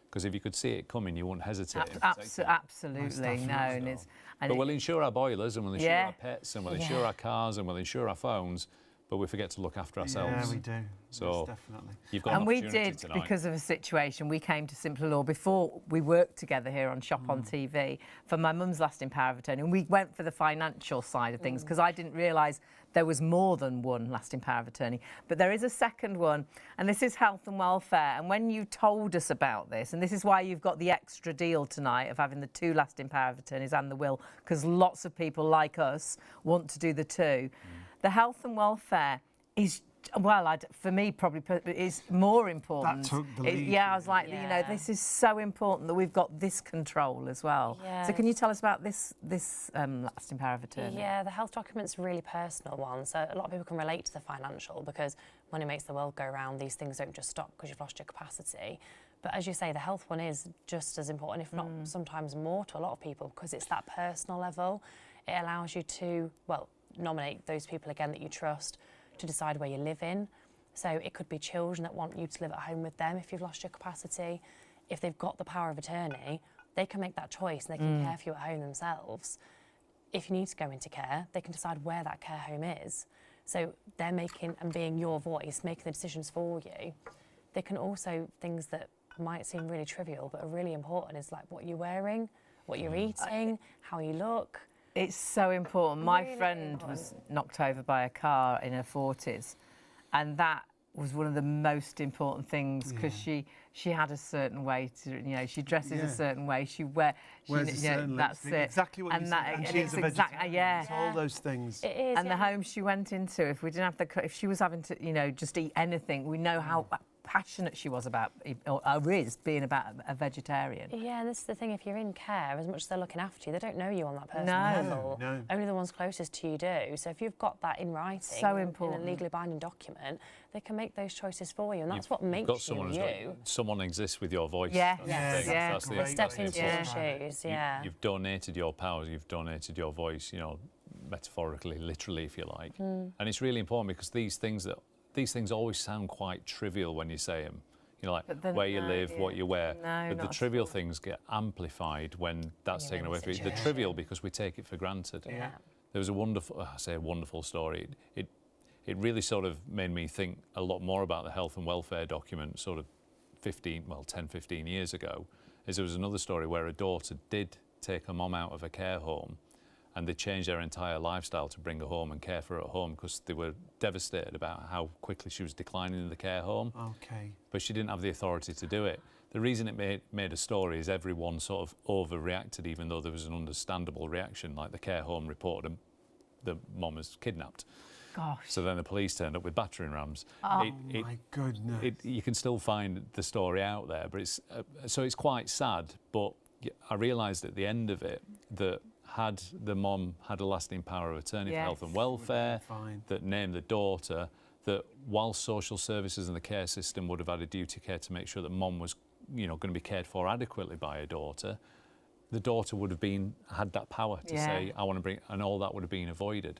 Because if you could see it coming, you wouldn't hesitate. Absolutely, no. But we'll insure our boilers, and we'll insure our pets, and we'll insure our cars, and we'll insure our phones, but we forget to look after ourselves. Yeah, we do. So definitely. You've got and we did tonight. Because of a situation. We came to Simpler Law before we worked together here on Shop on TV for my mum's lasting power of attorney, and we went for the financial side of things because I didn't realise there was more than one lasting power of attorney. But there is a second one, and this is health and welfare. And when you told us about this, and this is why you've got the extra deal tonight of having the 2 lasting power of attorneys and the will, because lots of people like us want to do the 2. The health and welfare is, well, for me, probably is more important. That took the lead. I was like, you know, this is so important that we've got this control as well. Yeah. So can you tell us about this lasting power of attorney? Yeah, the health document's a really personal one. So a lot of people can relate to the financial because money makes the world go round. These things don't just stop because you've lost your capacity. But as you say, the health one is just as important, if not sometimes more to a lot of people, because it's that personal level. It allows you to, well, nominate those people again that you trust to decide where you live in. So it could be children that want you to live at home with them if you've lost your capacity. If they've got the power of attorney, they can make that choice and they can care for you at home themselves. If you need to go into care, they can decide where that care home is. So they're making and being your voice, making the decisions for you. They can also, things that might seem really trivial but are really important is like what you're wearing, what you're eating, how you look. It's so important. My friend was knocked over by a car in her 40s, and that was one of the most important things because she had a certain way to, you know, she dresses a certain way, she wears a certain that's lipstick. it. Exactly what you said. And she's a vegetarian. All those things. It is, and the home she went into, if we didn't have if she was having to, you know, just eat anything, we know how passionate she was about, or is being about a vegetarian. Yeah, and this is the thing, if you're in care, as much as they're looking after you, they don't know you on that personal level. No. Only the ones closest to you do. So if you've got that in writing, so important, in a legally binding document, they can make those choices for you, and that's what makes you. Someone exists with your voice. That's the step into your shoes. You've donated your powers, you've donated your voice, you know, metaphorically, literally, if you like. And it's really important because these things always sound quite trivial when you say them. You know, like where you live, what you wear. But the trivial things get amplified when that's taken away from you. The trivial because we take it for granted. There was a wonderful story. It really sort of made me think a lot more about the health and welfare document sort of 10, 15 years ago. There was another story where a daughter did take her mum out of a care home, and they changed their entire lifestyle to bring her home and care for her at home because they were devastated about how quickly she was declining in the care home. Okay. But she didn't have the authority to do it. The reason it made a story is everyone sort of overreacted, even though there was an understandable reaction, like the care home reported the mum was kidnapped. Gosh. So then the police turned up with battering rams. Oh my goodness. You can still find the story out there, but it's quite sad. But I realised at the end of it that had the mum had a lasting power of attorney for health and welfare, that named the daughter, that while social services and the care system would have had a duty of care to make sure that mum was, you know, going to be cared for adequately by her daughter, the daughter would have had that power to say, I want to bring, and all that would have been avoided.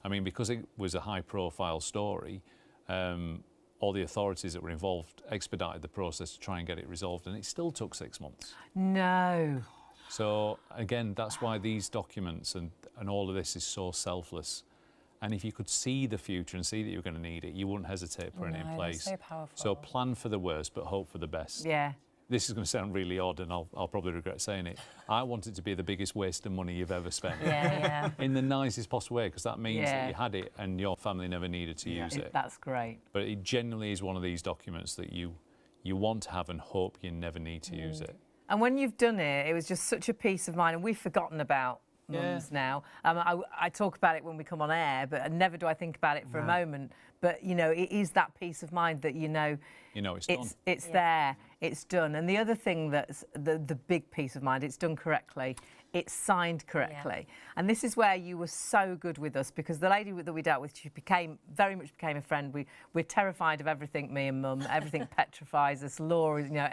I mean, because it was a high-profile story, all the authorities that were involved expedited the process to try and get it resolved, and it still took 6 months. No. So again, that's why these documents and all of this is so selfless. And if you could see the future and see that you're going to need it, you wouldn't hesitate putting it in place. So powerful. So plan for the worst, but hope for the best. Yeah. This is going to sound really odd, and I'll probably regret saying it. I want it to be the biggest waste of money you've ever spent. Yeah. In the nicest possible way, because that means that you had it and your family never needed to use it. That's great. But it genuinely is one of these documents that you want to have and hope you never need to use it. And when you've done it, it was just such a peace of mind, and we've forgotten about mums now. I talk about it when we come on air, but never do I think about it for a moment. But, you know, it is that peace of mind that, you know it's done. It's there, it's done. And the other thing that's the big peace of mind, it's done correctly. It's signed correctly. And this is where you were so good with us, because the lady that we dealt with, she very much became a friend. We're terrified of everything, me and Mum. Everything petrifies us. Law, you know,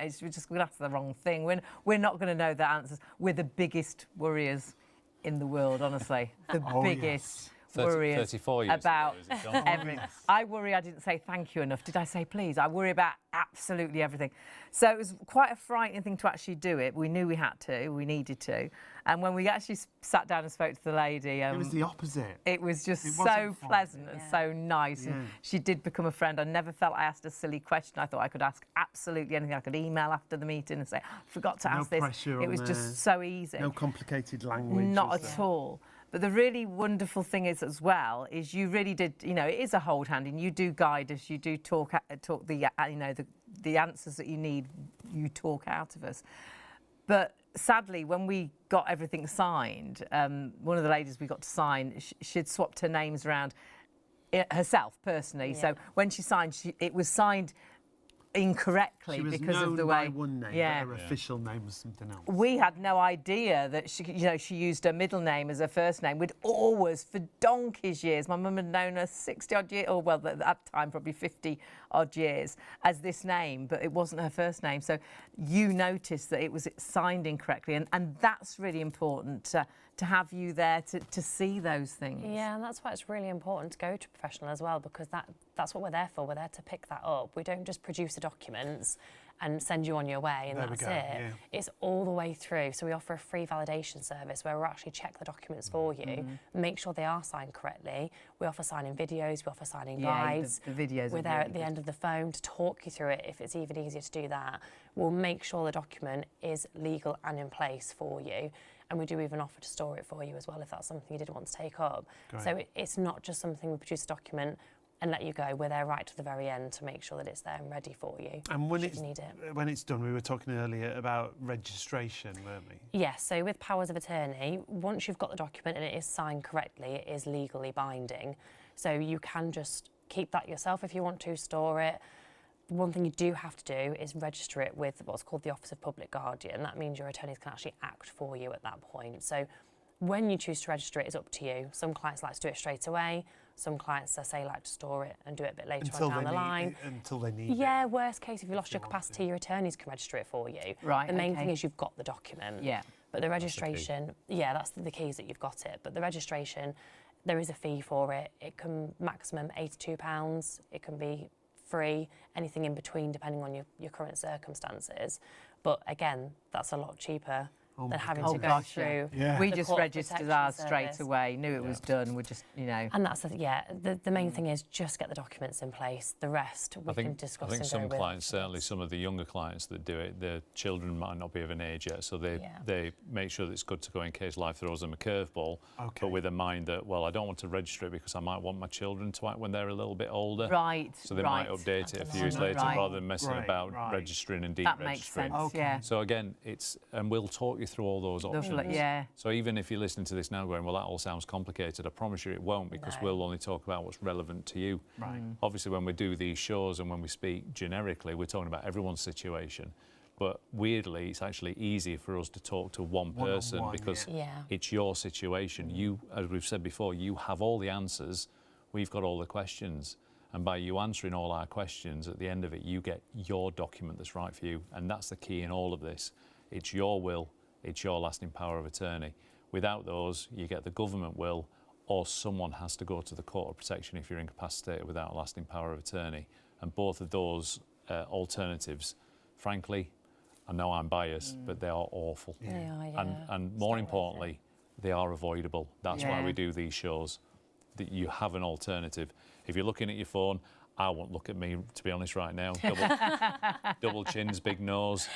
we'll ask the wrong thing. We're not going to know the answers. We're the biggest worriers in the world, honestly. The biggest. Worries 34 years about ago, everything. I worry I didn't say thank you enough. Did I say please? I worry about absolutely everything. So it was quite a frightening thing to actually do it. We knew we had to, we needed to. And when we actually sat down and spoke to the lady... it was the opposite. It was just so pleasant and so nice. And she did become a friend. I never felt I asked a silly question. I thought I could ask absolutely anything. I could email after the meeting and say, I forgot to ask this. Pressure it was just so easy. No complicated language. Not at all. But the really wonderful thing is, as well, is you really did, you know, it is a hold hand, and you do guide us, you do talk the, you know, the answers that you need, you talk out of us. But sadly, when we got everything signed, one of the ladies we got to sign, she'd swapped her names around herself personally. So when she signed, it was signed incorrectly because of the way. She was known by one name, but her official name was something else. We had no idea that she used her middle name as her first name. We'd always, for donkey's years, my mum had known her 60-odd years, or well, at that time probably 50-odd years, as this name, but it wasn't her first name. So you noticed that it was signed incorrectly, and that's really important to have you there to see those things. Yeah, and that's why it's really important to go to a professional as well, because that's what we're there for. We're there to pick that up. We don't just produce the documents and send you on your way and that's it. Yeah. It's all the way through. So we offer a free validation service where we'll actually check the documents for you, make sure they are signed correctly. We offer signing videos, we offer signing guides. The videos we're there at the end of the phone to talk you through it if it's even easier to do that. We'll make sure the document is legal and in place for you. And we do even offer to store it for you as well if that's something you did want to take up. Great. So it's not just something we produce a document and let you go. We're there right to the very end to make sure that it's there and ready for you. And when it's done, we were talking earlier about registration, weren't we? Yes, so with powers of attorney, once you've got the document and it is signed correctly, it is legally binding. So you can just keep that yourself if you want to, store it. One thing you do have to do is register it with what's called the Office of Public Guardian. That means your attorneys can actually act for you at that point. So when you choose to register it, it's up to you. Some clients like to do it straight away. Some clients, I say, like to store it and do it a bit later on down the line. Until they need it. Yeah, worst case, if you lost your capacity, your attorneys can register it for you. Right, the main thing is you've got the document. Yeah. But the registration, that's the key is that you've got it. But the registration, there is a fee for it. It can maximum £82. It can be free, anything in between depending on your current circumstances. But again, that's a lot cheaper than having to go through. Yeah. We just registered ours straight away, knew it was done, we just, you know. And that's, the main thing is just get the documents in place. The rest we can discuss. I think some clients, certainly some of the younger clients that do it, their children might not be of an age yet, so they make sure that it's good to go in case life throws them a curveball, but with a mind that, well, I don't want to register it because I might want my children to act when they're a little bit older. Right. So they might update it a few years later rather than messing about registering and deregistering. That makes sense, yeah. So again, and we'll talk you through all those options. Yeah. So even if you're listening to this now going, well, that all sounds complicated, I promise you it won't, because we'll only talk about what's relevant to you. Right. Obviously, when we do these shows and when we speak generically, we're talking about everyone's situation. But weirdly, it's actually easier for us to talk to one person because it's your situation. You, as we've said before, you have all the answers. We've got all the questions. And by you answering all our questions, at the end of it, you get your document that's right for you. And that's the key in all of this. It's your will, it's your lasting power of attorney. Without those, you get the government will, or someone has to go to the court of protection if you're incapacitated without a lasting power of attorney. And both of those alternatives, frankly, I know I'm biased, but they are awful. They are, yeah. And more importantly, they are avoidable. That's why we do these shows, that you have an alternative. If you're looking at your phone, I won't look at me, to be honest, right now. Double chins, big nose.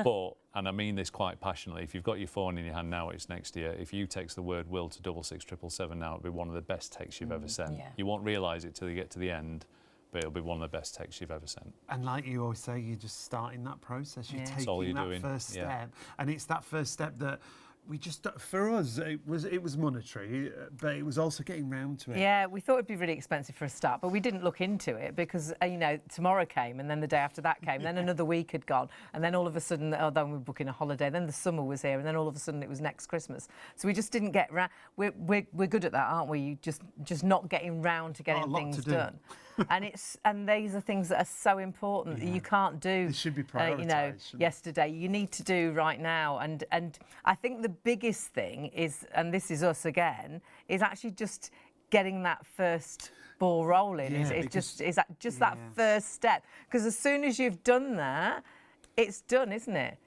But, and I mean this quite passionately, if you've got your phone in your hand now, it's next to you. If you text the word will to 66777 now, it'll be one of the best texts you've ever sent. Yeah. You won't realise it till you get to the end, but it'll be one of the best texts you've ever sent. And like you always say, you're just starting that process. You're That's all taking you're that doing. first step. And it's that first step that we just, for us, it was monetary, but it was also getting round to it. Yeah, we thought it'd be really expensive for a start, but we didn't look into it because, you know, tomorrow came and then the day after that came, then another week had gone, and then all of a sudden, oh, then we were booking a holiday, then the summer was here, and then all of a sudden it was next Christmas. So we just didn't get round. We're good at that, aren't we? You just not getting round to getting things done. And these are things that are so important that you can't do. They should be prioritised. You know, yesterday. You need to do right now. And I think the biggest thing is, and this is us again, is actually just getting that first ball rolling. Yeah, Is that first step? Because as soon as you've done that, it's done, isn't it?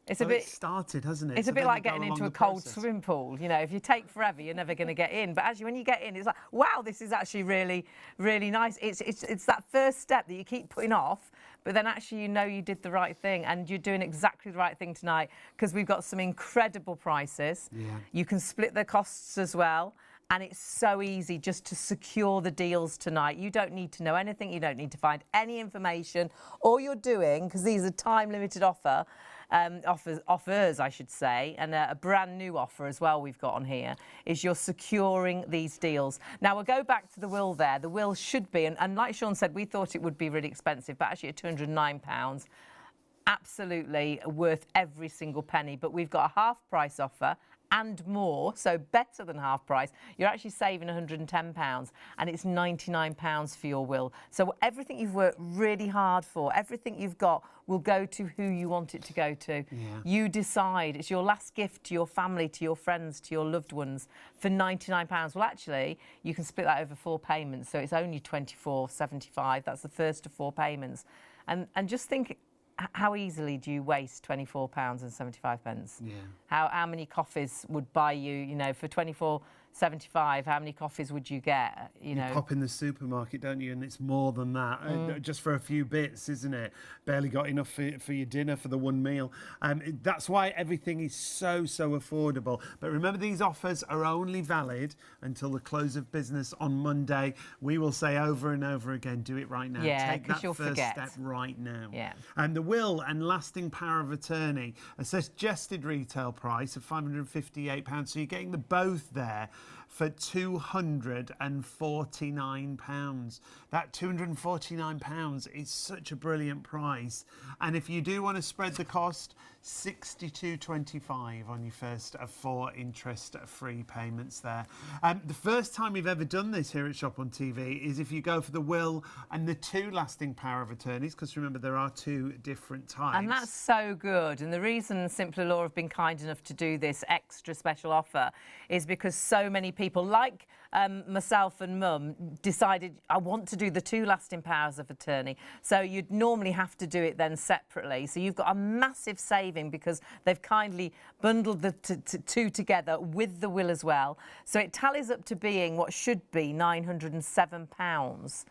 It's a bit started, hasn't it? It's a bit like getting into a cold swimming pool. You know, if you take forever, you're never going to get in. But actually, when you get in, it's like, wow, this is actually really, really nice. It's that first step that you keep putting off, but then actually you know you did the right thing and you're doing exactly the right thing tonight because we've got some incredible prices. Yeah. You can split the costs as well. And it's so easy just to secure the deals tonight. You don't need to know anything. You don't need to find any information. All you're doing, because these are time-limited offers, I should say, and a brand new offer as well we've got on here, is you're securing these deals. Now, we'll go back to the will there. The will should be, and like Sean said, we thought it would be really expensive, but actually at £209, absolutely worth every single penny. But we've got a half-price offer and more, so better than half price. You're actually saving £110 and it's £99 for your will. So everything you've worked really hard for, everything you've got will go to who you want it to go to. Yeah. You decide. It's your last gift to your family, to your friends, to your loved ones for £99. Well, actually, you can split that over 4 payments, so it's only £24.75. That's the first of 4 payments. And just think, how easily do you waste £24.75? Yeah. How many coffees would buy you, you know, for £24.75? How many coffees would you get? You know, pop in the supermarket, don't you? And it's more than that, just for a few bits, isn't it? Barely got enough for your dinner for the one meal. That's why everything is so affordable. But remember, these offers are only valid until the close of business on Monday. We will say over and over again, do it right now. Yeah, take that you'll first forget. step right now. Yeah. And the will and lasting power of attorney, a suggested retail price of £558. So you're getting the both there for £249. That £249 is such a brilliant price. And if you do want to spread the cost, £62.25 on your first of 4 interest-free payments there. The first time we've ever done this here at Shop on TV is if you go for the will and the 2 lasting power of attorneys, because remember there are 2 different types. And that's so good. And the reason Simpler Law have been kind enough to do this extra special offer is because so many people, like myself and Mum, decided I want to do the 2 lasting powers of attorney. So you'd normally have to do it then separately. So you've got a massive saving because they've kindly bundled the 2 together with the will as well. So it tallies up to being what should be £907.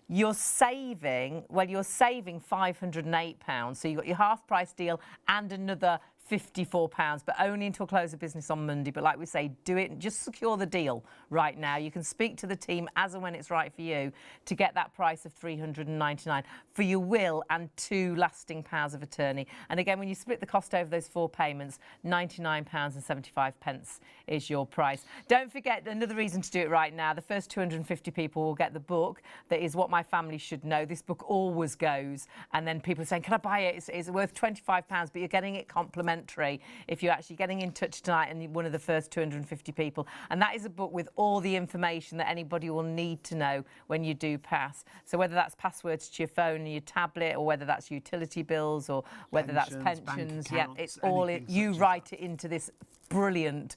You're saving £508. So you've got your half price deal and another £54, but only until close of business on Monday. But like we say, do it, just secure the deal right now. You can speak to the team as and when it's right for you to get that price of £399 for your will and 2 lasting powers of attorney. And again, when you split the cost over those 4 payments, £99.75 is your price. Don't forget, another reason to do it right now, the first 250 people will get the book that is What My Family Should Know. This book always goes, and then people are saying, can I buy it? It's worth £25, but you're getting it complimentary. complimentary if you're actually getting in touch tonight and you're one of the first 250 people. And that is a book with all the information that anybody will need to know when you do pass. So whether that's passwords to your phone and your tablet, or whether that's utility bills, or whether that's pensions, yeah, it's all you write it into this brilliant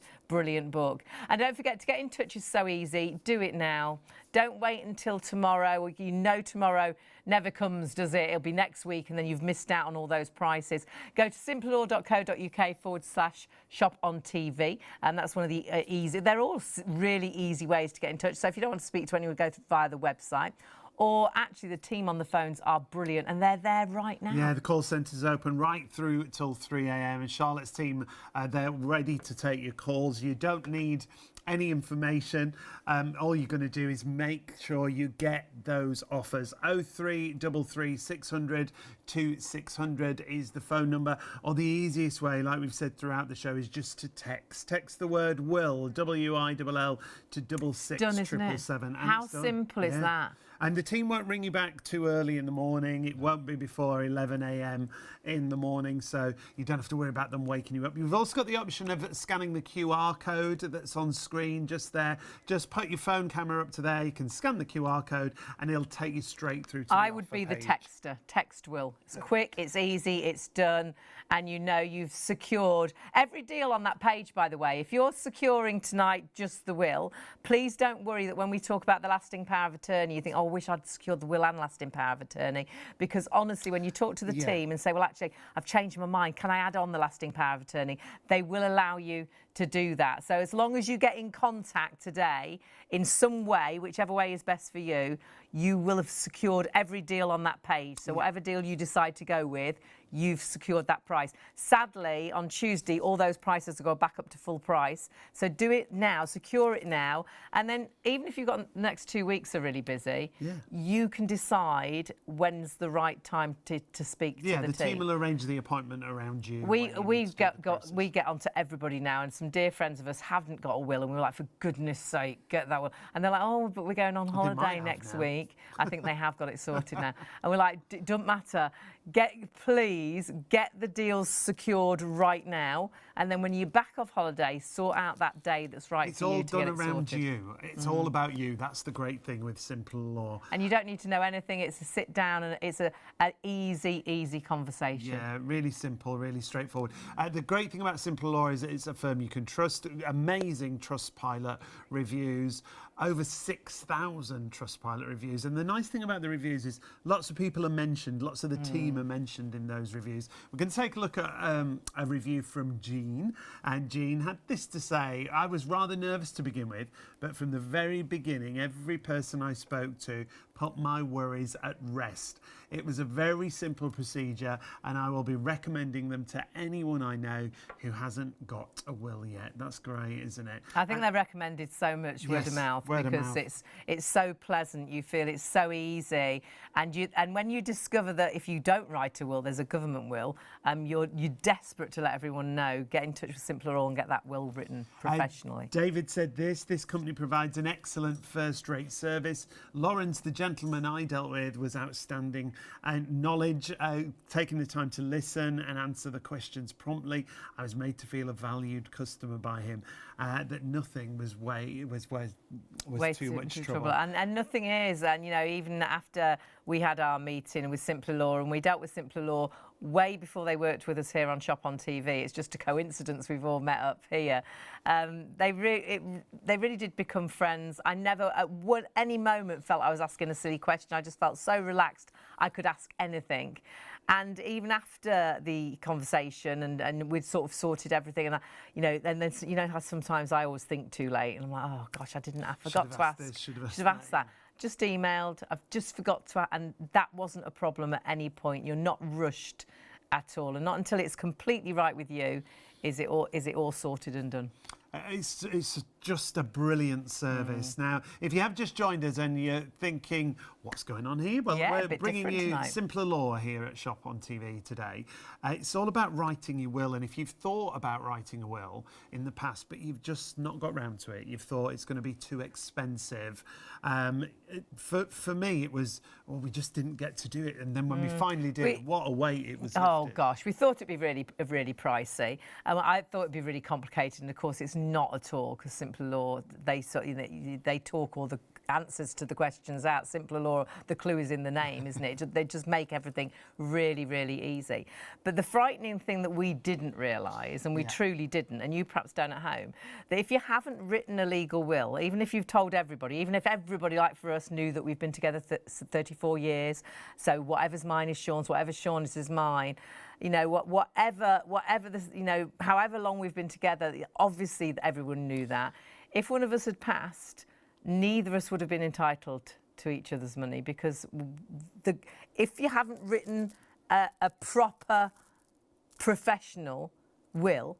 book. And don't forget, to get in touch is so easy. Do it now. Don't wait until tomorrow. You know tomorrow never comes, does it? It'll be next week, and then you've missed out on all those prices. Go to simplelaw.co.uk/shop on TV, and that's one of the easy. They're all really easy ways to get in touch. So if you don't want to speak to anyone, go via the website. Or actually, the team on the phones are brilliant, and they're there right now. Yeah, the call centre's open right through till 3 a.m. and Charlotte's team, they're ready to take your calls. You don't need any information. All you're going to do is make sure you get those offers. 0333 600 2600 is the phone number, or the easiest way, like we've said throughout the show, is just to text the word WILL, WILL, to 66777. How simple is that? And the team won't ring you back too early in the morning. It won't be before 11 a.m. in the morning, so you don't have to worry about them waking you up. You've also got the option of scanning the QR code that's on screen just there. Just put your phone camera up to there. You can scan the QR code, and it'll take you straight through to the I would be the texter. Text Will. It's quick, it's easy, it's done, and you know you've secured every deal on that page, by the way. If you're securing tonight just the will, please don't worry that when we talk about the lasting power of attorney, you think, oh, I wish I'd secured the will and lasting power of attorney. Because honestly, when you talk to the team and say, well, actually, I've changed my mind, can I add on the lasting power of attorney? They will allow you to do that. So as long as you get in contact today in some way, whichever way is best for you, you will have secured every deal on that page. So whatever deal you decide to go with, you've secured that price. Sadly, on Tuesday, all those prices will go back up to full price. So do it now, secure it now. And then even if you've got the next 2 weeks are really busy, you can decide when's the right time to speak to the team. Yeah, the team will arrange the appointment around you. We get onto everybody now, and some dear friends of us haven't got a will, and we're like, for goodness sake, get that will. And they're like, oh, but we're going on holiday next week. I think they have got it sorted now. And we're like, it doesn't matter. Please get the deals secured right now, and then when you're back off holiday, sort out that day that's right for you to get it sorted. It's all done around you. It's all about you. That's the great thing with Simple Law. And you don't need to know anything. It's a sit down, and it's an easy conversation. Yeah, really simple, really straightforward. The great thing about Simple Law is it's a firm you can trust. Amazing Trustpilot reviews. Over 6,000 Trustpilot reviews. And the nice thing about the reviews is lots of people are mentioned, lots of the team are mentioned in those reviews. We're going to take a look at a review from Jean. And Jean had this to say: I was rather nervous to begin with, but from the very beginning, every person I spoke to put my worries at rest. It was a very simple procedure, and I will be recommending them to anyone I know who hasn't got a will yet. That's great, isn't it? I think they're recommended so much word of mouth, because it's so pleasant. You feel it's so easy, and when you discover that if you don't write a will, there's a government will, you're desperate to let everyone know. Get in touch with Simple Law and get that will written professionally. David said this company provides an excellent first-rate service. Lawrence, the gentleman I dealt with, was outstanding, and knowledge, taking the time to listen and answer the questions promptly. I was made to feel a valued customer by him. That nothing was too much trouble. And nothing is. And you know, even after we had our meeting with Simple Law, and we dealt with Simple Law way before they worked with us here on Shop on TV. It's just a coincidence we've all met up here. They really did become friends. I never at any moment felt I was asking a silly question. I just felt so relaxed I could ask anything. And even after the conversation, and we'd sort of sorted everything, and then how sometimes I always think too late, and I'm like, oh gosh, I forgot to ask. Should have asked that. Just emailed. I've just forgot to, and that wasn't a problem at any point. You're not rushed at all, and not until it's completely right with you is it all sorted and done. It's just a brilliant service. Now, if you have just joined us and you're thinking, what's going on here? Well, we're bringing you tonight. Simpler Law here at Shop on TV today. It's all about writing your will, and if you've thought about writing a will in the past, but you've just not got round to it, you've thought it's going to be too expensive. For me, it was, well, we just didn't get to do it, and then when we finally did, what a weight it was. Oh gosh, we thought it'd be really pricey. I thought it'd be really complicated, and of course it's not at all, because Simpler Law, they talk all the answers to the questions out. Simpler Law, the clue is in the name, isn't it? They just make everything really, really easy. But the frightening thing that we didn't realise, and we truly didn't, and you perhaps don't at home, that if you haven't written a legal will, even if you've told everybody, even if everybody, like for us, knew that we've been together 34 years, so whatever's mine is Sean's, whatever Sean's is mine, you know, whatever this, you know, however long we've been together, obviously everyone knew that. If one of us had passed, neither of us would have been entitled to each other's money, because if you haven't written a proper professional will,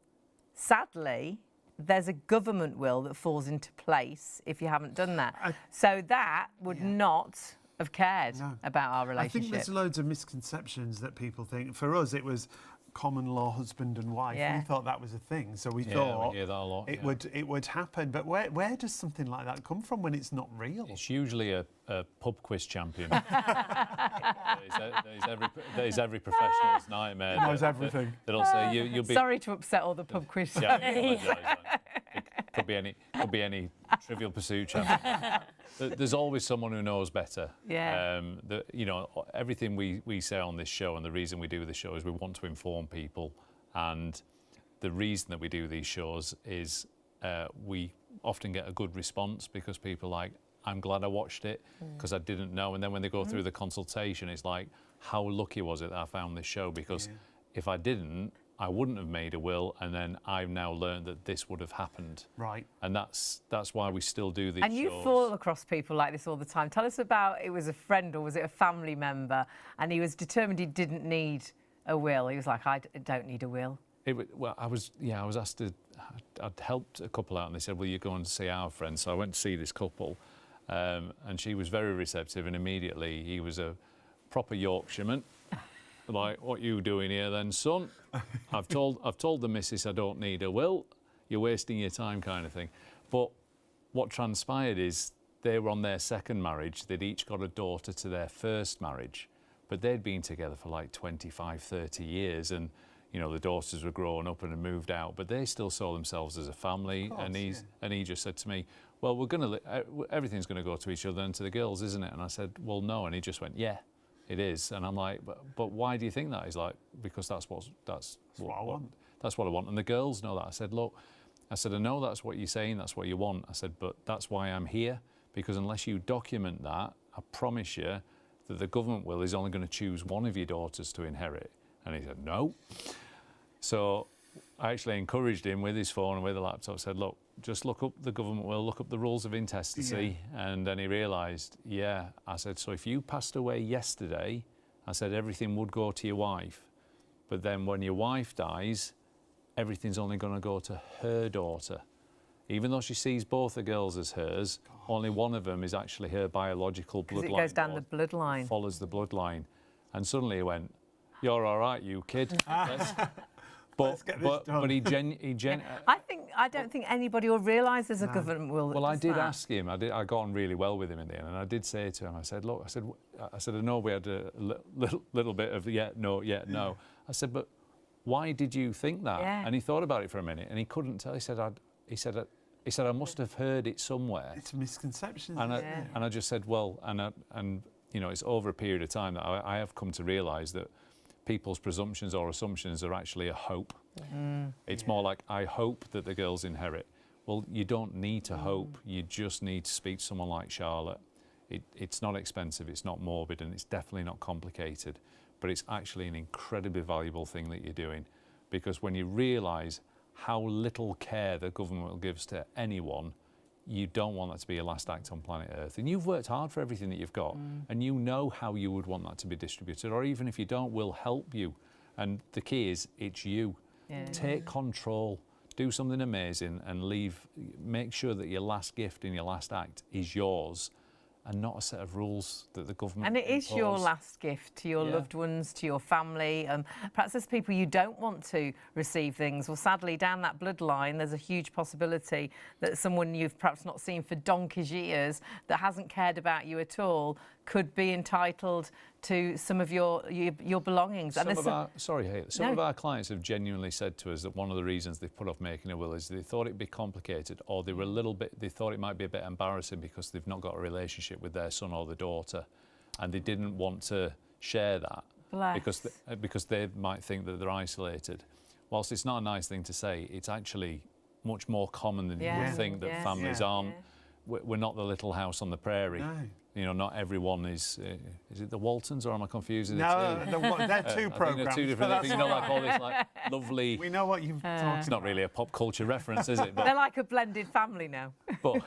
sadly, there's a government will that falls into place if you haven't done that. So that would not have cared about our relationship. I think there's loads of misconceptions that people think. For us, it was common law husband and wife. We thought that was a thing, so we thought we hear that a lot, it would happen. But where does something like that come from when it's not real? It's usually a pub quiz champion. There's every professional's nightmare. Knows everything. That'll say you'll be. Sorry to upset all the pub quiz. Could be any Trivial Pursuit champion. There's always someone who knows better. You know, everything we say on this show, and the reason we do the show is we want to inform people, and the reason that we do these shows is we often get a good response, because people are like, I'm glad I watched it because I didn't know, and then when they go through the consultation, it's like, how lucky was it that I found this show, because if I didn't, I wouldn't have made a will, and then I've now learned that this would have happened. Right. And that's why we still do these And shows. you fall across people like this all the time. Tell us about, it was a friend or was it a family member, and he was determined he didn't need a will. He was like, I don't need a will. Well, I was asked to, I'd helped a couple out, and they said, will you go and see our friend? So I went to see this couple, and she was very receptive, and immediately he was a proper Yorkshireman. Like, what you doing here then, son? I've told the missus I don't need a will. You're wasting your time, kind of thing. But what transpired is they were on their second marriage. They'd each got a daughter to their first marriage, but they'd been together for like 25, 30 years, and you know, the daughters were grown up and had moved out, but they still saw themselves as a family. Course, and he just said to me, well, everything's gonna go to each other and to the girls, isn't it? And I said, well, no. And he just went, yeah. It is. And I'm like, but why do you think that? He's like, because that's what I want. That's what I want. And the girls know that. I said, look, I know that's what you're saying, that's what you want. I said, but that's why I'm here, because unless you document that, I promise you that the government will is only going to choose one of your daughters to inherit. And he said, no. So I actually encouraged him with his phone and with the laptop, said, look, just look up the government will, look up the rules of intestacy. And then he realised, I said, so if you passed away yesterday, I said, everything would go to your wife. But then when your wife dies, everything's only going to go to her daughter. Even though she sees both the girls as hers, only one of them is actually her biological bloodline. It goes down the bloodline. Follows the bloodline. And suddenly he went, you're all right, you kid. But he I don't think anybody will realise there's a government will. Well, I did ask him. I got on really well with him in the end, and I did say to him, I said, look, I said, I know we had a little bit of no. I said, but why did you think that? And he thought about it for a minute, and he couldn't tell. He said, I must have heard it somewhere. It's a misconception. And I just said, well, and you know, it's over a period of time that I have come to realise that people's presumptions or assumptions are actually a hope. It's more like, I hope that the girls inherit. Well, you don't need to hope. You just need to speak to someone like Charlotte. It's not expensive, it's not morbid, and it's definitely not complicated, but it's actually an incredibly valuable thing that you're doing, because when you realise how little care the government gives to anyone, you don't want that to be your last act on planet Earth. And you've worked hard for everything that you've got, and you know how you would want that to be distributed, or even if you don't, we'll help you. And the key is, it's you. Take control. do something amazing and make sure that your last gift and your last act is yours and not a set of rules that the government And it is impose. your last gift to your loved ones, to your family. Perhaps there's people you don't want to receive things. Well, sadly, down that bloodline, there's a huge possibility that someone you've perhaps not seen for donkey's years that hasn't cared about you at all could be entitled to some of your belongings. Some of our clients have genuinely said to us that one of the reasons they've put off making a will is they thought it'd be complicated, or they thought it might be a bit embarrassing because they've not got a relationship with their son or their daughter, and they didn't want to share that because they might think that they're isolated. Whilst it's not a nice thing to say, it's actually much more common than you would think that families aren't. We're not the little house on the prairie. No. You know, not everyone is it the Waltons, or am I confusing No, the two? they're two programmes. They're two different things. You know, like all this like lovely... We know what you've talked It's not really a pop culture reference, is it? But, they're like a blended family now. but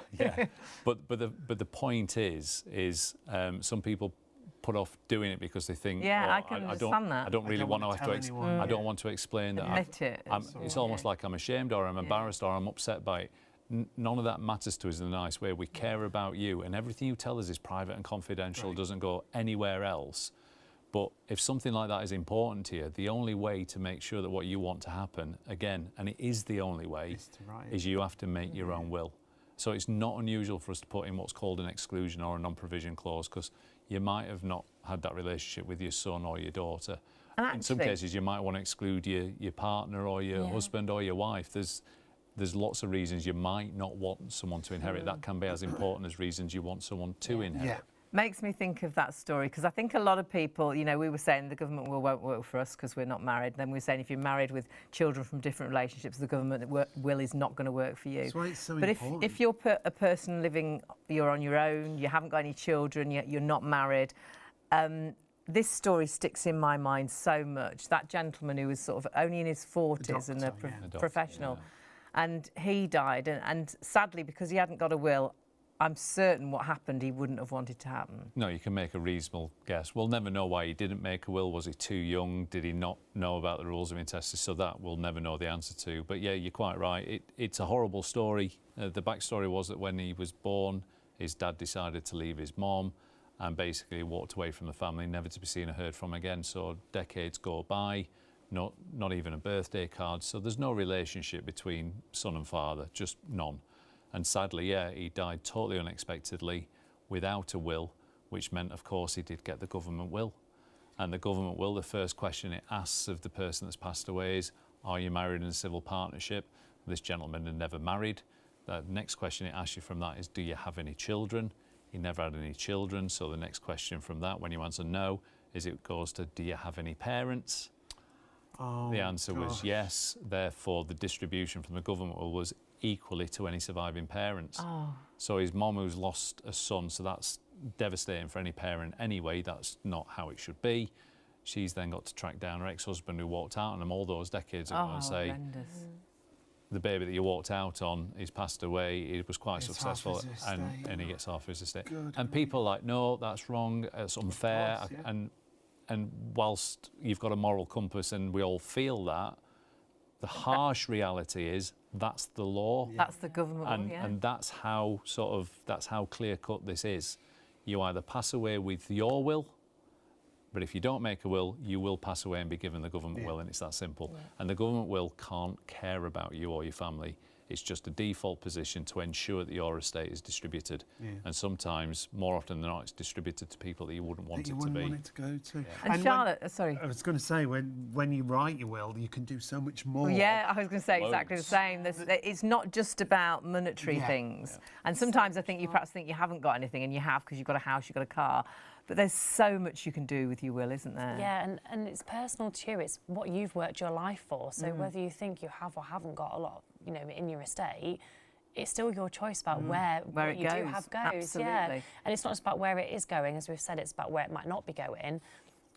the point is some people put off doing it because they think, I can understand that. I don't really want to have to explain. I don't want to explain that. Admit it. It's almost like I'm ashamed, or I'm embarrassed, or I'm upset by it. None of that matters to us in a nice way. We care about you, and everything you tell us is private and confidential, doesn't go anywhere else. But if something like that is important to you, the only way to make sure that what you want to happen, again, and it is the only way, is you have to make your own will. So it's not unusual for us to put in what's called an exclusion or a non-provision clause, because you might have not had that relationship with your son or your daughter. And in some cases, you might want to exclude your partner or your husband or your wife. There's lots of reasons you might not want someone to inherit. That can be as important as reasons you want someone to inherit. Yeah. Makes me think of that story, because I think a lot of people, you know, we were saying the government won't work for us because we're not married. Then we were saying if you're married with children from different relationships, the government will is not going to work for you. That's why it's so but important. if you're a person living, you're on your own, you haven't got any children, you're not married, this story sticks in my mind so much. That gentleman who was sort of only in his 40s and a professional. Yeah. And he died, and sadly, because he hadn't got a will, I'm certain what happened he wouldn't have wanted to happen. No, you can make a reasonable guess. We'll never know why he didn't make a will. Was he too young? Did he not know about the rules of intestacy? So that we'll never know the answer to. But yeah, you're quite right. It's a horrible story. The backstory was that when he was born, his dad decided to leave his mom and basically walked away from the family, never to be seen or heard from again. So decades go by. Not even a birthday card, so there's no relationship between son and father, just none. And sadly, he died totally unexpectedly without a will, which meant, of course, he did get the government will. And the government will, the first question it asks of the person that's passed away is, are you married in a civil partnership? This gentleman had never married. The next question it asks you from that is, do you have any children? He never had any children, so the next question from that, when you answer no, is it goes to, do you have any parents? The answer was yes, therefore the distribution from the government was equally to any surviving parents. So his mum, who's lost a son, so that's devastating for any parent anyway, that's not how it should be. She's then got to track down her ex-husband who walked out on him all those decades ago and say, the baby that you walked out on, he's passed away, he was quite successful and he gets half his estate. And people are like, no, that's wrong, it's unfair. And whilst you've got a moral compass and we all feel that, the harsh reality is that's the law. That's the government, and that's how clear-cut this is. You either pass away with your will, but if you don't make a will, you will pass away and be given the government will, and it's that simple. And the government will can't care about you or your family. It's just a default position to ensure that your estate is distributed. And sometimes, more often than not, it's distributed to people that you wouldn't want it to be. You wouldn't want it to go to. And Charlotte, sorry. I was going to say, when you write your will, you can do so much more. Well, yeah, I was going to say exactly the same. It's not just about monetary things. And sometimes I think you perhaps think you haven't got anything, and you have because you've got a house, you've got a car. But there's so much you can do with your will, isn't there? Yeah, and it's personal to you. It's what you've worked your life for. So whether you think you have or haven't got a lot, you know, in your estate, it's still your choice about where it you goes. do have goes. Absolutely. Yeah, and it's not just about where it is going, as we've said. It's about where it might not be going.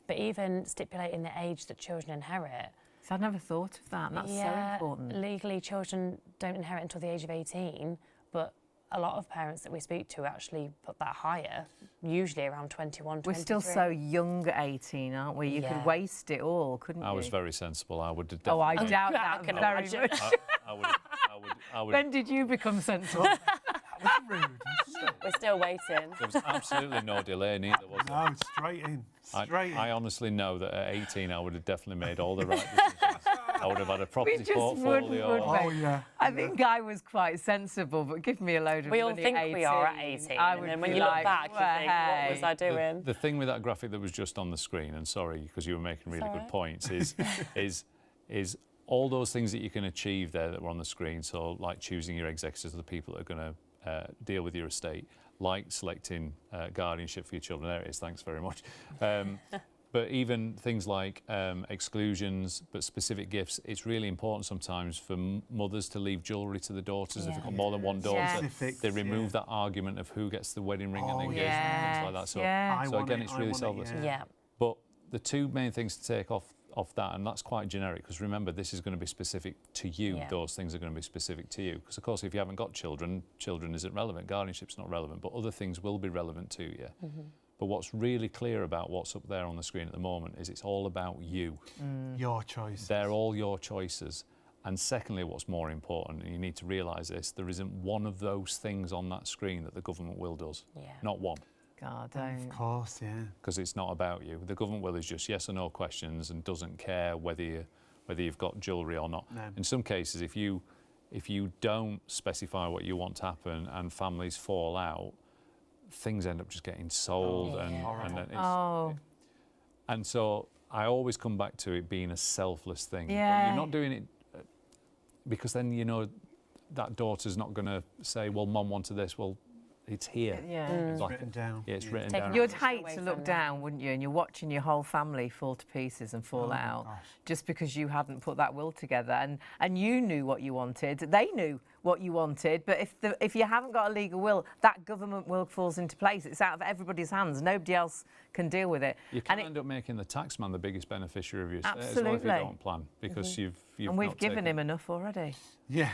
But even stipulating the age that children inherit. So I'd never thought of that. That's so important. Legally, children don't inherit until the age of 18, but a lot of parents that we speak to actually put that higher, usually around 21, 23. We're still so young at 18, aren't we? You could waste it all, couldn't you? I was very sensible. I would have Oh, I definitely... doubt that can very imagine. much. I would... When did you become sensible? Rude. We're still waiting. There was absolutely no delay neither, was there? No, straight in. Straight in. I honestly know that at 18 I would have definitely made all the right decisions. I would have had a property portfolio. Oh, yeah. I think I was quite sensible, but give me a load of We all money think at 18. we are at 18, I and would then when be you look like, back, you think, what was I doing? The thing with that graphic that was just on the screen, and sorry, because you were making really good points, is all those things that you can achieve there that were on the screen. So like choosing your executors, the people that are going to deal with your estate, like selecting guardianship for your children. There it is, thanks very much. But even things like exclusions, but specific gifts, it's really important sometimes for mothers to leave jewellery to the daughters. If they've got more than one daughter, they remove that argument of who gets the wedding ring and the engagement and things like that. So again, it's really selfless. But the two main things to take off that, and that's quite generic, because remember, this is going to be specific to you. Those things are going to be specific to you, because of course if you haven't got children isn't relevant, guardianship's not relevant, but other things will be relevant to you. But what's really clear about what's up there on the screen at the moment is it's all about you. Your choices. They're all your choices. And secondly, what's more important, and you need to realise this, there isn't one of those things on that screen that the government will does. Not one. God, don't. Of course, yeah. Because it's not about you. The government will is just yes or no questions and doesn't care whether you've got jewellery or not. No. In some cases, if you don't specify what you want to happen and families fall out, things end up just getting sold and so I always come back to it being a selfless thing. But you're not doing it because then you know that daughter's not going to say, well, Mum wanted this. Well, it's here. It's written down. Yeah, it's written down. You'd hate to look down, wouldn't you? And you're watching your whole family fall to pieces and fall out just because you hadn't put that will together. And you knew what you wanted. They knew what you wanted. But if you haven't got a legal will, that government will falls into place. It's out of everybody's hands. Nobody else can deal with it. You can end up making the taxman the biggest beneficiary of your estate as absolutely. well if you don't plan, because you've and we've given him enough already. Yeah.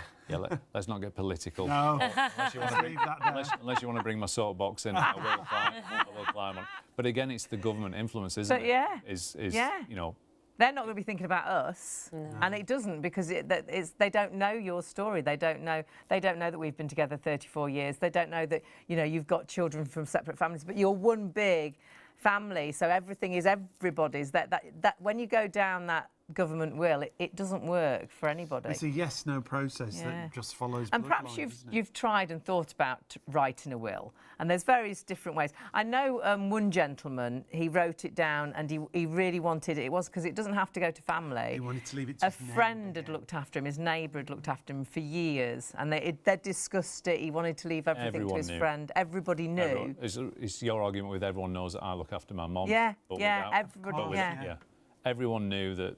Let's not get political. No. Unless you want to bring my soapbox in, I will climb on. But again, it's the government influence, isn't it? You know. They're not going to be thinking about us, and it doesn't, because they don't know your story. They don't know that we've been together 34 years. They don't know that you've got children from separate families, but you're one big family. So everything is everybody's. That when you go down that government will, it doesn't work for anybody. It's a yes/no process that just follows. And perhaps you've tried and thought about writing a will, and there's various different ways. I know one gentleman, he wrote it down, and he really wanted it was because it doesn't have to go to family. He wanted to leave it to a friend had looked after him, his neighbour had looked after him for years, and they discussed it. He wanted to leave everything to his friend. Everybody knew. It's your argument with everyone knows that I look after my mum. Everybody. Everyone knew that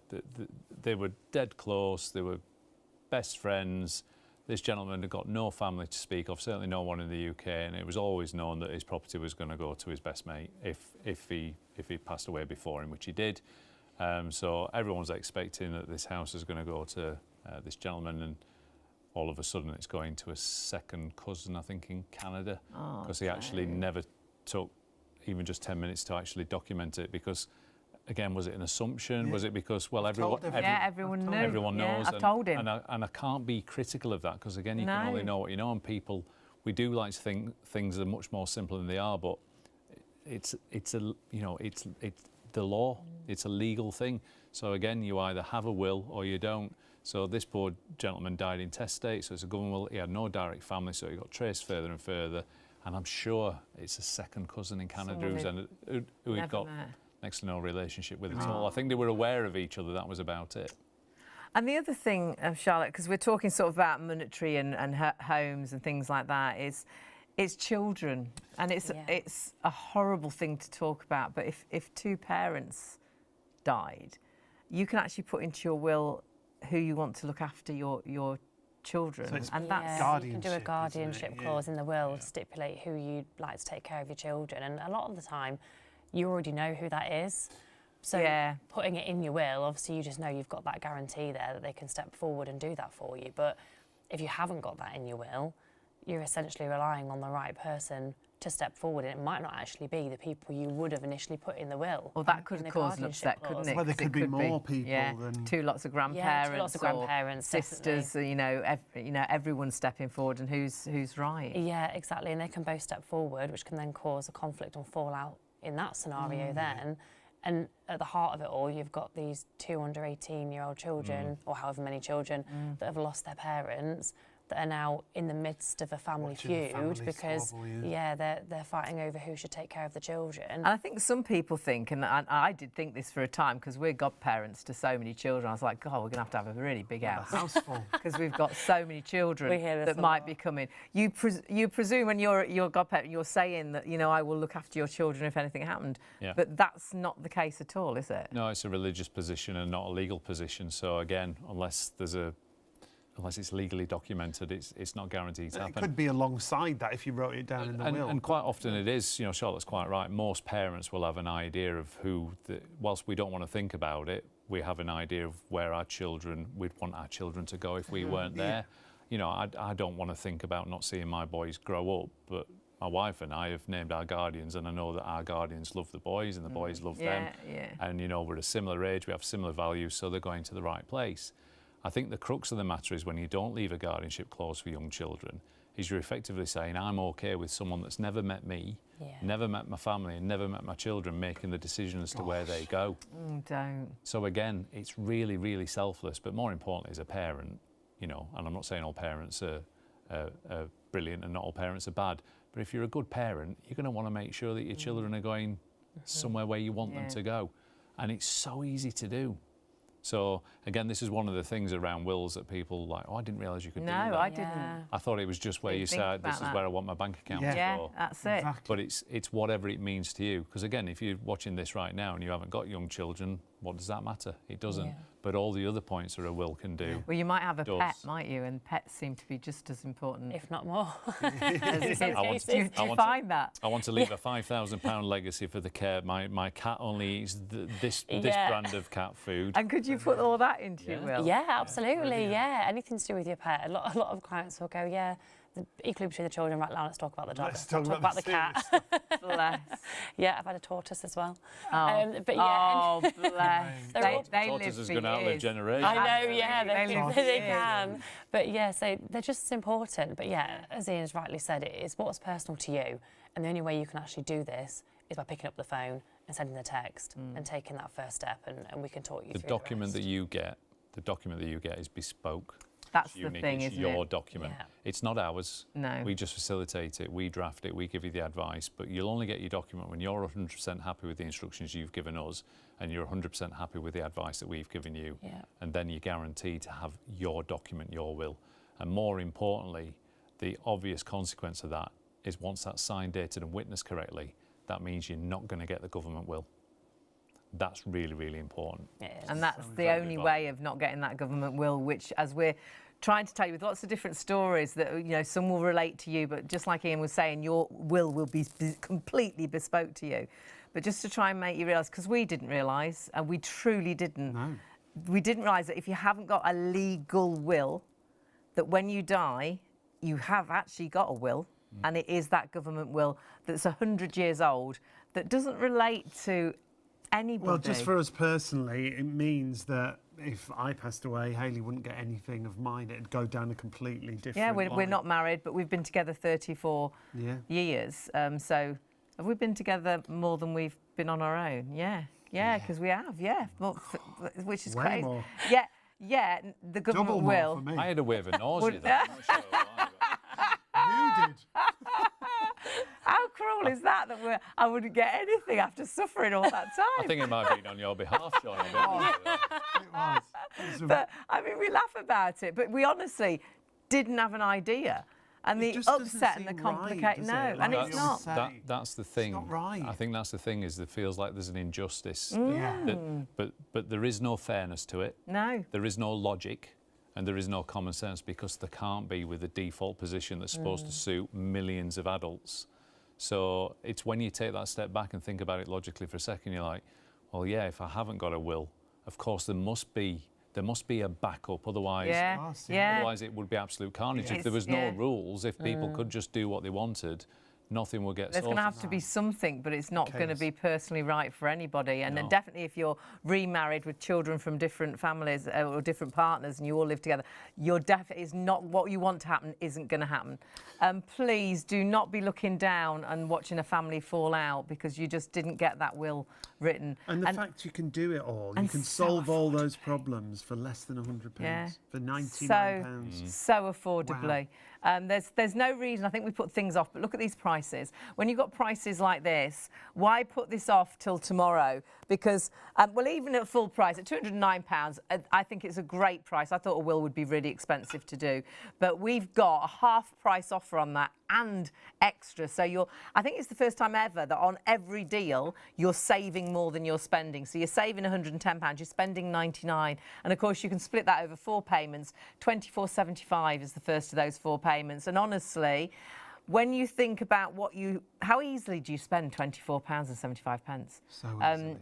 they were dead close, they were best friends. This gentleman had got no family to speak of, certainly no one in the UK, and it was always known that his property was going to go to his best mate if he passed away before him, which he did. So everyone's expecting that this house is going to go to this gentleman, and all of a sudden it's going to a second cousin, I think, in Canada, because he actually never took even just 10 minutes to actually document it, because again, was it an assumption? Was it because, well, everyone knew. Everyone knows. I've told him. And I can't be critical of that, because again, you can only know what you know. And people, we do like to think things are much more simple than they are, but it's the law. It's a legal thing. So again, you either have a will or you don't. So this poor gentleman died intestate, so it's a government will. He had no direct family, so he got traced further and further. And I'm sure it's a second cousin in Canada who he'd got next to no relationship with at all. I think they were aware of each other. That was about it. And the other thing, Charlotte, because we're talking sort of about monetary and homes and things like that, is it's children, and it's a horrible thing to talk about. But if two parents died, you can actually put into your will who you want to look after your children, and that's you can do a guardianship clause in the will to stipulate who you'd like to take care of your children, and a lot of the time you already know who that is. So putting it in your will, obviously you just know you've got that guarantee there that they can step forward and do that for you. But if you haven't got that in your will, you're essentially relying on the right person to step forward, and it might not actually be the people you would have initially put in the will. Well, that could cause an upset, couldn't it? Well, there could be more people than... Two lots of grandparents, two lots of grandparents, sisters, you know, everyone stepping forward and who's right. Yeah, exactly, and they can both step forward, which can then cause a conflict and fallout in that scenario then. And at the heart of it all, you've got these 2 under 18-year-old children, or however many children, that have lost their parents, that are now in the midst of a family feud because, they're fighting over who should take care of the children. And I think some people think, and I did think this for a time, because we're godparents to so many children, I was like, God, we're going to have a really big house. A house full. Because we've got so many children that might be coming. You presume when you're godparent, you're saying that, you know, I will look after your children if anything happened. Yeah. But that's not the case at all, is it? No, it's a religious position and not a legal position. So again, unless it's legally documented, it's not guaranteed to happen. It could be alongside that if you wrote it down in the will. And quite often it is, you know, Charlotte's quite right. Most parents will have an idea of whilst we don't want to think about it, we have an idea of where we'd want our children to go if we weren't there. You know, I don't want to think about not seeing my boys grow up, but my wife and I have named our guardians, and I know that our guardians love the boys and the boys love them. And, you know, we're a similar age, we have similar values, so they're going to the right place. I think the crux of the matter is when you don't leave a guardianship clause for young children, is you're effectively saying, I'm okay with someone that's never met me, never met my family, and never met my children making the decision as to where they go. Don't. So again, it's really, really selfless, but more importantly, as a parent, you know, and I'm not saying all parents are brilliant and not all parents are bad, but if you're a good parent, you're going to want to make sure that your children are going somewhere where you want them to go. And it's so easy to do. So, again, this is one of the things around wills that people like, oh, I didn't realise you could do that. No, I didn't. I thought it was just where you said, this is where I want my bank account to go. Yeah, that's it. Exactly. But it's whatever it means to you. Because, again, if you're watching this right now and you haven't got young children, what does that matter? It doesn't. Yeah. But all the other points that a will can do. Well, you might have a pet, might you? And pets seem to be just as important. If not more. Do you find that? I want to leave a £5,000 legacy for the care. My cat only eats this brand of cat food. And could you put all that into your will? Yeah, absolutely. Yeah, anything to do with your pet. A lot of clients will go, yeah, equally between the children, right now, let's talk about the dog. Let's talk about the cat. Bless. Yeah, I've had a tortoise as well. Oh, but yeah. Oh, bless. they tortoise live is for going to outlive years. generations. I know, yeah, they years. can. But yeah, so they're just as important. But yeah, as Ian has rightly said, it is what's personal to you. And the only way you can actually do this is by picking up the phone and sending the text and taking that first step, and we can talk you through the document that you get. The document that you get is bespoke. That's the thing, it's isn't your it? document. Yeah. It's not ours. No. We just facilitate it, we draft it, we give you the advice, but you'll only get your document when you're 100% happy with the instructions you've given us and you're 100% happy with the advice that we've given you. Yeah. And then you're guaranteed to have your document, your will. And more importantly, the obvious consequence of that is once that's signed, dated and witnessed correctly, that means you're not going to get the government will. That's really, really important. And that's the only way of not getting that government will, which, as we're trying to tell you with lots of different stories that, you know, some will relate to you, but just like Ian was saying, your will be completely bespoke to you. But just to try and make you realise, because we didn't realise, and we truly didn't, we didn't realise that if you haven't got a legal will, that when you die, you have actually got a will, and it is that government will that's 100 years old, that doesn't relate to anybody. Well, just for us personally, it means that if I passed away, Hayley wouldn't get anything of mine. It'd go down a completely different line. We're not married, but we've been together 34 years. So have we been together more than we've been on our own? Yeah, because we have, which is way crazy. More. Yeah, the government Double will. more for me. I had a wave of nausea there. I'm not sure why, You did. How cruel is that I wouldn't get anything after suffering all that time? I think it might have been on your behalf, Sean. It was. But, I mean, we laugh about it, but we honestly didn't have an idea. And the upset and the complicated... Right, and it's not. That's the thing. It's not right. I think that's the thing, is it feels like there's an injustice. Mm. But there is no fairness to it. No. There is no logic. And there is no common sense, because there can't be with the default position that's supposed to suit millions of adults. So it's when you take that step back and think about it logically for a second, you're like, well, yeah, if I haven't got a will, of course there there must be a backup, otherwise, otherwise it would be absolute carnage. If there was no rules, if people could just do what they wanted, nothing will get sorted. There's going to have to be something, but it's not going to be personally right for anybody. And then definitely if you're remarried with children from different families or different partners and you all live together, you're definitely is not what you want to happen isn't going to happen. Please do not be looking down and watching a family fall out because you just didn't get that will written. And the fact you can do it all, you can solve all those problems for less than £100, for £99. So affordably. Wow. There's no reason, I think we put things off, but look at these prices. When you've got prices like this, why put this off till tomorrow? Because, well, even at full price, at £209, I think it's a great price. I thought a will would be really expensive to do. But we've got a half price offer on that and extra. So I think it's the first time ever that on every deal, you're saving more than you're spending. So you're saving £110, you're spending £99. And of course, you can split that over 4 payments. £24.75 is the first of those 4 payments. And honestly, when you think about how easily do you spend £24.75? So easily.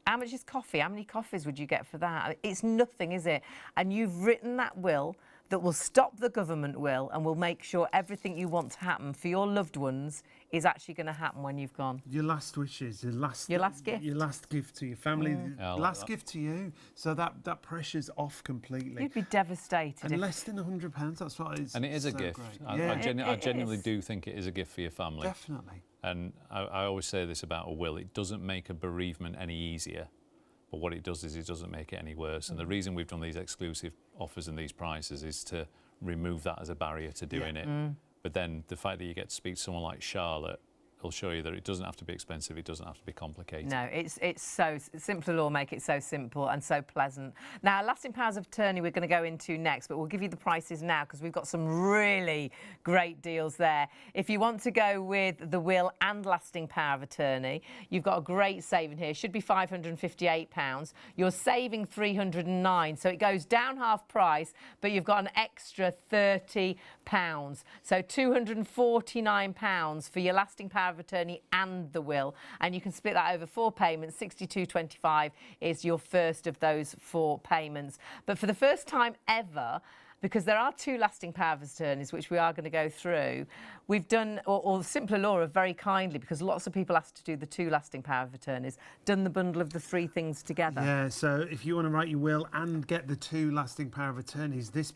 How much is coffee? How many coffees would you get for that? It's nothing, is it? And you've written that will that will stop the government will and will make sure everything you want to happen for your loved ones is actually going to happen when you've gone. Your last wishes, your last gift. Your last gift to your family, last gift to you. So that pressure's off completely. You'd be devastated. And less than £100, that's what it is. And it is a gift. I genuinely do think it is a gift for your family. Definitely. And I always say this about a will, it doesn't make a bereavement any easier. But what it does is it doesn't make it any worse. And the reason we've done these exclusive offers and these prices is to remove that as a barrier to doing it. But then the fact that you get to speak to someone like Charlotte will show you that it doesn't have to be expensive, it doesn't have to be complicated. No, it's so Simpler Law make it so simple and so pleasant. Now, lasting powers of attorney we're going to go into next, but we'll give you the prices now because we've got some really great deals there. If you want to go with the will and lasting power of attorney, you've got a great saving here. It should be £558. You're saving £309, so it goes down half price, but you've got an extra £30. So £249 for your lasting power of attorney and the will, and you can split that over 4 payments. £62.25 is your first of those 4 payments. But for the first time ever, because there are 2 lasting power of attorneys, which we are going to go through, we've done, or Simpler Law have very kindly, because lots of people asked to do the 2 lasting power of attorneys, done the bundle of the 3 things together. Yeah, so if you want to write your will and get the 2 lasting power of attorneys, this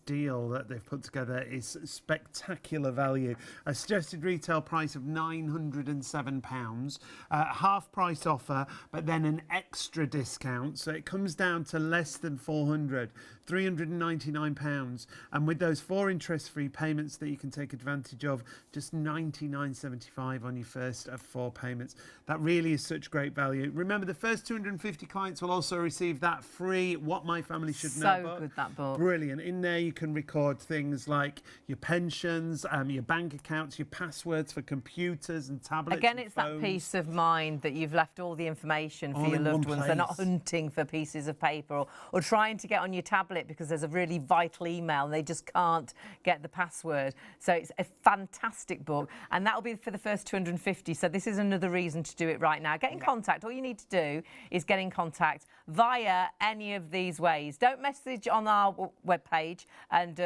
deal that they've put together is spectacular value. A suggested retail price of £907, half price offer, but then an extra discount, so it comes down to less than £399, and with those 4 interest-free payments that you can take advantage of, just £99.75 on your first of 4 payments. That really is such great value. Remember, the first 250 clients will also receive that free What My Family Should Know book. So good, that book. Brilliant. In there you can record things like your pensions, your bank accounts, your passwords for computers and tablets. Again, it's that peace of mind that you've left all the information for your loved ones. They're not hunting for pieces of paper or trying to get on your tablet because there's a really vital email and they just can't get the password. So it's a fantastic book, and that'll be for the first 250. So this is another reason to do it right now. Get in contact. All you need to do is get in contact via any of these ways. Don't message on our webpage and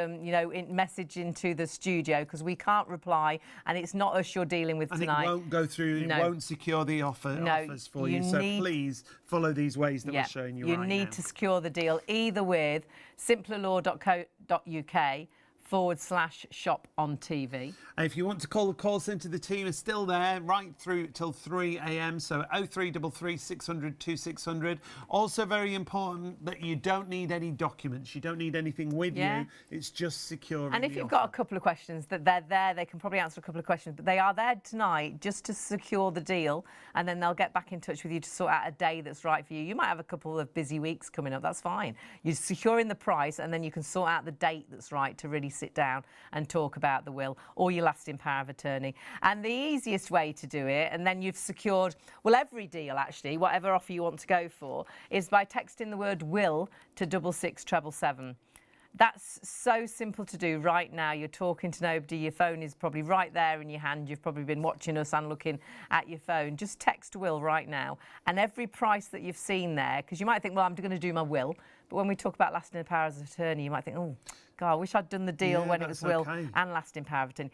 message into the studio because we can't reply, and it's not us you're dealing with tonight. And it won't go through. It won't secure the offers for you. So please follow these ways that we're showing you right now. You need to secure the deal either with simplerlaw.co.uk/shop on TV. If you want to call the call centre, the team is still there right through till 3 a.m. So 0333 600 2600. Also very important that you don't need any documents. You don't need anything with you. It's just securing. And if you've got a couple of questions, that they're there, they can probably answer a couple of questions. But they are there tonight just to secure the deal, and then they'll get back in touch with you to sort out a day that's right for you. You might have a couple of busy weeks coming up. That's fine. You're securing the price, and then you can sort out the date that's right to really sit down and talk about the will or your lasting power of attorney. And the easiest way to do it, and then you've secured, well, every deal actually, whatever offer you want to go for, is by texting the word will to 66777. That's so simple to do right now. You're talking to nobody. Your phone is probably right there in your hand. You've probably been watching us and looking at your phone. Just text will right now. And every price that you've seen there, because you might think, well, I'm going to do my will, But when we talk about lasting powers of attorney, you might think, oh, God, I wish I'd done the deal when it was will and lasting power of attorney.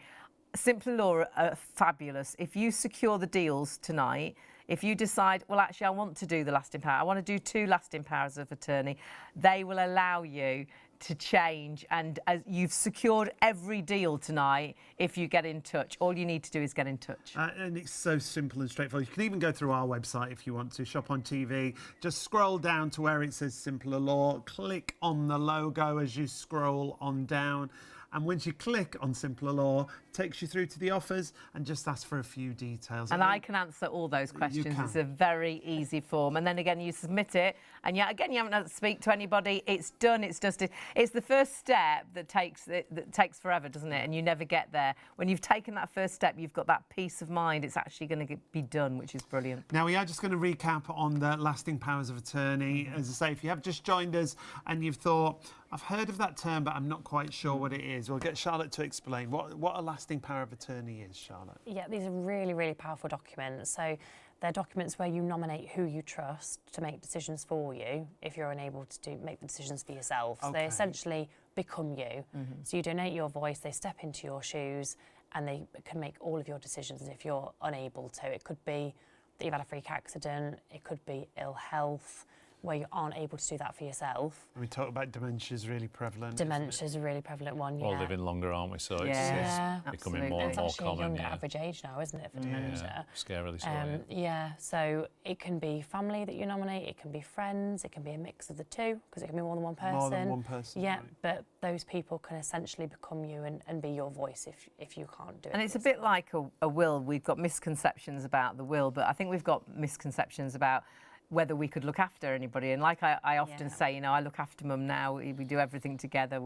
Simple Law are fabulous. If you secure the deals tonight, if you decide, well, actually, I want to do the lasting power, I want to do 2 lasting powers of attorney, they will allow you to change, and as you've secured every deal tonight if you get in touch. All you need to do is get in touch. And it's so simple and straightforward. You can even go through our website if you want to, Shop on TV. Just scroll down to where it says Simpler Law, click on the logo as you scroll on down. And once you click on Simpler Law, it takes you through to the offers and just ask for a few details. And I can answer all those questions. It's a very easy form. And then again, you submit it, and yet again, you haven't had to speak to anybody. It's done. It's just it's the first step that takes forever, doesn't it? And you never get there. When you've taken that first step, you've got that peace of mind. It's actually going to be done, which is brilliant. Now, we are just going to recap on the lasting powers of attorney. As I say, if you have just joined us and you've thought, I've heard of that term, but I'm not quite sure what it is, we'll get Charlotte to explain what a lasting power of attorney is, Charlotte. Yeah, these are really, really powerful documents. So they're documents where you nominate who you trust to make decisions for you if you're unable to make the decisions for yourself. So they essentially become you. So you donate your voice, they step into your shoes, and they can make all of your decisions if you're unable to. It could be that you've had a freak accident, it could be ill health, where you aren't able to do that for yourself. And we talk about dementia is really prevalent. Dementia is a really prevalent one, We're all living longer, aren't we? So it's becoming more and more common. It's actually a younger average age now, isn't it, for dementia? Scarily so. So it can be family that you nominate, it can be friends, it can be a mix of the two, because it can be more than one person. More than one person. Yeah, right. but those people can essentially become you and be your voice if you can't do it. And it's a bit like a will. We've got misconceptions about the will, but I think we've got misconceptions about whether we could look after anybody. And like I often say, you know, I look after Mum now. We do everything together.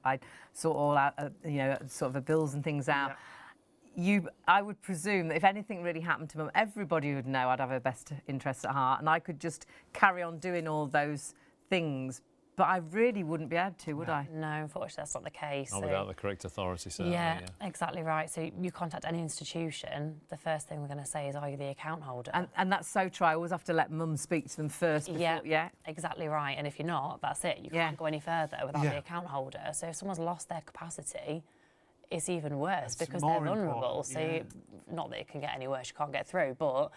I sort all out, you know, sort of the bills and things out. Yeah. I would presume that if anything really happened to Mum, everybody would know I'd have her best interests at heart, and I could just carry on doing all those things. But I really wouldn't be able to, would I? No, unfortunately, that's not the case. Not without the correct authority, certainly. Yeah, exactly right. So you contact any institution, the first thing we're going to say is, are you the account holder? And that's so true. I always have to let Mum speak to them first. Before, yeah, exactly right. And if you're not, that's it. You can't go any further without the account holder. So if someone's lost their capacity, it's even worse because they're vulnerable. So not that it can get any worse, you can't get through, but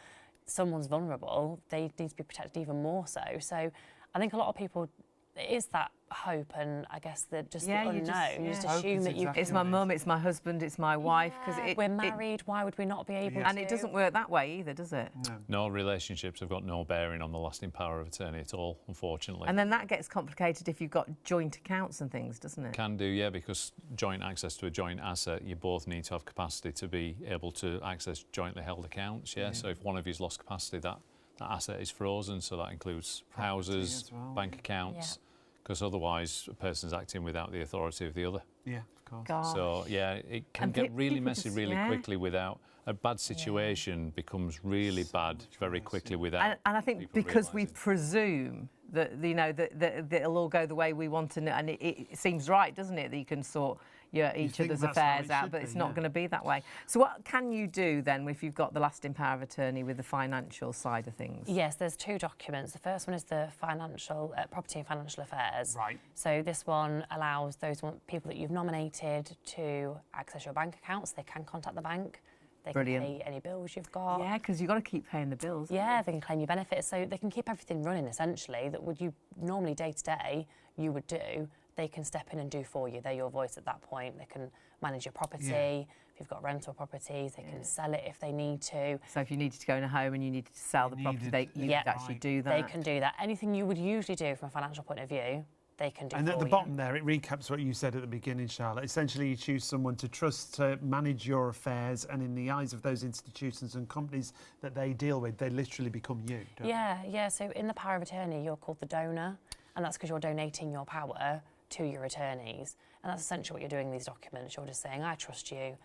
someone's vulnerable, they need to be protected even more so. So I think a lot of people, it is that hope and I guess the unknown. You just assume that you. It's my mum, it's my husband, it's my wife. Because we're married. Why would we not be able to? And it doesn't work that way either, does it? No, relationships have got no bearing on the lasting power of attorney at all, unfortunately. And then that gets complicated if you've got joint accounts and things, doesn't it? Can do, yeah, because joint access to a joint asset, you both need to have capacity to be able to access jointly held accounts. Yeah. So if one of you's lost capacity, that asset is frozen. So that includes houses, bank accounts. Because otherwise a person's acting without the authority of the other. Yeah, of course. Gosh. So, yeah, it can get really messy really quickly without... A bad situation becomes really bad very quickly without... And I think because we presume that, you know, that it'll all go the way we want, and it seems right, doesn't it, that you can sort each other's affairs out, but it's not going to be that way. So what can you do then if you've got the lasting power of attorney with the financial side of things? Yes, there's 2 documents. The first one is the financial property and financial affairs. Right. So this one allows those people that you've nominated to access your bank accounts. They can contact the bank. They can pay any bills you've got. Yeah, because you've got to keep paying the bills. Yeah, they can claim your benefits. So they can keep everything running, essentially, that would you normally day-to-day you would do. They can step in and do for you. They're your voice at that point. They can manage your property. If you've got rental properties, they can sell it if they need to. So if you needed to go in a home and you needed to sell the property, you could actually do that. They can do that. Anything you would usually do from a financial point of view, they can do. And at the bottom there, it recaps what you said at the beginning, Charlotte. Essentially, you choose someone to trust to manage your affairs, and in the eyes of those institutions and companies that they deal with, they literally become you, don't they? Yeah. So in the power of attorney, you're called the donor, and that's because you're donating your power to your attorneys. And that's essentially what you're doing in these documents. You're just saying, I trust you.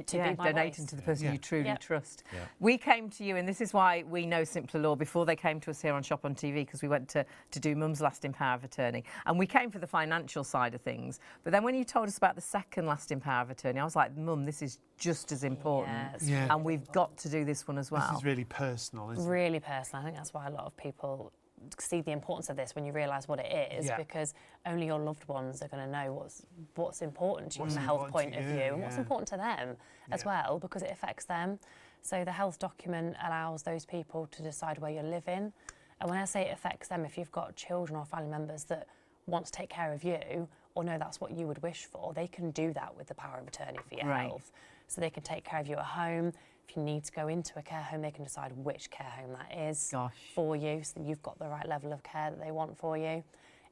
To be my donating voice. to the person you truly trust. Yeah. We came to you, and this is why we know Simpler Law before they came to us here on Shop on TV, because we went to do Mum's lasting power of attorney, and we came for the financial side of things. But then when you told us about the second lasting power of attorney, I was like, Mum, this is just as important, and we've got to do this one as well. This is really personal, isn't it? Really personal. I think that's why a lot of people see the importance of this when you realise what it is, because only your loved ones are going to know what's important to you from a health point of view, and what's important to them as well, because it affects them. So the health document allows those people to decide where you're living. And when I say it affects them, if you've got children or family members that want to take care of you, or know that's what you would wish for, they can do that with the power of attorney for your health. So they can take care of you at home. If you need to go into a care home, they can decide which care home that is for you, so that you've got the right level of care that they want for you.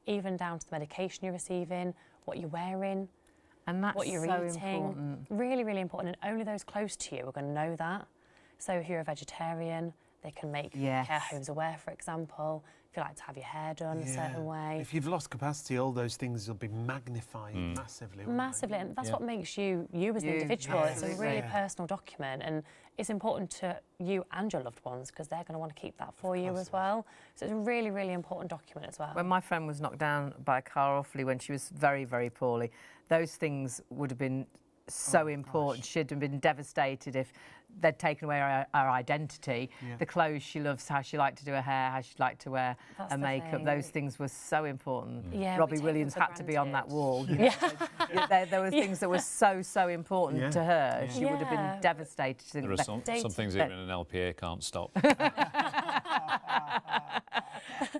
Even down to the medication you're receiving, what you're wearing, and that's what you're so eating. important. Really, really important. And only those close to you are going to know that. So if you're a vegetarian, they can make care homes aware, for example. If you like to have your hair done a certain way. If you've lost capacity, all those things will be magnified massively. Massively, and that's what makes you as an individual. It's a really personal document, and it's important to you and your loved ones, because they're going to want to keep that for you as well. So it's a really, really important document as well. When my friend was knocked down by a car awfully when she was very, very poorly, those things would have been so important. She'd have been devastated if they'd taken away our identity. The clothes she loves, how she liked to do her hair, how she'd like to wear her makeup, those things were so important. Robbie Williams had to be on that wall. There were things that were so important to her. She would have been devastated. There are some things even an LPA can't stop.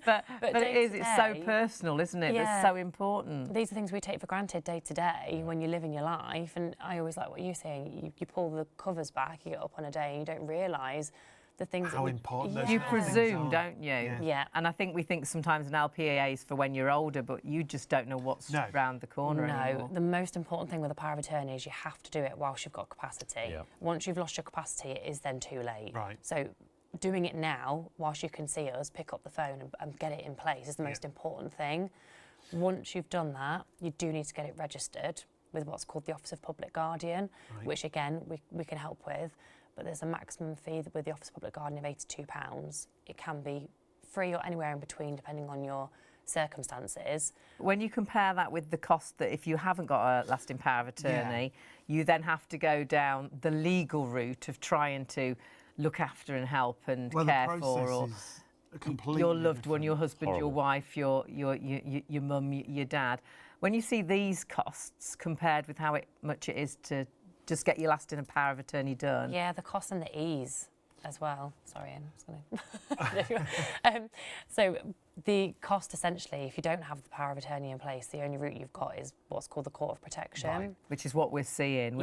but it's so personal, isn't it? That's so important. These are things we take for granted day to day when you live in your life, and I always like what you're saying. You pull the covers back, you get up on a day and you don't realise the things how important you presume, don't you? Yeah. And I think we think sometimes an LPA is for when you're older, but you just don't know what's round the corner anymore. The most important thing with a power of attorney is you have to do it whilst you've got capacity. Once you've lost your capacity, it is then too late. So doing it now, whilst you can see us, pick up the phone and get it in place is the most important thing. Once you've done that, you do need to get it registered with what's called the Office of Public Guardian, which again, we can help with. But there's a maximum fee with the Office of Public Guardian of £82. It can be free or anywhere in between, depending on your circumstances. When you compare that with the cost that if you haven't got a lasting power of attorney, you then have to go down the legal route of trying to look after and help and care for your loved one, your husband, your wife, your mum, your dad. When you see these costs compared with how much it is to just get your lasting and power of attorney done. Yeah, the cost and the ease as well. Sorry, I'm just going to... So the cost, essentially, if you don't have the power of attorney in place, the only route you've got is what's called the Court of Protection. Which is what we're seeing.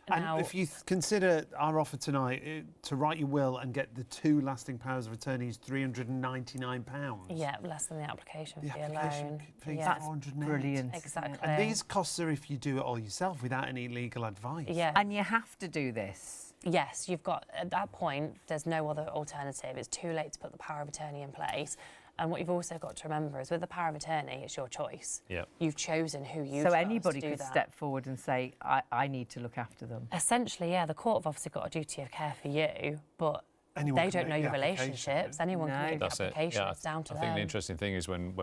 And now, if you consider our offer tonight, to write your will and get the 2 lasting powers of attorney is £399. Yeah, less than the application fee alone. That's brilliant. Exactly. And these costs are if you do it all yourself without any legal advice. And you have to do this. Yes, you've got, at that point, there's no other alternative. It's too late to put the power of attorney in place. And what you've also got to remember is with the power of attorney, it's your choice. You've chosen who you So anybody could step forward and say, I need to look after them. Essentially, yeah, the court have obviously got a duty of care for you, but they don't know your relationships. Anyone can make the application. It's down to them. I think the interesting thing is when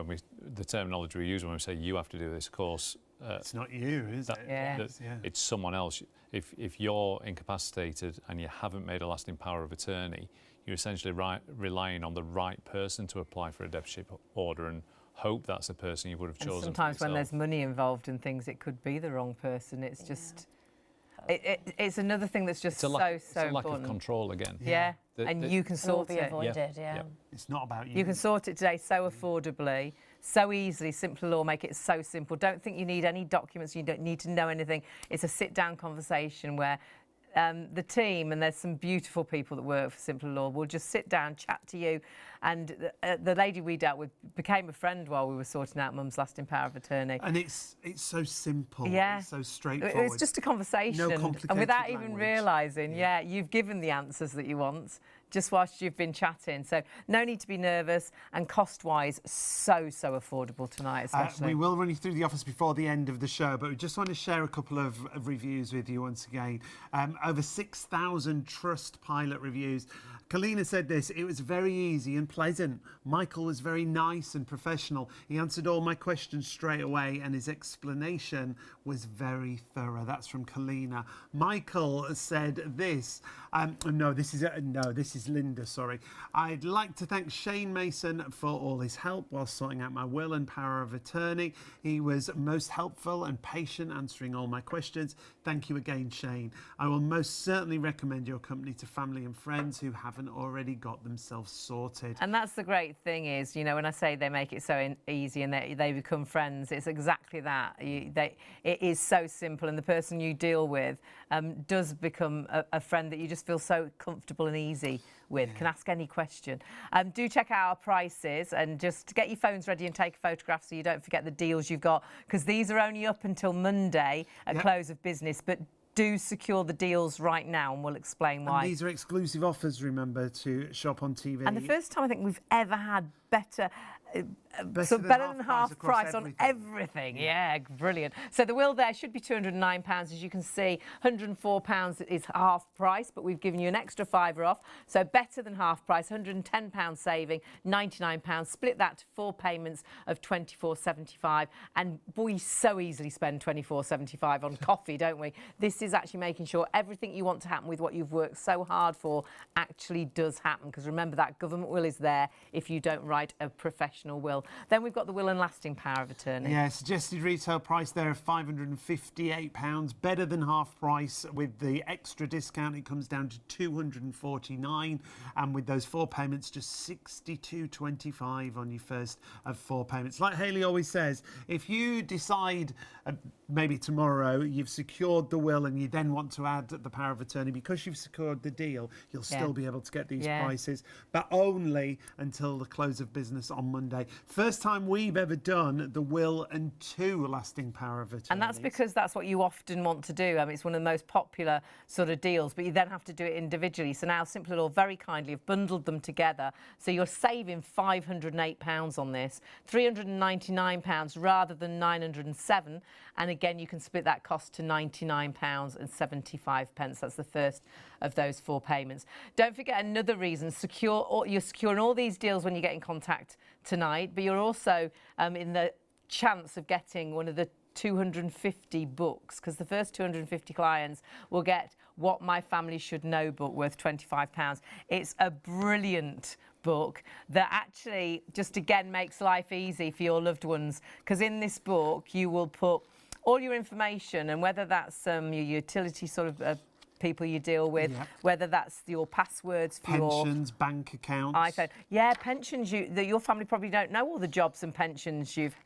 the terminology we use when we say you have to do this course. It's not you, is it? It's someone else. If you're incapacitated and you haven't made a lasting power of attorney, you're essentially relying on the right person to apply for a deputy order and hope that's the person you would have chosen. And sometimes when there's money involved in things, it could be the wrong person. It's just... It's another thing that's just so important. It's a lack of control again. And you can sort it. Avoided, It's not about you. You can sort it today so affordably, so easily. Simple Law make it so simple. Don't think you need any documents. You don't need to know anything. It's a sit-down conversation where the team, and there's some beautiful people that work for Simple Law, will just sit down, chat to you. And the lady we dealt with became a friend while we were sorting out Mum's lasting power of attorney. And it's so simple. It's so straightforward. It's just a conversation. No complicated and without language. even realising, you've given the answers that you want just whilst you've been chatting. So no need to be nervous, and cost-wise, so affordable tonight, especially. We will run you through the office before the end of the show, but we just want to share a couple of reviews with you once again. Over 6,000 Trustpilot reviews. Kalina said this: it was very easy and pleasant. Michael was very nice and professional. He answered all my questions straight away, and his explanation was very thorough. That's from Kalina. Michael said this. This is Linda. Sorry. I'd like to thank Shane Mason for all his help while sorting out my will and power of attorney. He was most helpful and patient, answering all my questions. Thank you again, Shane. I will most certainly recommend your company to family and friends who haven't already got themselves sorted. And that's the great thing is, you know, when I say they make it so easy and they become friends, it's exactly that. It is so simple, and the person you deal with does become a friend that you just feel so comfortable and easy with, can ask any question. Do check out our prices and just get your phones ready and take a photograph so you don't forget the deals you've got, because these are only up until Monday at close of business, but do secure the deals right now, and we'll explain why. And these are exclusive offers, remember, to shop on TV. And the first time I think we've ever had better than half price on everything. Yeah, brilliant. So the will there should be £209, as you can see. £104 is half price, but we've given you an extra £5 off. So better than half price, £110 saving, £99. Split that to 4 payments of £24.75. And we so easily spend £24.75 on coffee, don't we? This is actually making sure everything you want to happen with what you've worked so hard for actually does happen. Because remember, that government will is there if you don't write a professional will. Then we've got the will and lasting power of attorney. Yeah, suggested retail price there of £558, better than half price. With the extra discount, it comes down to £249, and with those 4 payments, just £62.25 on your first of 4 payments. Like Hayley always says, if you decide maybe tomorrow you've secured the will and you then want to add the power of attorney, because you've secured the deal, you'll still be able to get these prices, but only until the close of business on Monday. First time we've ever done the will and 2 lasting power of attorney. And that's because that's what you often want to do. I mean, it's one of the most popular sort of deals, but you then have to do it individually. So now Simple Law very kindly have bundled them together. So you're saving £508 on this, £399 rather than £907. And again, you can split that cost to £99.75. That's the first of those 4 payments. Don't forget another reason, you're securing all these deals when you get in contact tonight, but you're also in the chance of getting one of the 250 books, because the first 250 clients will get What My Family Should Know book worth £25. It's a brilliant book that actually just again makes life easy for your loved ones, because in this book you will put all your information, and whether that's your utility sort of people you deal with, whether that's your passwords for pensions, bank accounts, iPhone. Yeah, pensions. Your family probably don't know all the jobs and pensions you've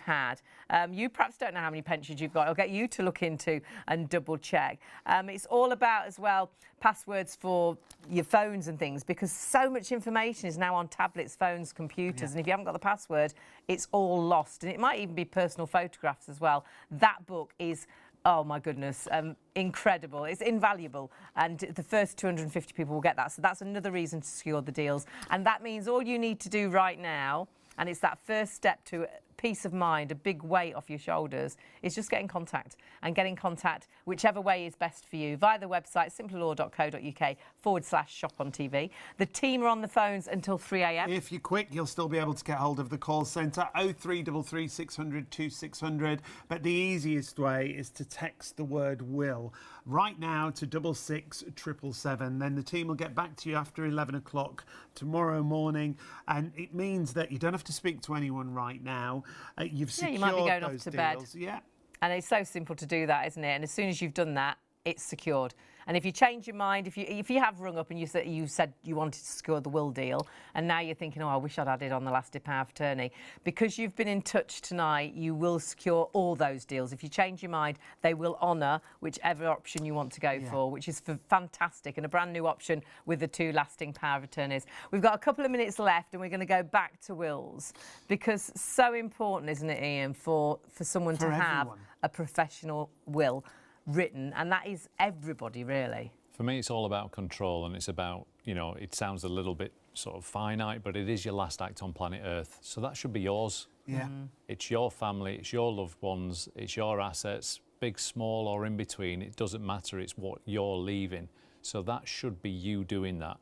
had. You perhaps don't know how many pensions you've got. I'll get you to look into and double check. It's all about as well passwords for your phones and things, because so much information is now on tablets, phones, computers, and if you haven't got the password, it's all lost. And it might even be personal photographs as well. That book is, oh my goodness, incredible. It's invaluable, and the first 250 people will get that. So that's another reason to secure the deals. And that means all you need to do right now, and it's that first step to peace of mind, a big weight off your shoulders, is just get in contact, and get in contact whichever way is best for you via the website simplelaw.co.uk/shop on TV. The team are on the phones until 3 a.m. If you're quick, you'll still be able to get hold of the call centre 0333 600 2600, but the easiest way is to text the word will right now to 66777. Then the team will get back to you after 11 o'clock tomorrow morning, and it means that you don't have to speak to anyone right now. You've secured you might be going those off to deals. bed. Yeah. And it's so simple to do that, isn't it? And as soon as you've done that, it's secured. And if you change your mind, if you have rung up and you said you wanted to secure the will deal, and now you're thinking, oh, I wish I'd had it on the lasting power of attorney, because you've been in touch tonight, you will secure all those deals. If you change your mind, they will honour whichever option you want to go for, which is fantastic, and a brand new option with the 2 lasting power of attorneys. We've got a couple of minutes left, and we're going to go back to wills, because so important, isn't it, Ian, for someone to have a professional will written, and that is everybody really. For me, it's all about control, and it's about, you know, it sounds a little bit sort of finite, but it is your last act on planet Earth, so that should be yours. Yeah. It's your family, it's your loved ones, it's your assets, big, small, or in between. It doesn't matter. It's what you're leaving, so that should be you doing that.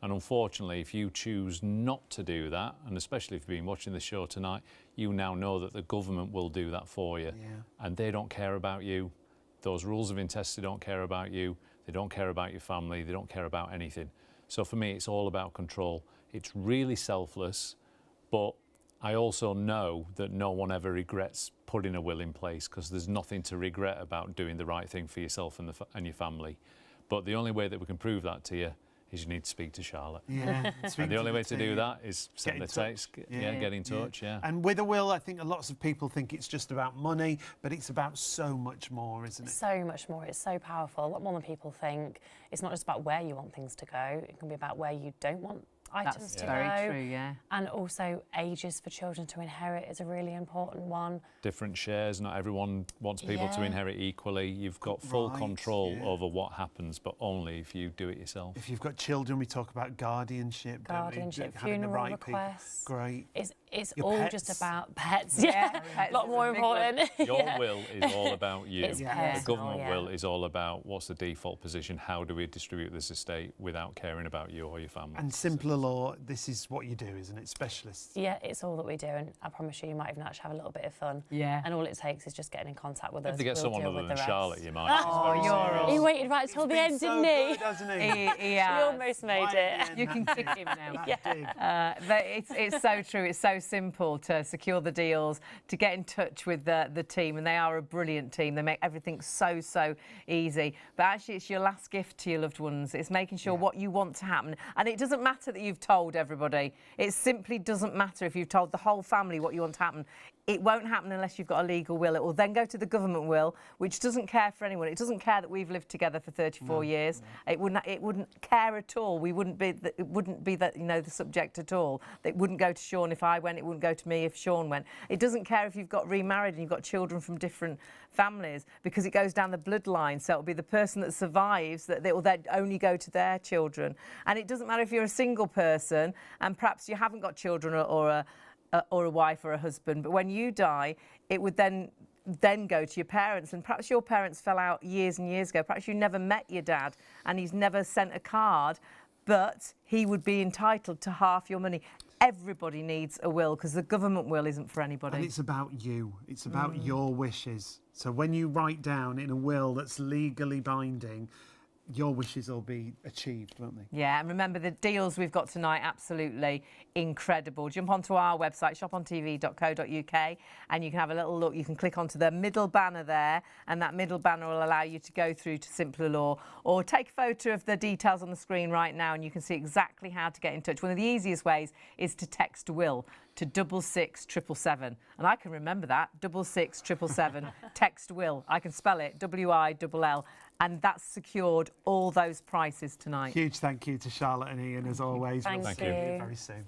And unfortunately, if you choose not to do that, and especially if you've been watching the show tonight, you now know that the government will do that for you. And they don't care about you. Those rules of intestacy don't care about you. They don't care about your family. They don't care about anything. So for me, it's all about control. It's really selfless, but I also know that no one ever regrets putting a will in place, because there's nothing to regret about doing the right thing for yourself and your family. But the only way that we can prove that to you is you need to speak to Charlotte. Yeah. And the only way to do that is send a text, get in touch, And with a will, I think lots of people think it's just about money, but it's about so much more, isn't it? So much more. It's so powerful. A lot more than people think. It's not just about where you want things to go. It can be about where you don't want items to go. That's very true, yeah. And also ages for children to inherit is a really important one. Different shares, not everyone wants people to inherit equally. You've got full control over what happens, but only if you do it yourself. If you've got children, we talk about guardianship. Funeral requests. Great. It's Your all pets. just about pets. Yeah, a lot more important. Your will is all about you. It's The personal, government will is all about what's the default position, how do we distribute this estate without caring about you or your family. And simpler law, this is what you do, isn't it? Specialists. Yeah, it's all that we do, and I promise you might even actually have a little bit of fun. Yeah. And all it takes is just getting in contact with us. If they get We'll someone deal other with than the Charlotte, rest. you might. Oh, He waited right till the end, didn't he? Good, hasn't he? He almost made it. You can kick him now. It's so true. It's so simple to secure the deals, to get in touch with the team, and they are a brilliant team. They make everything so easy. But actually, it's your last gift to your loved ones. It's making sure what you want to happen. And it doesn't matter that you've told everybody. It simply doesn't matter if you've told the whole family what you want to happen. It won't happen unless you've got a legal will. It will then go to the government will, which doesn't care for anyone. It doesn't care that we've lived together for 34 years. It wouldn't care at all. It wouldn't be the subject at all. It wouldn't go to Sean if I went. It wouldn't go to me if Sean went. It doesn't care if you've got remarried and you've got children from different families, because it goes down the bloodline. So it'll be the person that survives that it will then only go to their children. And it doesn't matter if you're a single person and perhaps you haven't got children or a wife or a husband, but when you die, it would then go to your parents, and perhaps your parents fell out years and years ago. Perhaps you never met your dad and he's never sent a card, but he would be entitled to half your money. Everybody needs a will, because the government will isn't for anybody. And it's about you. It's about your wishes. So when you write down in a will that's legally binding, your wishes will be achieved, won't they? Yeah, and remember the deals we've got tonight, absolutely incredible. Jump onto our website, shopontv.co.uk, and you can have a little look. You can click onto the middle banner there, and that middle banner will allow you to go through to Simpler Law, or take a photo of the details on the screen right now, and you can see exactly how to get in touch. One of the easiest ways is to text WILL to 66777, and I can remember that, 66777, text WILL. I can spell it, WILL. And that's secured all those prices tonight. Huge thank you to Charlotte and Ian, as always. Thank We'll see you very soon.